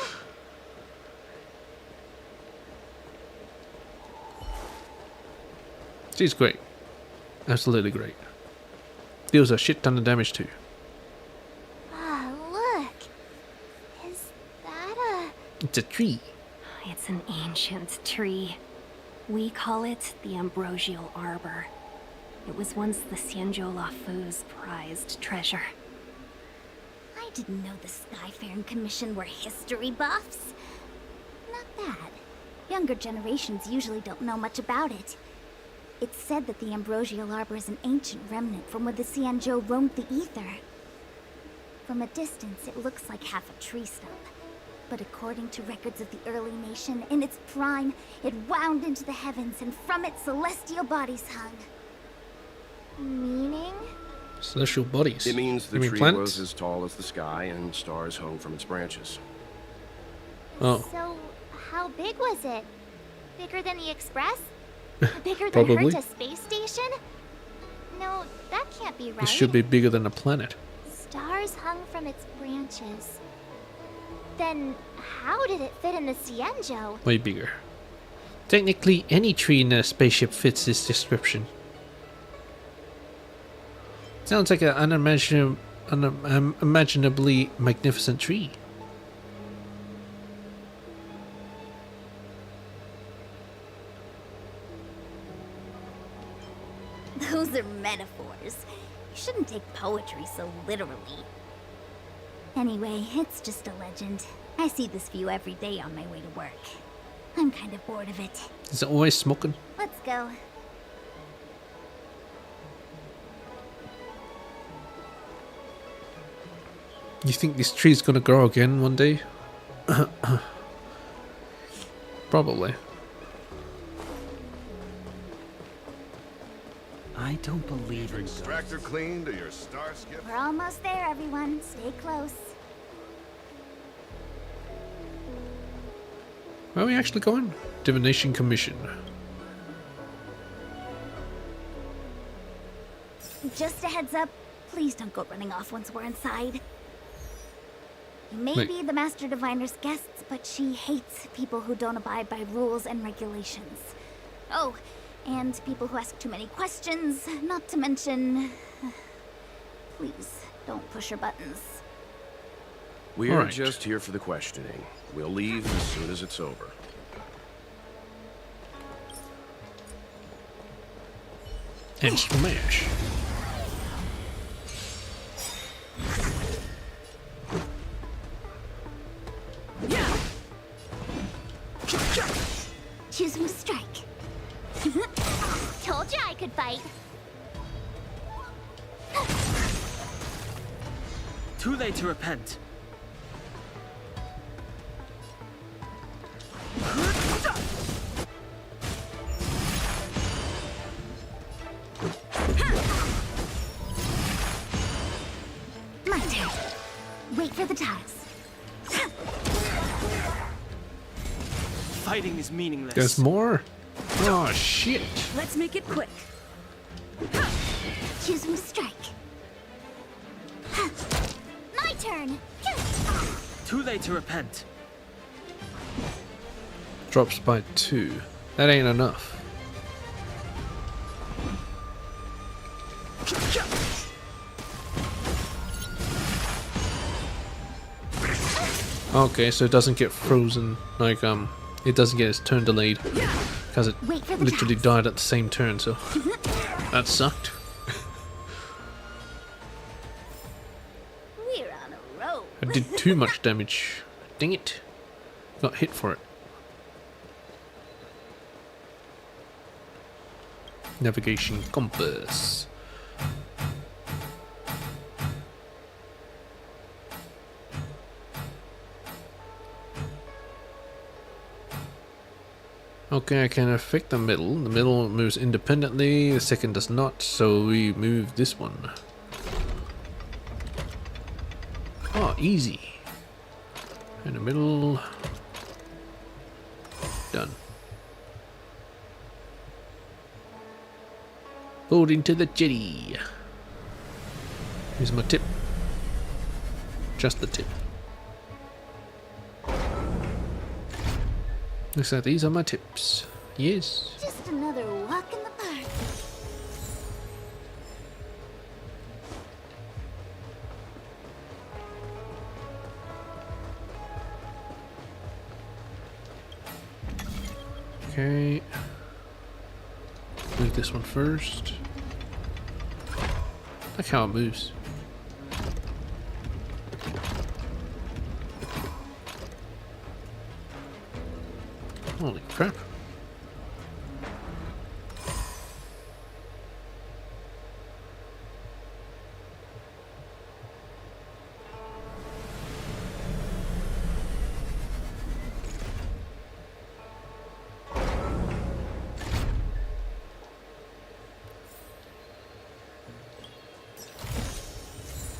She's great. Absolutely great. Deals a shit ton of damage too. Ah, look. Is that It's a tree. It's an ancient tree. We call it the Ambrosial Arbor. It was once the Xianzhou Lafu's prized treasure. I didn't know the Skyfaring Commission were history buffs. Not bad. Younger generations usually don't know much about it. It's said that the Ambrosial Arbor is an ancient remnant from where the Xianzhou roamed the ether. From a distance, it looks like half a tree stump. But according to records of the early nation, in its prime, it wound into the heavens and from it celestial bodies hung. meaning? Celestial bodies. It means the You mean tree planets? grows as tall as the sky and stars hung from its branches. Oh. So, how big was it? Bigger than the Express? Bigger than Probably. Herta space station? No, that can't be right. It should be bigger than a planet. Stars hung from its branches. Then, how did it fit in the Xianzhou? Way bigger. Technically, any tree in a spaceship fits this description. Sounds like an unimaginably magnificent tree. Those are metaphors. You shouldn't take poetry so literally. Anyway, it's just a legend. I see this view every day on my way to work. I'm kind of bored of it. Is it always smoking? Let's go. You think this tree's gonna grow again one day? Probably. I don't believe in Extractor clean to your star skip. We're almost there, everyone. Stay close. Where are we actually going? Divination Commission. Just a heads up, please don't go running off once we're inside. You may Wait. be the Master Diviner's guests, but she hates people who don't abide by rules and regulations. Oh, and people who ask too many questions, not to mention... Please, don't push her buttons. We're Alright. just here for the questioning. We'll leave as soon as it's over. And smash. Choose who to strike. Told you I could fight. Too late to repent. My turn. Wait for the tiles. Fighting is meaningless. There's more? Oh, shit. Let's make it quick. Choosing strike. My turn. Too late to repent. Drops by 2. That ain't enough. Okay, so it doesn't get frozen, like, it doesn't get its turn delayed, because it literally died at the same turn, so that sucked. We're on a roll. I did too much damage. Dang it. Got hit for it. Navigation compass. Okay, I can affect the middle. The middle moves independently, the second does not, so we move this one. Oh, easy. In the middle. Done. Board into the jetty. Here's my tip. Just the tip. Looks like these are my tips. Yes. Just another walk in the park. Okay. Move this one first. Look how it moves. Holy crap.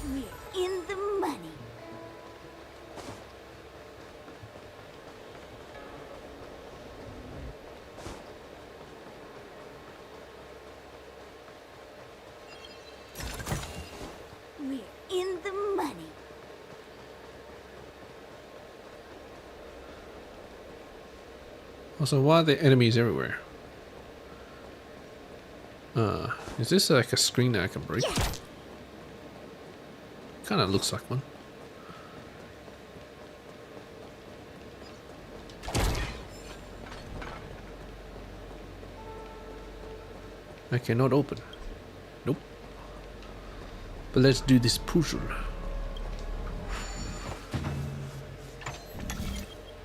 We're in the money. We're in the money. Also, why are there enemies everywhere? Is this like a screen that I can break? Yeah. Kinda looks like one. I cannot open. Nope. But let's do this puzzle.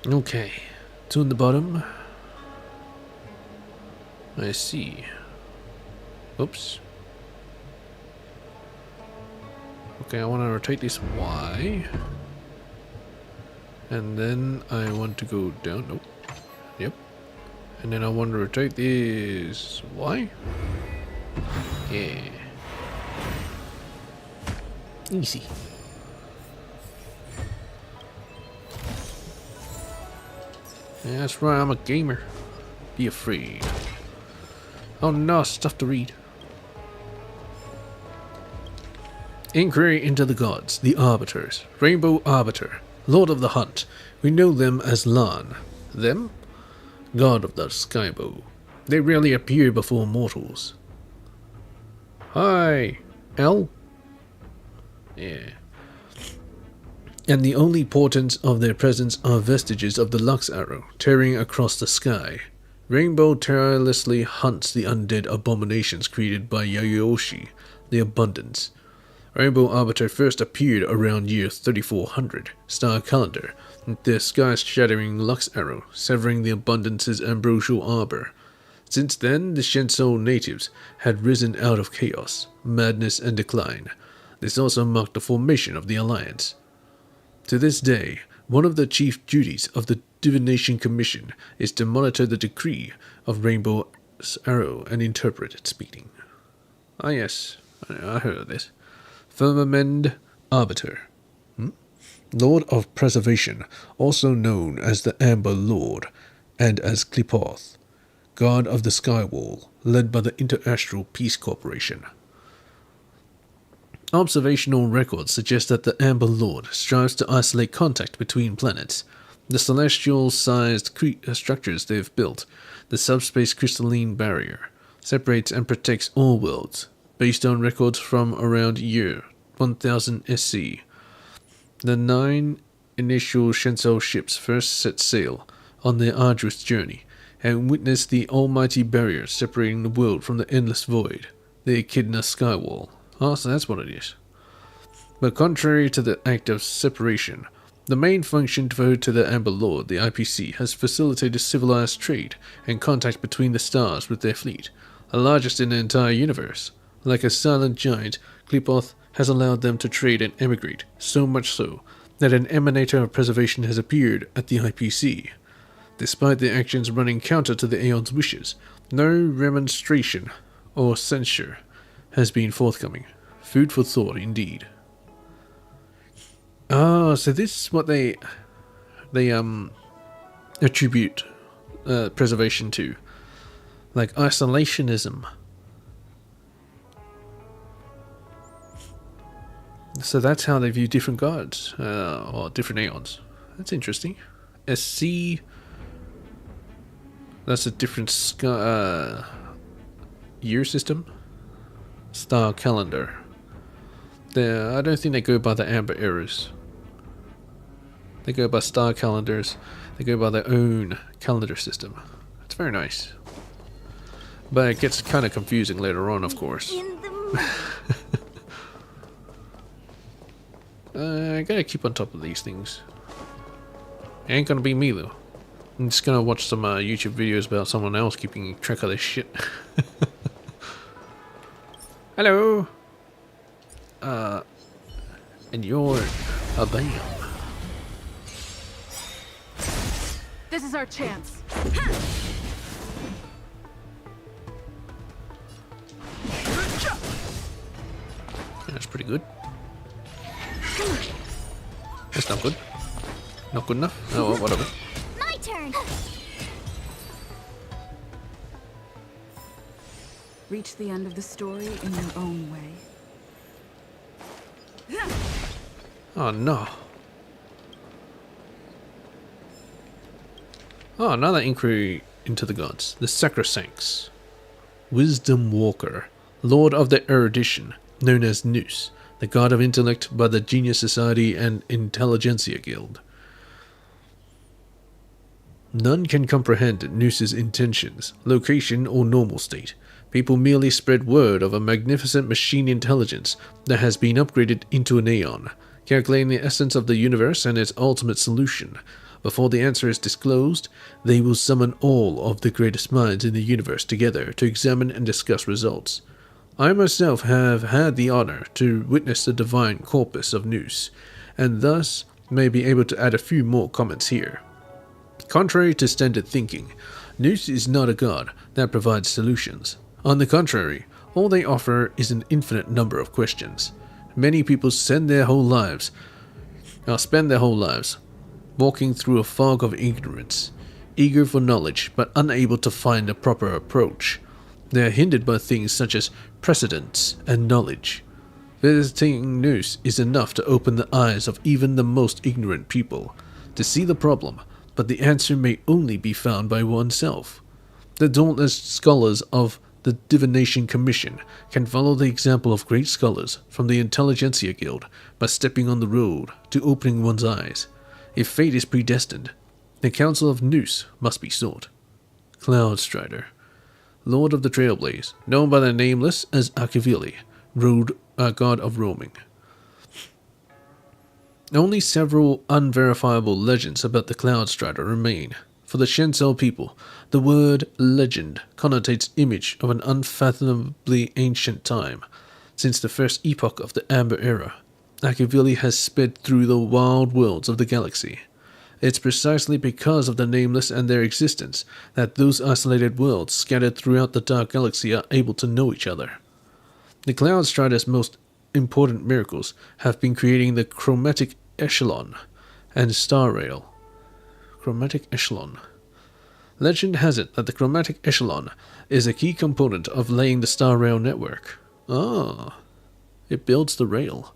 Okay. Two on the bottom. I see. Oops. Okay, I want to rotate this Y. And then I want to go down. Nope. Yep. And then I want to rotate this Y. Yeah. Easy. Yeah, that's right, I'm a gamer. Be afraid. Oh no, stuff to read. Inquiry into the gods, the arbiters. Rainbow Arbiter, Lord of the Hunt. We know them as Lan. Them? God of the Skybow. They rarely appear before mortals. Hi, L? Yeah. And the only portents of their presence are vestiges of the Lux Arrow tearing across the sky. Rainbow tirelessly hunts the undead abominations created by Yayoshi, the Abundance. Rainbow Arbiter first appeared around year 3400, star calendar, with their sky-shattering Lux Arrow severing the Abundance's ambrosial arbor. Since then, the Shenzhou natives had risen out of chaos, madness, and decline. This also marked the formation of the Alliance. To this day, one of the chief duties of the Divination Commission is to monitor the decree of Rainbow's Arrow and interpret its meaning. Ah yes, I heard of this. Firmament Arbiter. Lord of Preservation, also known as the Amber Lord, and as Klipoth, God of the Skywall, led by the Interastral Peace Corporation. Observational records suggest that the Amber Lord strives to isolate contact between planets. The celestial-sized structures they have built, the subspace crystalline barrier, separates and protects all worlds, based on records from around year 1000 SC. The 9 initial Shenzhou ships first set sail on their arduous journey and witnessed the almighty barrier separating the world from the endless void, the Echidna Skywall. Oh, so that's what it is. But contrary to the act of separation, the main function devoted to the Amber Lord, the IPC, has facilitated civilized trade and contact between the stars with their fleet, the largest in the entire universe. Like a silent giant, Klipoth has allowed them to trade and emigrate, so much so that an emanator of preservation has appeared at the IPC. Despite their actions running counter to the Aeon's wishes, no remonstration or censure has been forthcoming. Food for thought, indeed. Ah, so this is what they attribute preservation to, like isolationism. So that's how they view different gods, or different Aeons. That's interesting. SC. That's a different year system. Star calendar. I don't think they go by the Amber Eras. They go by star calendars. They go by their own calendar system. It's very nice. But it gets kind of confusing later on, of course. I gotta keep on top of these things. It ain't gonna be me though. I'm just gonna watch some YouTube videos about someone else keeping track of this shit. Hello! And you're a bam. This is our chance. That's pretty good. That's not good. Not good enough? Oh, well, whatever. My turn! Reach the end of the story in your own way. Oh no. Oh, another inquiry into the gods. The Sacrosancts. Wisdom Walker, Lord of the Erudition, known as Nous, the god of intellect by the Genius Society and Intelligentsia Guild. None can comprehend Nous's intentions, location, or normal state. People merely spread word of a magnificent machine intelligence that has been upgraded into an Aeon, calculating the essence of the universe and its ultimate solution. Before the answer is disclosed, they will summon all of the greatest minds in the universe together to examine and discuss results. I myself have had the honor to witness the divine corpus of Nous, and thus may be able to add a few more comments here. Contrary to standard thinking, Nous is not a god that provides solutions. On the contrary, all they offer is an infinite number of questions. Many people spend their whole lives walking through a fog of ignorance, eager for knowledge but unable to find a proper approach. They are hindered by things such as precedents and knowledge. Visiting Nous is enough to open the eyes of even the most ignorant people, to see the problem, but the answer may only be found by oneself. The dauntless scholars of the Divination Commission can follow the example of great scholars from the Intelligentsia Guild by stepping on the road to opening one's eyes. If fate is predestined, the counsel of Nous must be sought. Cloudstrider, Lord of the Trailblaze, known by the nameless as Akivili, god of roaming. Only several unverifiable legends about the Cloudstrider remain. For the Shenzhou people, the word legend connotates image of an unfathomably ancient time. Since the first epoch of the Amber Era, Akavili has sped through the wild worlds of the galaxy. It's precisely because of the Nameless and their existence that those isolated worlds scattered throughout the Dark Galaxy are able to know each other. The Cloud Strider's most important miracles have been creating the Chromatic Echelon and Star Rail. Chromatic Echelon. Legend has it that the Chromatic Echelon is a key component of laying the Star Rail network. Ah, it builds the rail.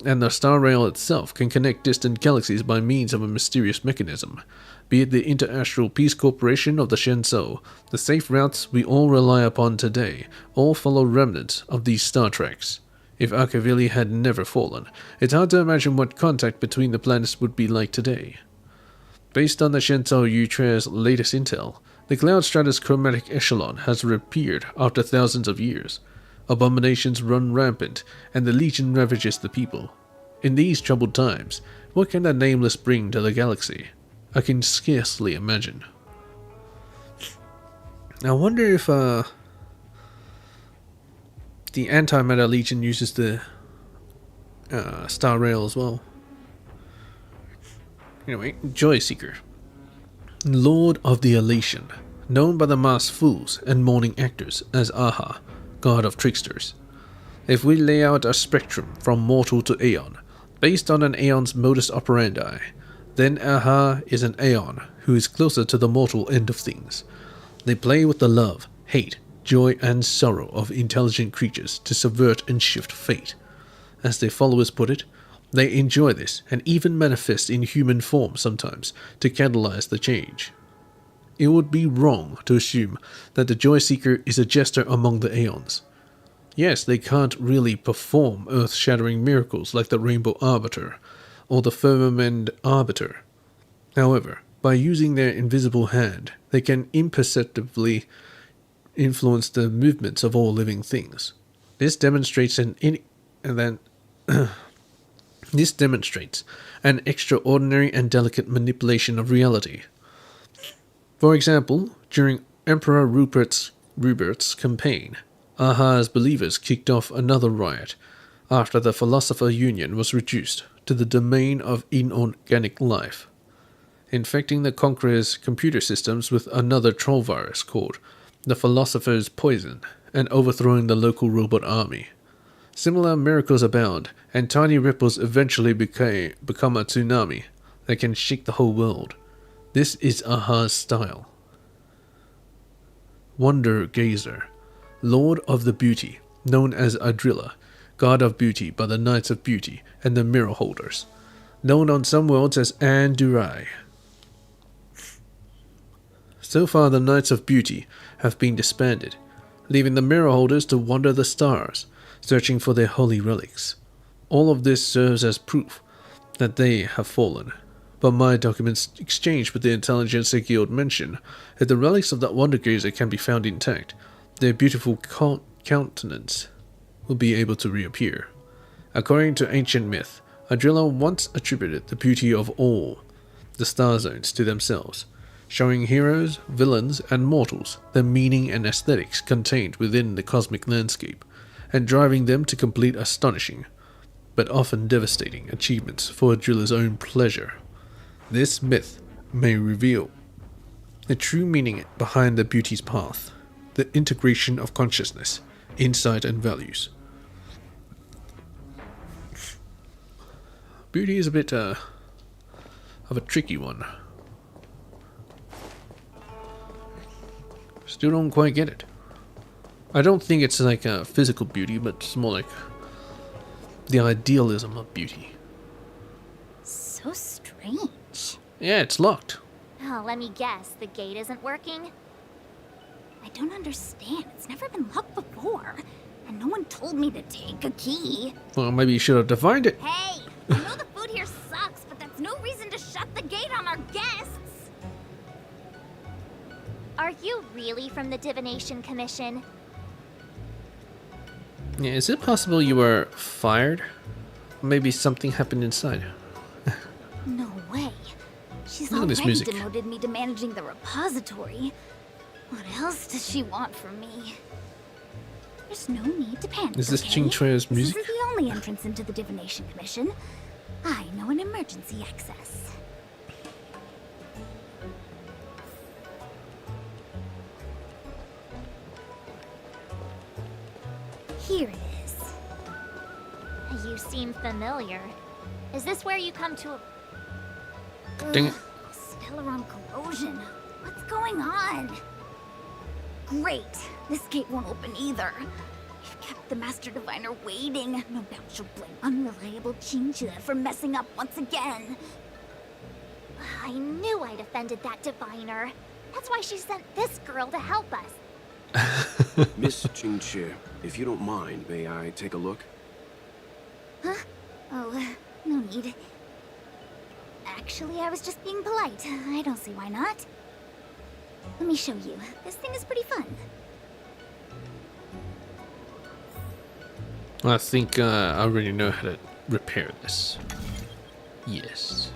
And the Star Rail itself can connect distant galaxies by means of a mysterious mechanism. Be it the Interastral Peace Corporation of the Shenzhou, the safe routes we all rely upon today all follow remnants of these star treks. If Akavili had never fallen, it's hard to imagine what contact between the planets would be like today. Based on the Shenzhou Yutre's latest intel, the Cloud Strider's Chromatic Echelon has reappeared after thousands of years. Abominations run rampant, and the Legion ravages the people. In these troubled times, what can the Nameless bring to the galaxy? I can scarcely imagine. I wonder if the Antimatter Legion uses the Star Rail as well. Anyway, Joy Seeker. Lord of the Elation, known by the masked fools and mourning actors as Aha, God of Tricksters. If we lay out a spectrum from mortal to Aeon, based on an Aeon's modus operandi, then Aha is an Aeon who is closer to the mortal end of things. They play with the love, hate, joy and sorrow of intelligent creatures to subvert and shift fate. As their followers put it, they enjoy this and even manifest in human form sometimes to catalyze the change. It would be wrong to assume that the Joy Seeker is a jester among the Aeons. Yes, they can't really perform earth-shattering miracles like the Rainbow Arbiter or the Firmament Arbiter. However, by using their invisible hand, they can imperceptibly influence the movements of all living things. This demonstrates an extraordinary and delicate manipulation of reality. For example, during Emperor Rupert's campaign, Aha's believers kicked off another riot after the Philosopher Union was reduced to the domain of inorganic life, infecting the Conqueror's computer systems with another troll virus called the Philosopher's Poison and overthrowing the local robot army. Similar miracles abound, and tiny ripples eventually become a tsunami that can shake the whole world. This is Aha's style. Wonder Gazer, Lord of the Beauty, known as Adrilla, God of Beauty by the Knights of Beauty and the Mirror Holders, known on some worlds as Anne Durai. So far the Knights of Beauty have been disbanded, leaving the Mirror Holders to wander the stars, searching for their holy relics. All of this serves as proof that they have fallen. But my documents exchanged with the Intelligentsia Guild mention that the relics of that Wonder Gazer can be found intact. Their beautiful countenance will be able to reappear. According to ancient myth, Adrilla once attributed the beauty of all the star zones to themselves, showing heroes, villains, and mortals the meaning and aesthetics contained within the cosmic landscape, and driving them to complete astonishing, but often devastating achievements for Adrilla's own pleasure. This myth may reveal the true meaning behind the beauty's path, the integration of consciousness, insight, and values. Beauty is a bit of a tricky one. Still don't quite get it. I don't think it's like a physical beauty, but it's more like the idealism of beauty. So strange. Yeah, it's locked. Oh, let me guess. The gate isn't working? I don't understand. It's never been locked before. And no one told me to take a key. Well, maybe you should have defined it. Hey! I know the food here sucks, but that's no reason to shut the gate on our guests! Are you really from the Divination Commission? Yeah, is it possible you were fired? Maybe something happened inside. No way. She's Look at this already music. demoted me to managing the repository. What else does she want from me? There's no need to panic. Is this okay? Qingque's music? This is the only entrance into the Divination Commission. I know an emergency access. Here it is. You seem familiar. Is this where you come to a... Dang it. Stellaron corrosion. What's going on? Great. This gate won't open either. You've kept the Master Diviner waiting. No doubt she'll blame unreliable Qingque for messing up once again. I knew I'd offended that Diviner. That's why she sent this girl to help us. Miss Qingque, if you don't mind, may I take a look? Huh? Oh, no need. Actually, I was just being polite. I don't see why not. Let me show you. This thing is pretty fun. I think I already know how to repair this. Yes.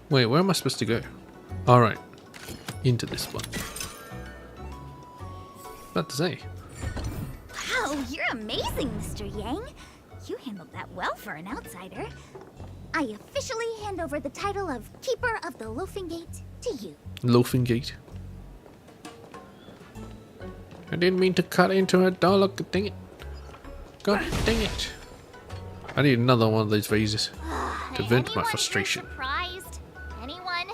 Wait, where am I supposed to go? Alright. Into this one. About to say. Wow, you're amazing, Mr. Yang. You handled that well for an outsider. I officially hand over the title of Keeper of the Loafing Gate to you. Loafing Gate. I didn't mean to cut into it, dog. Dang it. God dang it. I need another one of these vases to vent my frustration. Surprised? Anyone?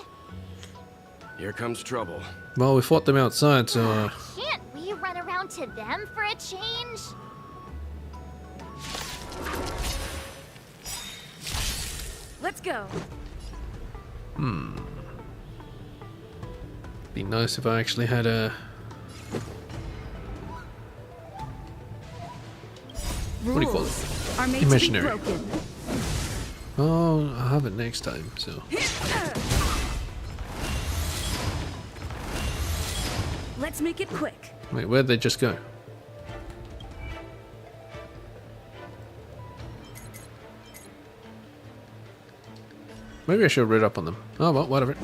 Here comes trouble. Well, we fought them outside, so Can't we run around to them for a change? Let's go. be nice if I actually had a... What do you call it? Are made Imaginary. To be broken. Oh, I'll have it next time, so... Let's make it quick. Wait, where'd they just go? Maybe I should have read up on them. Oh well, whatever.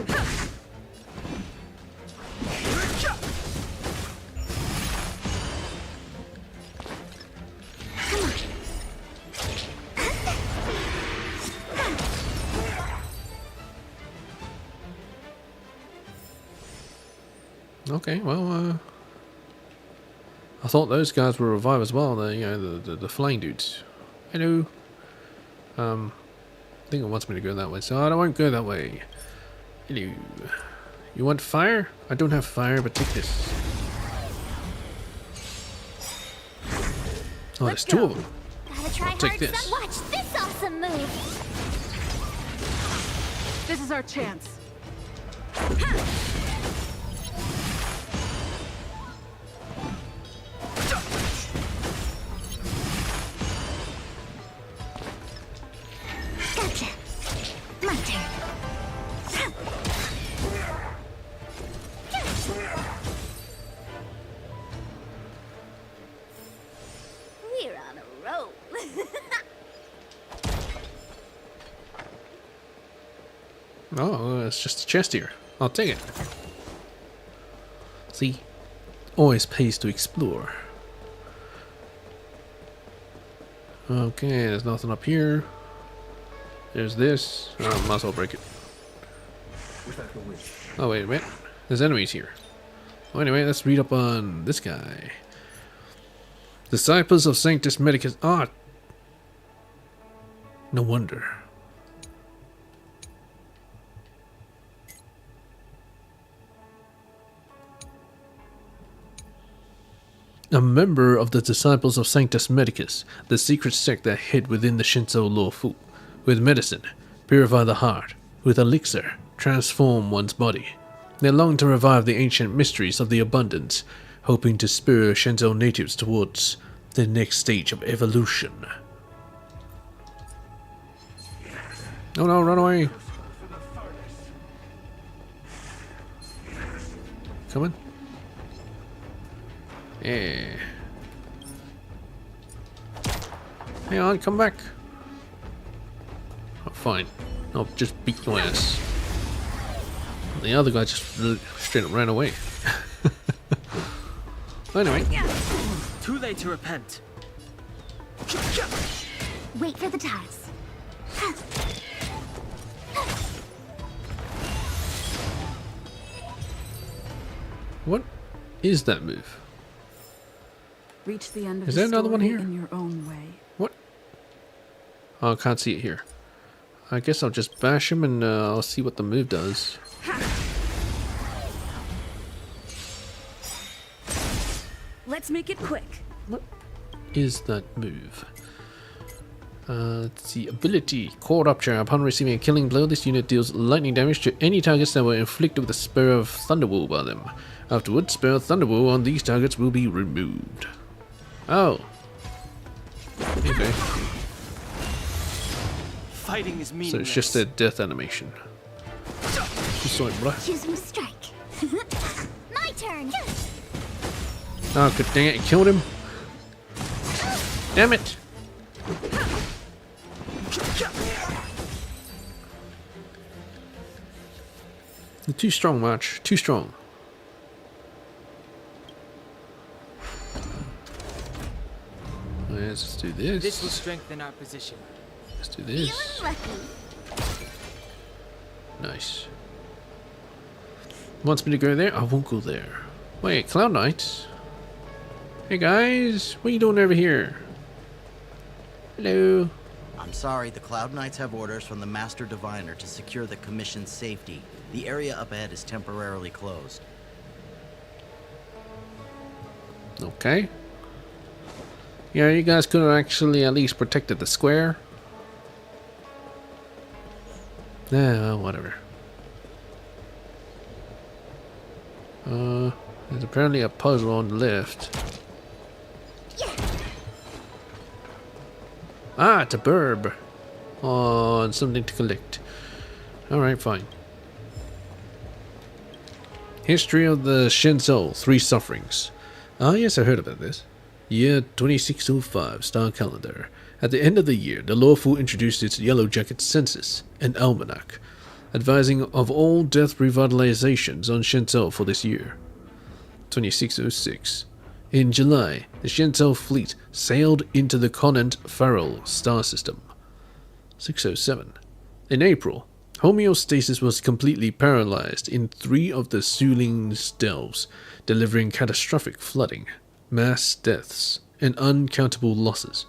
Okay, well, I thought those guys were revived as well. The flying dudes. Hello. I think it wants me to go that way, so I won't go that way. Hello. You want fire? I don't have fire, but take this. Oh, there's two of them. Gotta try I'll take hard. this. Watch this awesome move. This is our chance. Gotcha. My turn. We're on a roll. Oh, it's just a chest here. I'll take it. See? Always pays to explore. Okay, there's nothing up here. There's this. Oh, might as well break it. Oh, wait a minute. There's enemies here. Well, anyway, let's read up on this guy. Disciples of Sanctus Medicus. Ah! No wonder. A member of the Disciples of Sanctus Medicus, the secret sect that hid within the Shinzo Law Fu. With medicine, purify the heart. With elixir, transform one's body. They long to revive the ancient mysteries of the abundance, hoping to spur Shinzo natives towards the next stage of evolution. Oh no, run away! Come on. Yeah. Hang on, come back. Oh, fine. I'll just beat your ass. The other guy just straight up ran away. Anyway. Too late to repent. Wait for the tiles. What is that move? Reach the end of Is the there another one story here? in your own way. What? Oh, I can't see it here. I guess I'll just bash him and I'll see what the move does. Let's make it quick. What is that move? Let's see. Ability. Core Rupture. Upon receiving a killing blow, this unit deals lightning damage to any targets that were inflicted with a Spur of Thunderwool by them. Afterwards, Spur of Thunderwool on these targets will be removed. Oh. Okay. Fighting is meaningless. So it's just their death animation. Sorry, bruh. Choose me strike. My turn. Oh, good dang it, it killed him. Damn it. You're too strong, March. Too strong. Let's do this. This will strengthen our position. Let's do this. Nice. Wants me to go there? I won't go there. Wait, Cloud Knight? Hey guys, what are you doing over here? Hello. I'm sorry, the Cloud Knights have orders from the Master Diviner to secure the Commission's safety. The area up ahead is temporarily closed. Okay. Yeah, you guys could have actually at least protected the square. Yeah, whatever. There's apparently a puzzle on the left. Ah, it's a burb. Oh, and something to collect. Alright, fine. History of the Shenzhou Three Sufferings. Ah, yes, I heard about this. Year 2605, star calendar. At the end of the year, the lawful introduced its Yellow Jacket census, an almanac, advising of all death revitalizations on Shenzhou for this year. 2606. In July, the Shenzhou fleet sailed into the Conant Farrell star system. 607. In April, homeostasis was completely paralyzed in 3 of the Suling's delves, delivering catastrophic flooding, mass deaths, and uncountable losses.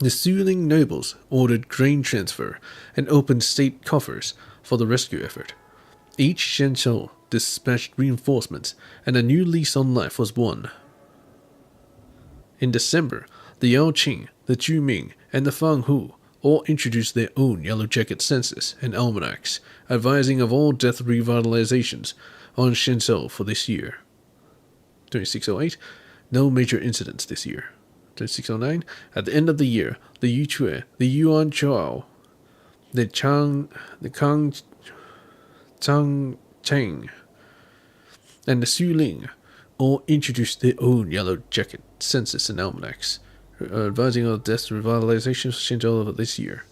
The Suling nobles ordered grain transfer and opened state coffers for the rescue effort. Each Shenzhou dispatched reinforcements, and a new lease on life was won. In December, the Yao Qing, the Chu Ming, and the Fang Hu all introduced their own Yellow Jacket census and almanacs, advising of all death revitalizations on Shenzhou for this year. 2608, no major incidents this year. 2609, at the end of the year, the Yuchue, the Yuan Chao, the Kang Cheng, and the Suling all introduced their own Yellow Jacket census and almanacs, advising of death revitalization for Shenzhou this year.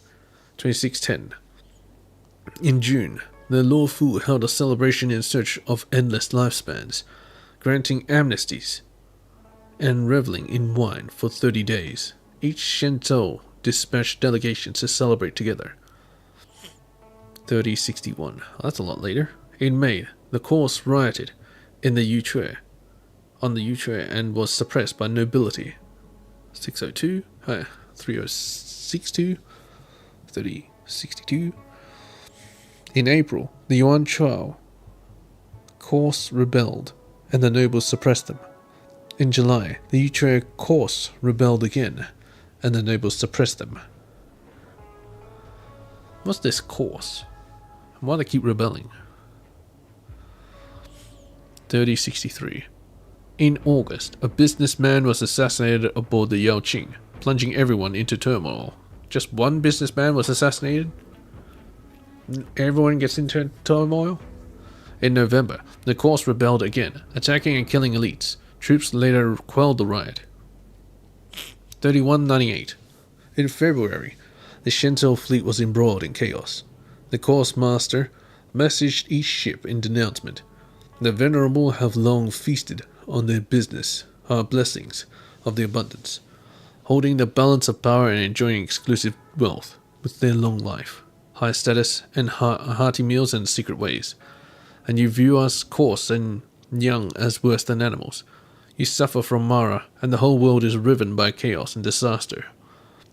2610. In June, the Law Fu held a celebration in search of endless lifespans, granting amnesties and reveling in wine for 30 days. Each Shenzhou dispatched delegations to celebrate together. 3061. Oh, that's a lot later. In May, the course rioted in the Yuchue, and was suppressed by nobility. 602, 3062, 3062. In April, the Yuan Chao course rebelled, and the nobles suppressed them. In July, the Yuchue course rebelled again, and the nobles suppressed them. What's this course? Why do they keep rebelling? 3063. In August, a businessman was assassinated aboard the Yao Qing, plunging everyone into turmoil. Just one businessman was assassinated? Everyone gets into turmoil? In November, the course rebelled again, attacking and killing elites. Troops later quelled the riot. 3198. In February, the Shenzhou fleet was embroiled in chaos. The course master messaged each ship in denouncement. The venerable have long feasted on their blessings of the abundance, holding the balance of power and enjoying exclusive wealth with their long life, high status, and hearty meals and secret ways. And you view us coarse and young as worse than animals. You suffer from Mara, and the whole world is riven by chaos and disaster.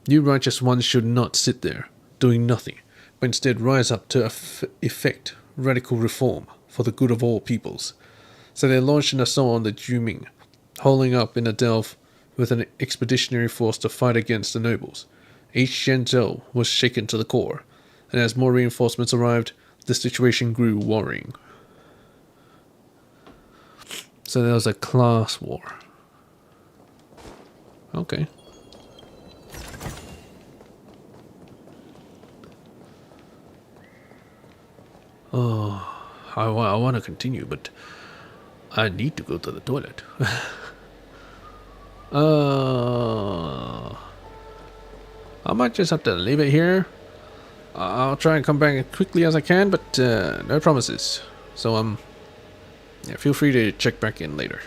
You righteous ones should not sit there, doing nothing, but instead rise up to effect radical reform for the good of all peoples. So they launched an assault on the Juming, holding up in a delve with an expeditionary force to fight against the nobles. Each Shenzhou was shaken to the core, and as more reinforcements arrived, the situation grew worrying. So there was a class war. Okay. Oh, I want to continue, but I need to go to the toilet. I might just have to leave it here. I'll try and come back as quickly as I can, but no promises. So yeah, feel free to check back in later.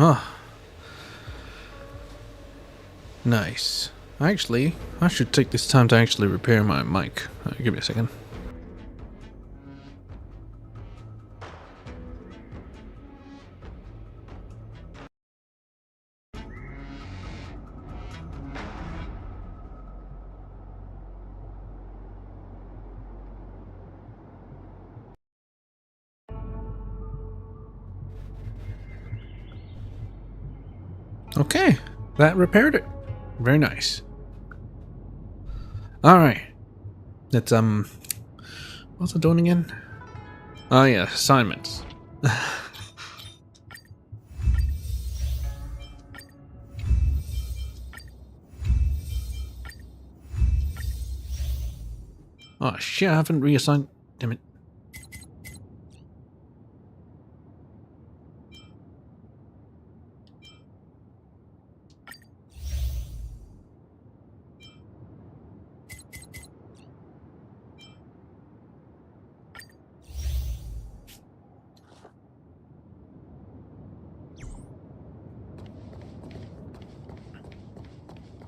Ah. Nice. Actually, I should take this time to actually repair my mic. Give me a second. Okay, that repaired it. Very nice. Alright. Let's, what's it doing again? Oh yeah, assignments. Oh shit, I haven't reassigned. Damn it.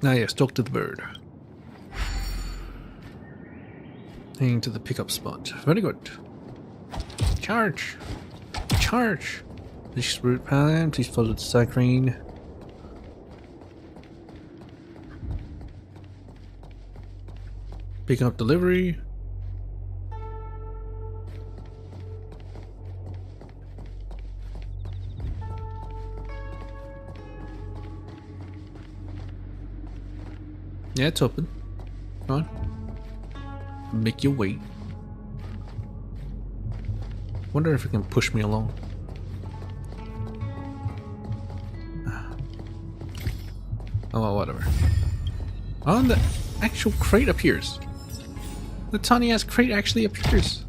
Ah yes, talk to the bird. Heading to the pickup spot. Very good. Charge! Charge! This route plan, please follow the siren. Picking up delivery. Yeah, it's open. Come on. Make you wait. Wonder if it can push me along. Oh, well, whatever. Oh, and the actual crate appears. The tiny ass crate actually appears.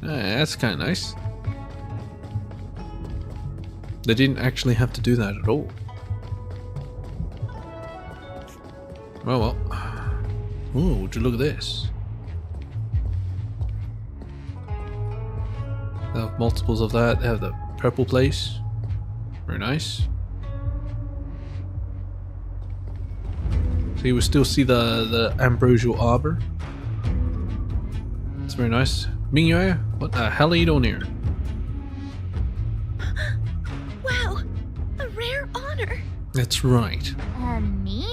That's kind of nice. They didn't actually have to do that at all. Well. Ooh, would you look at this? They have multiples of that. They have the purple place. Very nice. So you will still see the ambrosial arbor. It's very nice. Mingyue, what the hell are you doing here? Wow, a rare honor. That's right. Me?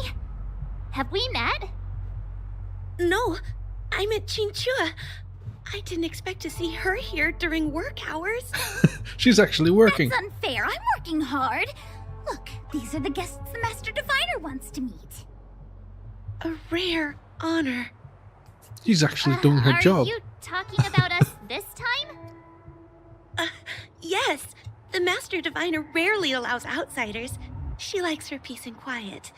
Have we met? No, I met Chinchua. I didn't expect to see her here during work hours. She's actually working. That's unfair. I'm working hard. Look, these are the guests the Master Diviner wants to meet. A rare honor. She's actually doing her job. Are you talking about us this time? Yes. The Master Diviner rarely allows outsiders. She likes her peace and quiet.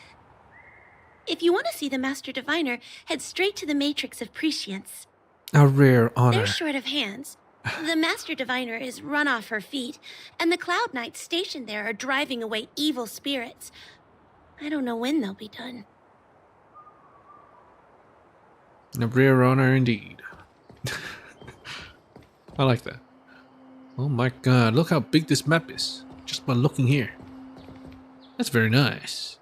If you want to see the Master Diviner, head straight to the Matrix of Prescience. A rare honor. They're short of hands. The Master Diviner is run off her feet, and the Cloud Knights stationed there are driving away evil spirits. I don't know when they'll be done. A rare honor indeed. I like that. Oh my god, look how big this map is. Just by looking here. That's very nice.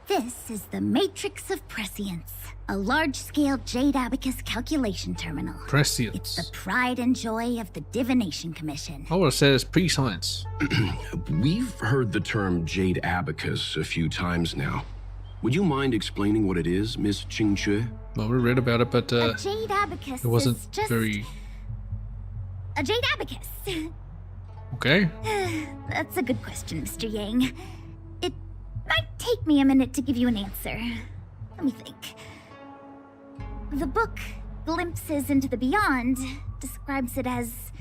This is the Matrix of Prescience, a large-scale Jade Abacus calculation terminal. Prescience. It's the pride and joy of the Divination Commission. I would have said it's pre-science. We've heard the term Jade Abacus a few times now. Would you mind explaining what it is, Miss Qingque? Well, we read about it, but a Jade Abacus it wasn't is just very... A Jade Abacus. Okay. That's a good question, Mr. Yang. It might take me a minute to give you an answer. Let me think. The book, Glimpses into the Beyond, describes it as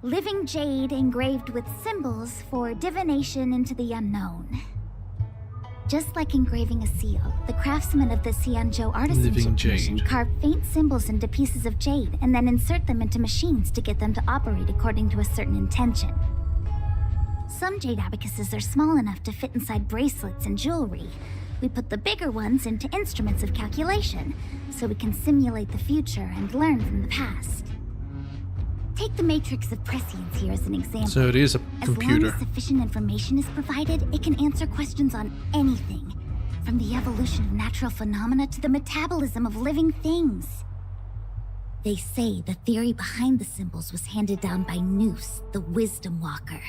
living jade engraved with symbols for divination into the unknown. Just like engraving a seal, the craftsmen of the Xianzhou Artisanship Commission carve faint symbols into pieces of jade and then insert them into machines to get them to operate according to a certain intention. Some jade abacuses are small enough to fit inside bracelets and jewelry, We put the bigger ones into instruments of calculation, so we can simulate the future and learn from the past. Take the matrix of prescience here as an example. So it is a computer. As long as sufficient information is provided, it can answer questions on anything, from the evolution of natural phenomena to the metabolism of living things. They say the theory behind the symbols was handed down by Noose, the Wisdom Walker.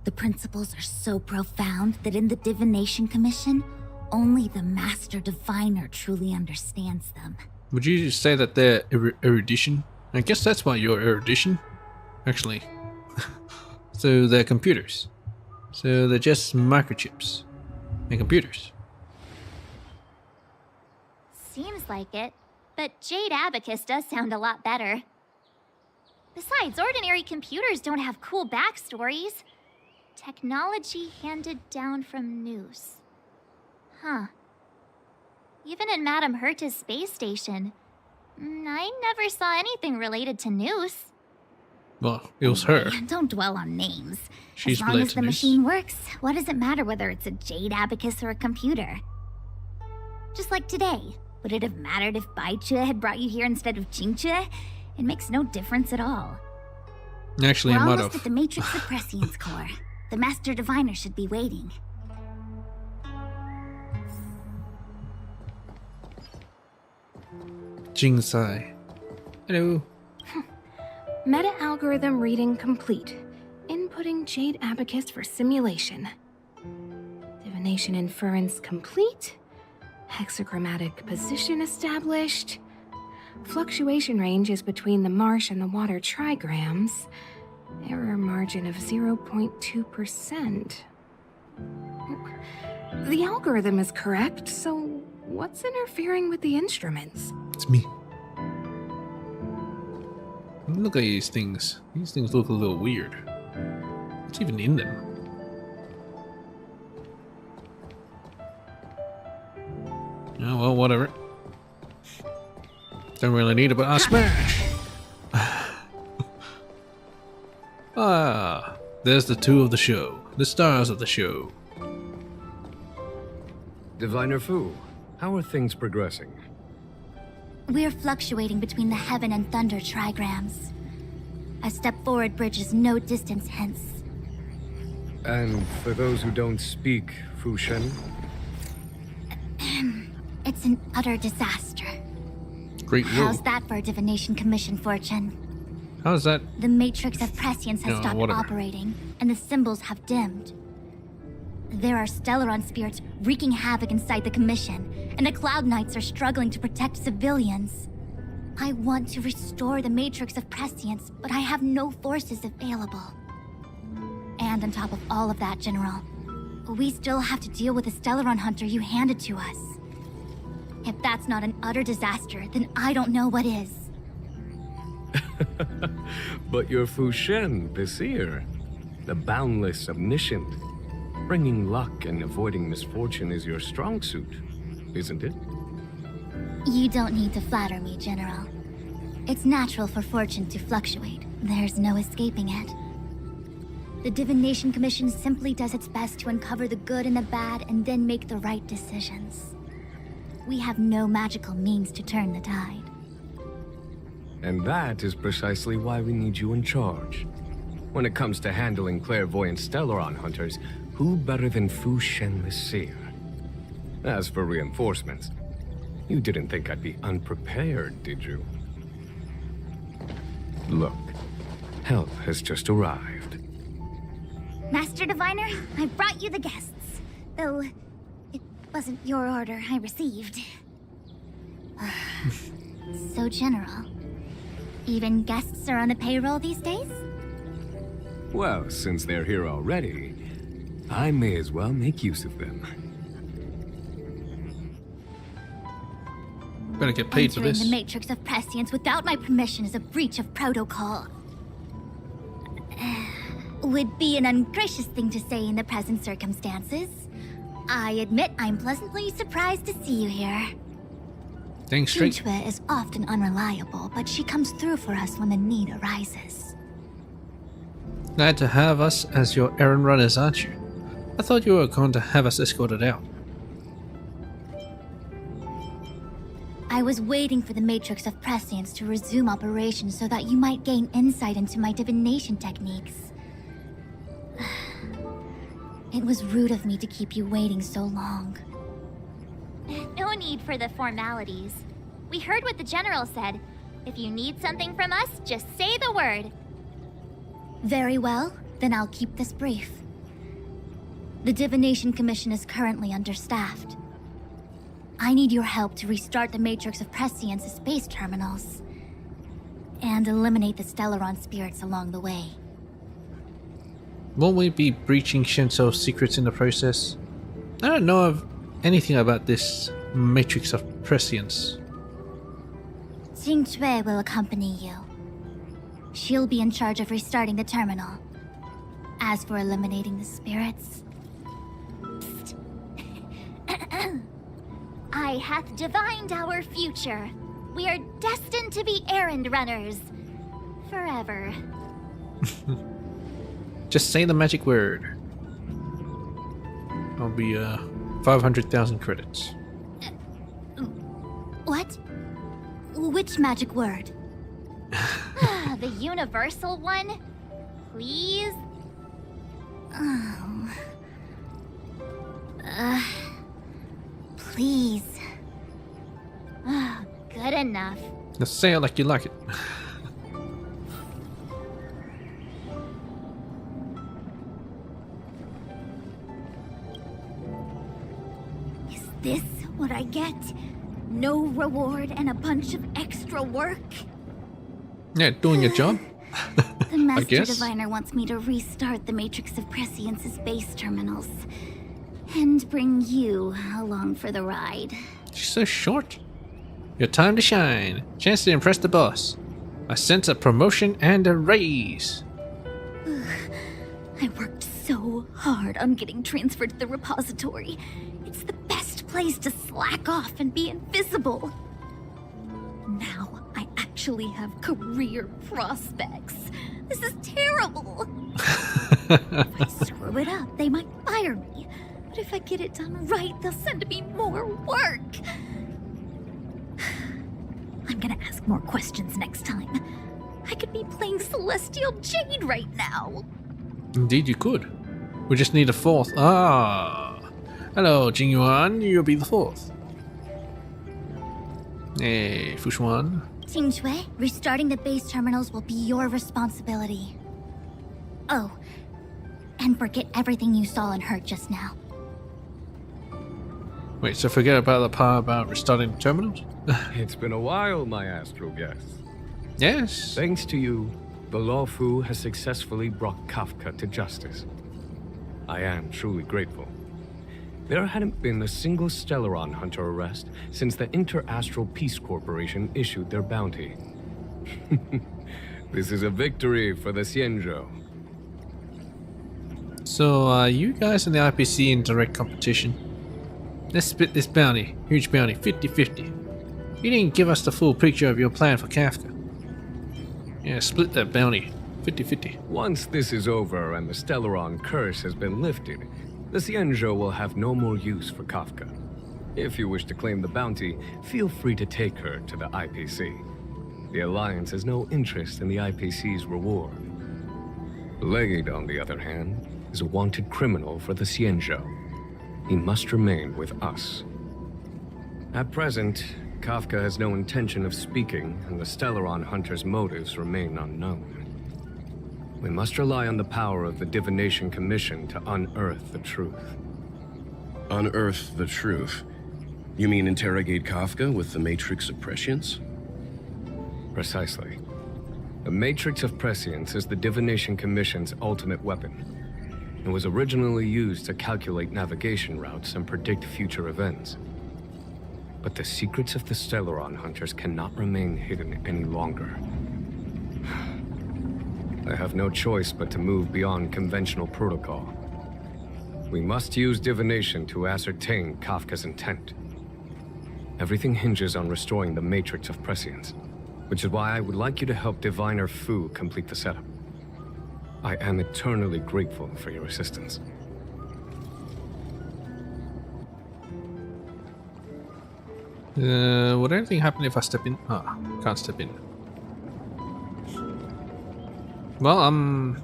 The principles are so profound that in the Divination Commission, only the Master Diviner truly understands them. Would you say that they're erudition? I guess that's why you're erudition. Actually. So they're computers. So they're just microchips. And computers. Seems like it, but Jade Abacus does sound a lot better. Besides, ordinary computers don't have cool backstories. Technology handed down from Noose. Huh. Even in Madame Herta's space station, I never saw anything related to Noose. Well, it was her. Don't dwell on names. She's as long as the Noose. machine works, what does it matter whether it's a Jade Abacus or a computer? Just like today, would it have mattered if Baichue had brought you here instead of Qingchue? It makes no difference at all. Actually, We're it might almost have. at the Matrix of Prescience Core. The Master Diviner should be waiting. Jing Sai. Hello. Meta-algorithm reading complete. Inputting Jade Abacus for simulation. Divination inference complete. Hexagrammatic position established. Fluctuation range is between the marsh and the water trigrams. Error margin of 0.2%. The algorithm is correct, so what's interfering with the instruments? It's me. Look at these things. These things look a little weird. What's even in them? Oh, well, whatever. Don't really need it, but I'll smash! Ah, there's the two of the show. The stars of the show. Diviner Fu, how are things progressing? We're fluctuating between the heaven and thunder trigrams. A step forward bridges no distance hence. And for those who don't speak Fu Shen? It's an utter disaster. Great How's rule. that for a Divination Commission fortune? How's that? The Matrix of Prescience has No, stopped whatever. operating, and the symbols have dimmed. There are Stellaron spirits wreaking havoc inside the Commission, and the Cloud Knights are struggling to protect civilians. I want to restore the Matrix of Prescience, but I have no forces available. And on top of all of that, General, we still have to deal with the Stellaron Hunter you handed to us. If that's not an utter disaster, then I don't know what is. But you're Fu Shen, the seer. The boundless, omniscient. Bringing luck and avoiding misfortune is your strong suit, isn't it? You don't need to flatter me, General. It's natural for fortune to fluctuate. There's no escaping it. The Divination Commission simply does its best to uncover the good and the bad and then make the right decisions. We have no magical means to turn the tide. And that is precisely why we need you in charge. When it comes to handling clairvoyant Stellaron hunters, who better than Fu Shen the Seer? As for reinforcements, you didn't think I'd be unprepared, did you? Look, help has just arrived. Master Diviner, I brought you the guests. Though, it wasn't your order I received. So, General, even guests are on the payroll these days? Well, since they're here already, I may as well make use of them. Better get paid for Entering this. the Matrix of Prescience without my permission is a breach of protocol. Would be an ungracious thing to say in the present circumstances. I admit I'm pleasantly surprised to see you here. Dang straight. Qingchue is often unreliable, but she comes through for us when the need arises. Glad to have us as your errand runners, aren't you? I thought you were going to have us escorted out. I was waiting for the Matrix of Prescience to resume operations so that you might gain insight into my divination techniques. It was rude of me to keep you waiting so long. No need for the formalities. We heard what the General said. If you need something from us, just say the word. Very well, then I'll keep this brief. The Divination Commission is currently understaffed. I need your help to restart the Matrix of Prescience's space terminals and eliminate the Stellaron spirits along the way. Won't we be breaching Shinso's secrets in the process? I don't know of anything about this Matrix of Prescience. Jing Cui will accompany you. She'll be in charge of restarting the terminal. As for eliminating the spirits... Psst. I hath divined our future. We are destined to be errand runners. Forever. Just say the magic word. I'll be 500,000 credits. What? Which magic word? The universal one? Please? Please. Good enough. Just say it like you like it. Is this what I get? No reward and a bunch of extra work? Yeah, doing your job. The Master Diviner wants me to restart the Matrix of Prescience's base terminals. And bring you along for the ride. She's so short. Your time to shine. Chance to impress the boss. I sense a promotion and a raise. I worked so hard on getting transferred to the repository. It's the best place to slack off and be invisible. Now I actually have career prospects. This is terrible. If I screw it up, they might fire me. But if I get it done right, they'll send me more work. I'm gonna ask more questions next time. I could be playing Celestial Jade right now. Indeed you could. We just need a fourth. Ah. Hello, Jingyuan. You'll be the fourth. Hey, Fushuan. Jing Cui, restarting the base terminals will be your responsibility. Oh, and forget everything you saw and heard just now. Wait, so forget about the part about restarting the terminals? It's been a while, my astral guest. Yes. Thanks to you, the Lawfu has successfully brought Kafka to justice. I am truly grateful. There hadn't been a single Stellaron hunter arrest since the Inter-Astral Peace Corporation issued their bounty. This is a victory for the Xianzhou. So, you guys and the IPC in direct competition. Let's split this bounty. Huge bounty, 50-50. You didn't give us the full picture of your plan for Kafka. Yeah, split that bounty, 50-50. Once this is over and the Stellaron curse has been lifted, the Xianzhou will have no more use for Kafka. If you wish to claim the bounty, feel free to take her to the IPC. The Alliance has no interest in the IPC's reward. Blade, on the other hand, is a wanted criminal for the Xianzhou. He must remain with us. At present, Kafka has no intention of speaking, and the Stellaron hunter's motives remain unknown. We must rely on the power of the Divination Commission to unearth the truth. Unearth the truth? You mean interrogate Kafka with the Matrix of Prescience? Precisely. The Matrix of Prescience is the Divination Commission's ultimate weapon. It was originally used to calculate navigation routes and predict future events. But the secrets of the Stellaron hunters cannot remain hidden any longer. I have no choice but to move beyond conventional protocol. We must use divination to ascertain Kafka's intent. Everything hinges on restoring the Matrix of Prescience, which is why I would like you to help Diviner Fu complete the setup. I am eternally grateful for your assistance. Would anything happen if I step in? Ah, can't step in. Well, I'm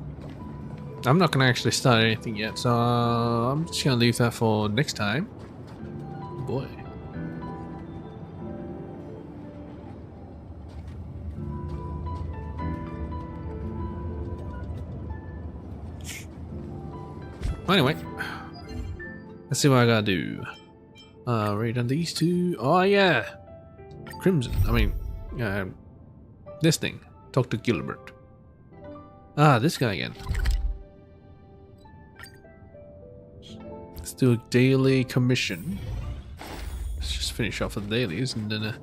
not gonna actually start anything yet, so I'm just gonna leave that for next time. Boy. Anyway, let's see what I gotta do. Read on these two. Oh yeah, Crimson. I mean, this thing. Talk to Gilbert. Ah, this guy again. Let's do a daily commission. Let's just finish off the dailies, and then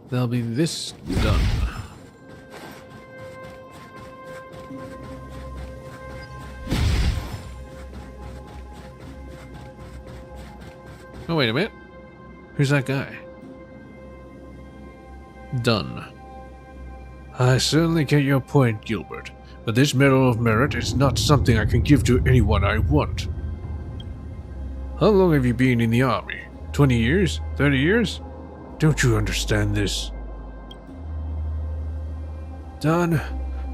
that'll be this done. Oh, wait a minute. Who's that guy? Done. I certainly get your point, Gilbert, but this Medal of Merit is not something I can give to anyone I want. How long have you been in the army? 20 years? 30 years? Don't you understand this? Don,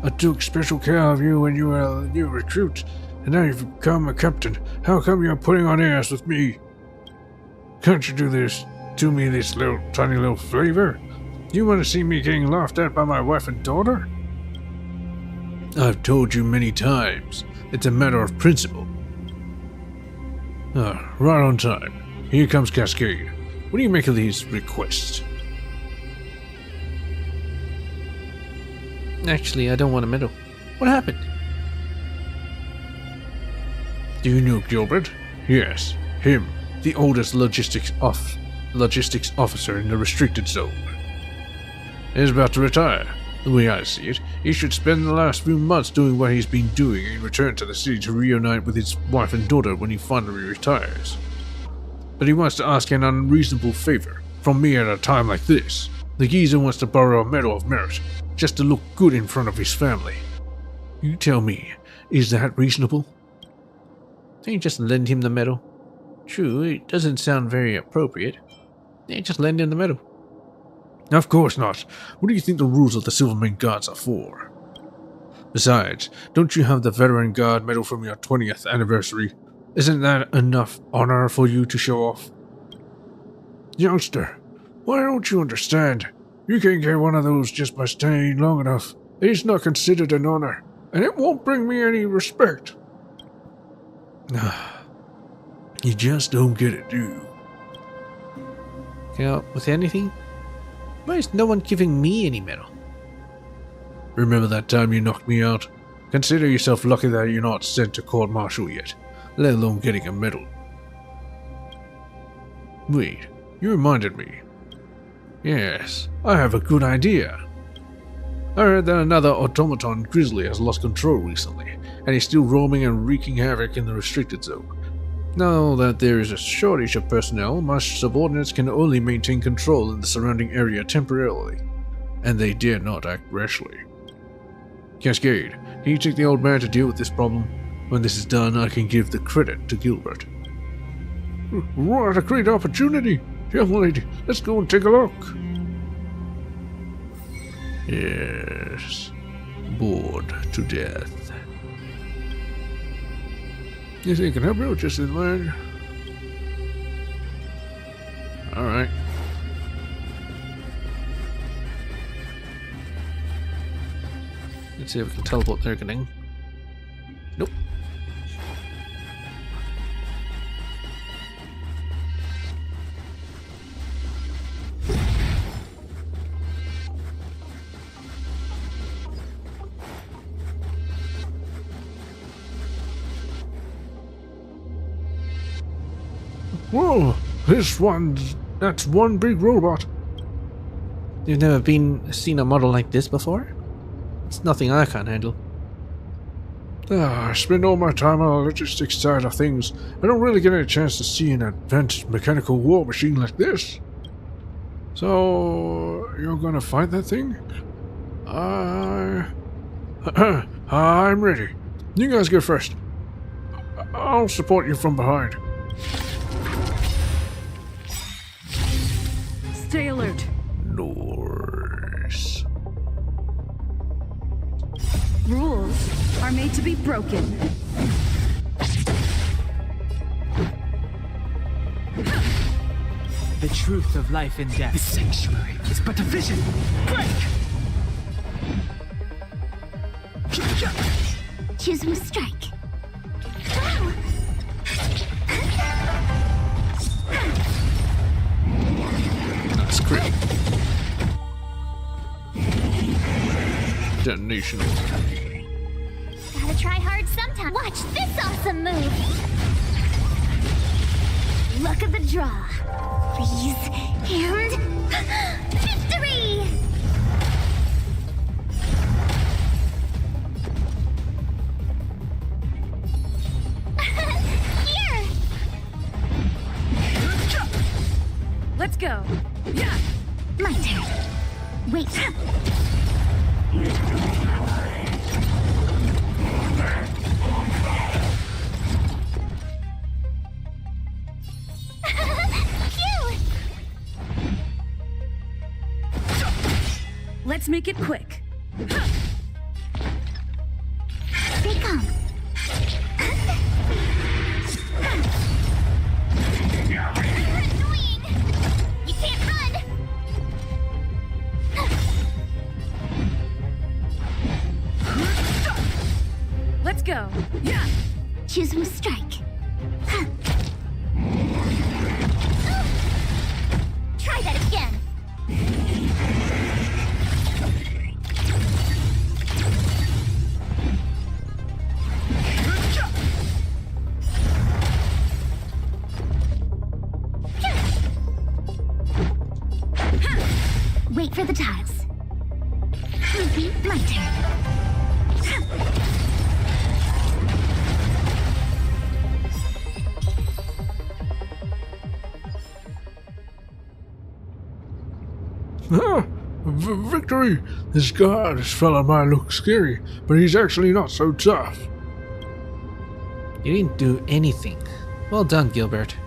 I took special care of you when you were a new recruit, and now you've become a captain. How come you're putting on airs with me? Can't you do this to me, this tiny little flavor? You want to see me getting laughed at by my wife and daughter? I've told you many times, it's a matter of principle. Ah, right on time. Here comes Cascade. What do you make of these requests? Actually, I don't want a medal. What happened? Do you know Gilbert? Yes, him. The oldest logistics officer in the restricted zone. He's about to retire. The way I see it, he should spend the last few months doing what he's been doing and return to the city to reunite with his wife and daughter when he finally retires. But he wants to ask an unreasonable favor from me at a time like this. The geezer wants to borrow a Medal of Merit just to look good in front of his family. You tell me, is that reasonable? Don't you just lend him the medal? True, it doesn't sound very appropriate. Yeah, just lend him the medal. Of course not. What do you think the rules of the Silvermane Guards are for? Besides, don't you have the Veteran Guard medal from your 20th anniversary? Isn't that enough honor for you to show off? Youngster, why don't you understand? You can't get one of those just by staying long enough. It's not considered an honor, and it won't bring me any respect. You just don't get it, do you? Can I help with anything? Why is no one giving me any medal? Remember that time you knocked me out? Consider yourself lucky that you're not sent to court-martial yet, let alone getting a medal. Wait, you reminded me. Yes, I have a good idea. I heard that another automaton grizzly has lost control recently, and he's still roaming and wreaking havoc in the restricted zone. Now that there is a shortage of personnel, my subordinates can only maintain control in the surrounding area temporarily, and they dare not act rashly. Cascade, can you take the old man to deal with this problem? When this is done, I can give the credit to Gilbert. What a great opportunity! Young lady, let's go and take a look. Yes, bored to death. You think I can help you just in line? Alright. Let's see if we can teleport there again. Nope. Whoa, that's one big robot. You've never seen a model like this before? It's nothing I can't handle. I spend all my time on the logistics side of things. I don't really get any chance to see an advanced mechanical war machine like this. So, you're gonna fight that thing? I'm ready. You guys go first. I'll support you from behind. Stay alert. Nice. Rules are made to be broken. The truth of life and death. The sanctuary is but a vision. Break! Choose from strike. That's great. Detonation. Gotta try hard sometime. Watch this awesome move. Look at the draw. Please. And victory! Here! Let's go. Yeah. My turn. Wait. Let's make it quick. They come. Annoying! You can't run! Let's go. Yeah. Choose from strike. Try that again! Wait for the tiles. My turn. Ah, victory! This fella might look scary, but he's actually not so tough. You didn't do anything. Well done, Gilbert.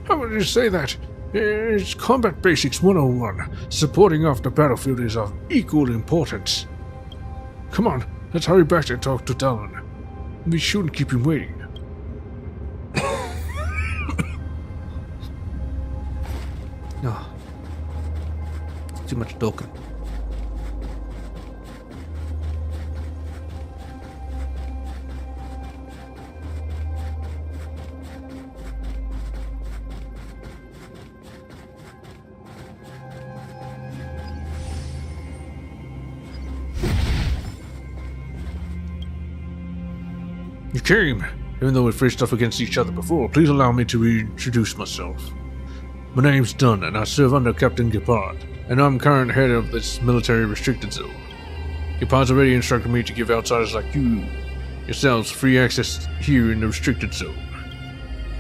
How would you say that? It's Combat Basics 101. Supporting off the battlefield is of equal importance. Come on, let's hurry back and talk to Talon. We shouldn't keep him waiting. No. Too much talking. You came. Even though we faced off against each other before, please allow me to reintroduce myself. My name's Dunn, and I serve under Captain Gepard, and I'm current head of this military restricted zone. Gepard's already instructed me to give outsiders like yourselves free access here in the restricted zone.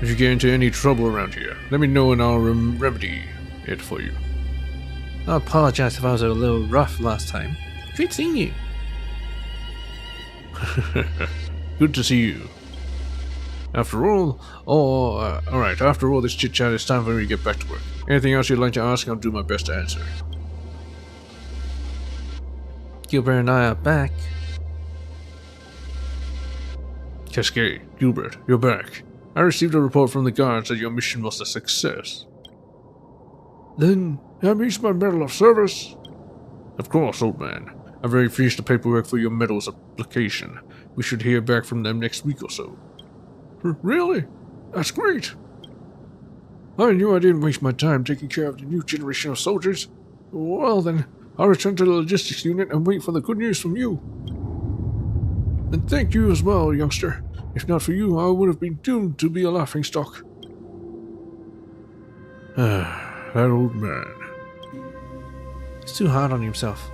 If you get into any trouble around here, let me know and I'll remedy it for you. I apologize if I was a little rough last time. Great seeing you. Good to see you. After all this chit-chat, it's time for me to get back to work. Anything else you'd like to ask, I'll do my best to answer. Gilbert and I are back. Cascade, Gilbert, you're back. I received a report from the guards that your mission was a success. Then, that means my medal of service? Of course, old man. I've already finished the paperwork for your medal's application. We should hear back from them next week or so. Really? That's great. I knew I didn't waste my time taking care of the new generation of soldiers. Well then, I'll return to the logistics unit and wait for the good news from you. And thank you as well, youngster. If not for you, I would have been doomed to be a laughingstock. That old man. He's too hard on himself.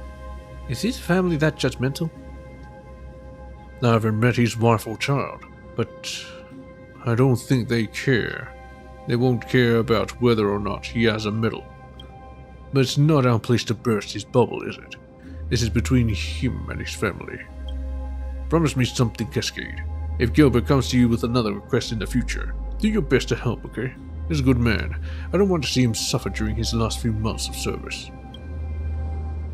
Is his family that judgmental? I haven't met his wife or child, but I don't think they care. They won't care about whether or not he has a medal. But it's not our place to burst his bubble, is it? This is between him and his family. Promise me something, Cascade. If Gilbert comes to you with another request in the future, do your best to help, okay? He's a good man. I don't want to see him suffer during his last few months of service.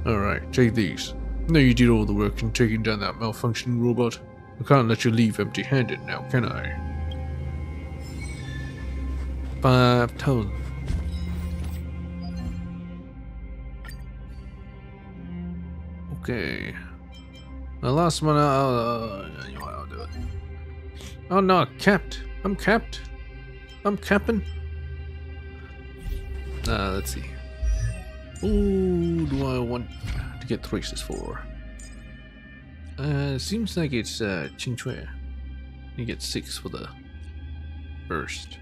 Alright, take these. Now you did all the work in taking down that malfunctioning robot. I can't let you leave empty-handed now, can I? 5,000. Okay. The last one, I'll do it. Oh no, capped. I'm capped. I'm capping. Let's see. Who do I want to get traces for? Seems like it's Qingchui. You get 6 for the first.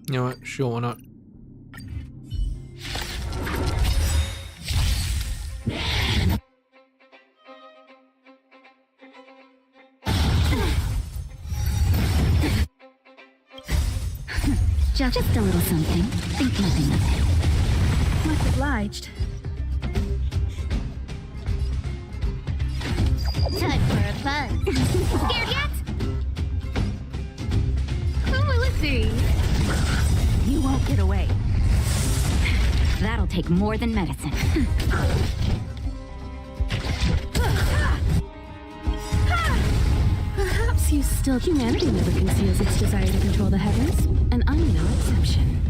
You know what? Sure, why not? Just a little something. Think nothing of it. Much obliged. Time for a buzz. Scared yet? Who will it be? You won't get away. That'll take more than medicine. Perhaps you still... Humanity never conceals its desire to control the heavens, and I'm no exception.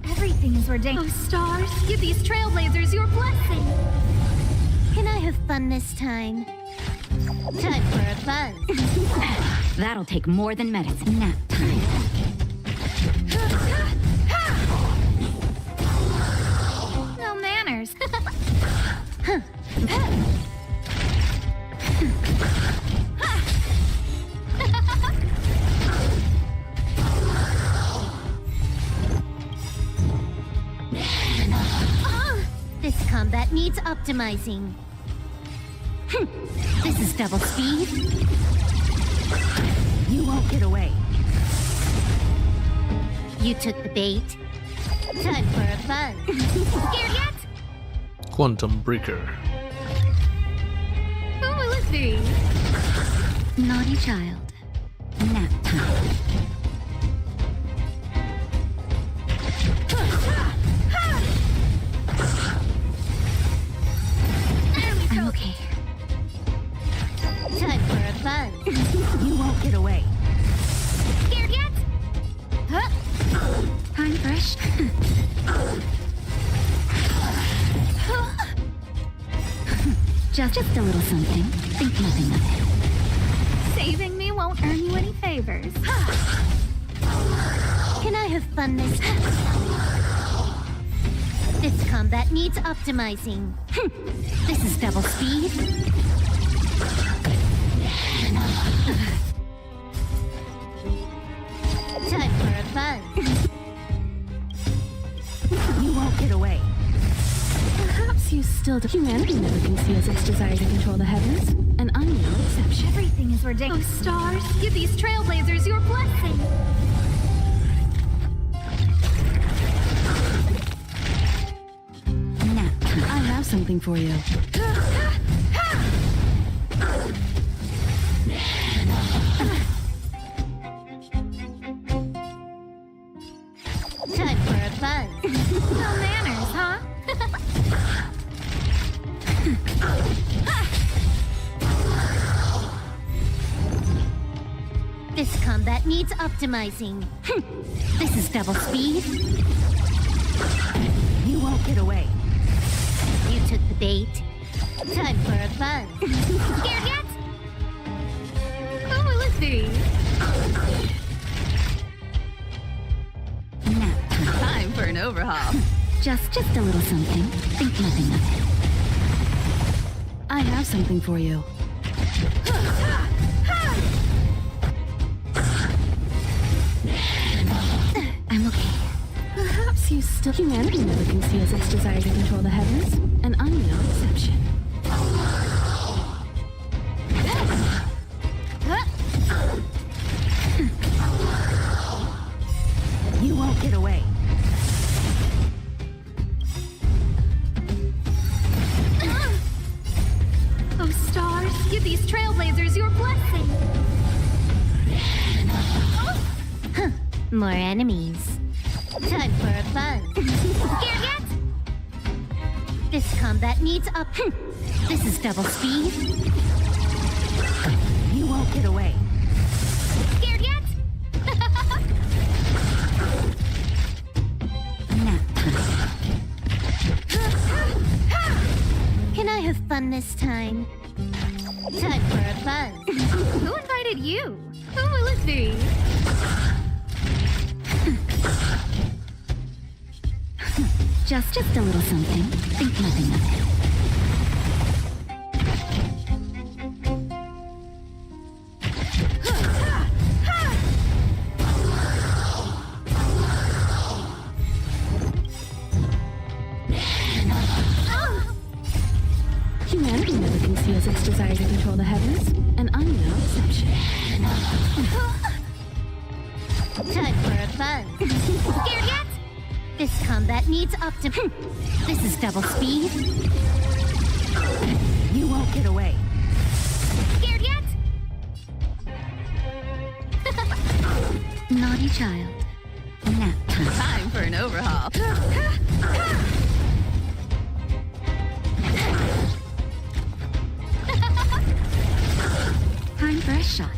Everything is ordained. Oh, stars, give these trailblazers your blessing. Can I have fun this time? Time for a buzz. That'll take more than medicine. Nap time. No manners. This combat needs optimizing. This is double speed. You won't get away. You took the bait. Time for a buzz. Scared yet? Quantum Breaker. Who will it be? Naughty child. Nap time. I'm okay. Time for a buzz. You won't get away. Scared yet? Huh? Time fresh. Just a little something. Think nothing of it. Saving me won't earn you any favors. Can I have fun this time? This combat needs optimizing. This is double speed. Time for a buzz. You won't get away. Perhaps you still... Humanity never conceals its desire to control the heavens, and I'm no exception. Everything is ordained. Oh, stars, give these trailblazers your blessing. Nap time. I have something for you. Time for a buzz. No manners, huh? This combat needs optimizing. This is double speed. You won't get away. You took the bait. Time for a buzz. Scared yet? Who will it be? Now, time for an overhaul. Just a little something. Think nothing of it. I have something for you. I'm okay. Perhaps you still... Humanity never conceals its desire to control the heavens, and I'm no exception. You won't get away. Oh, stars, give these trailblazers your blessing. Huh. More enemies. Time for a buzz. Scared yet? This combat needs up. This is double speed. You won't get away. Scared yet? Nap time. Can I have fun this time? Time for a buzz. Who invited you? Who will it be? Just a little something. Think nothing of it. Humanity never conceals its desire to control the heavens, and I'm no exception. Time for a buzz. Scared yet? This combat needs optim. This is double speed. You won't get away. Scared yet? Naughty child. Nap time. Time for an overhaul. Time for a shot.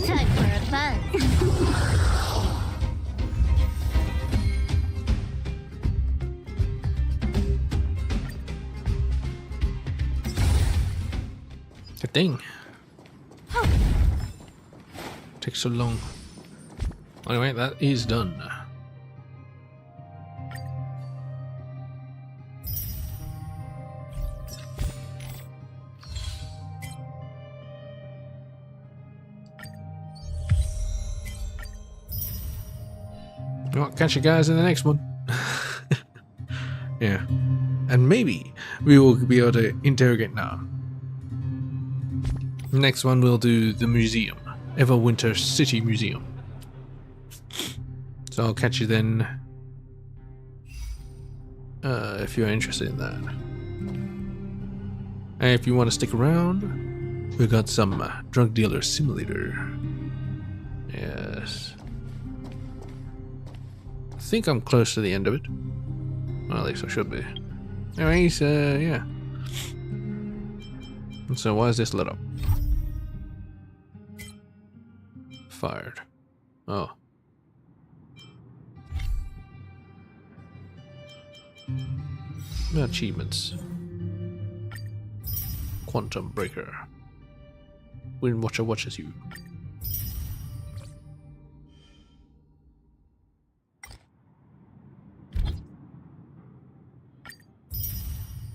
Time for a buzz. Good thing. Takes so long. Anyway, that is done. I'll catch you guys in the next one. Yeah. And maybe we will be able to interrogate now. Next one we'll do the museum. Everwinter City Museum. So I'll catch you then. If you're interested in that. And if you want to stick around, we got some drug dealer simulator. Yes. I think I'm close to the end of it. Well, at least I should be. Anyways, yeah. And so why is this lit up? Fired. Oh. Achievements. Quantum Breaker. Wind Watcher watches you.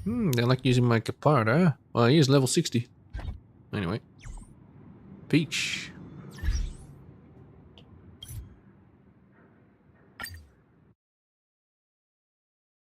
They like using my card, huh? Well, he is level 60. Anyway. Peach.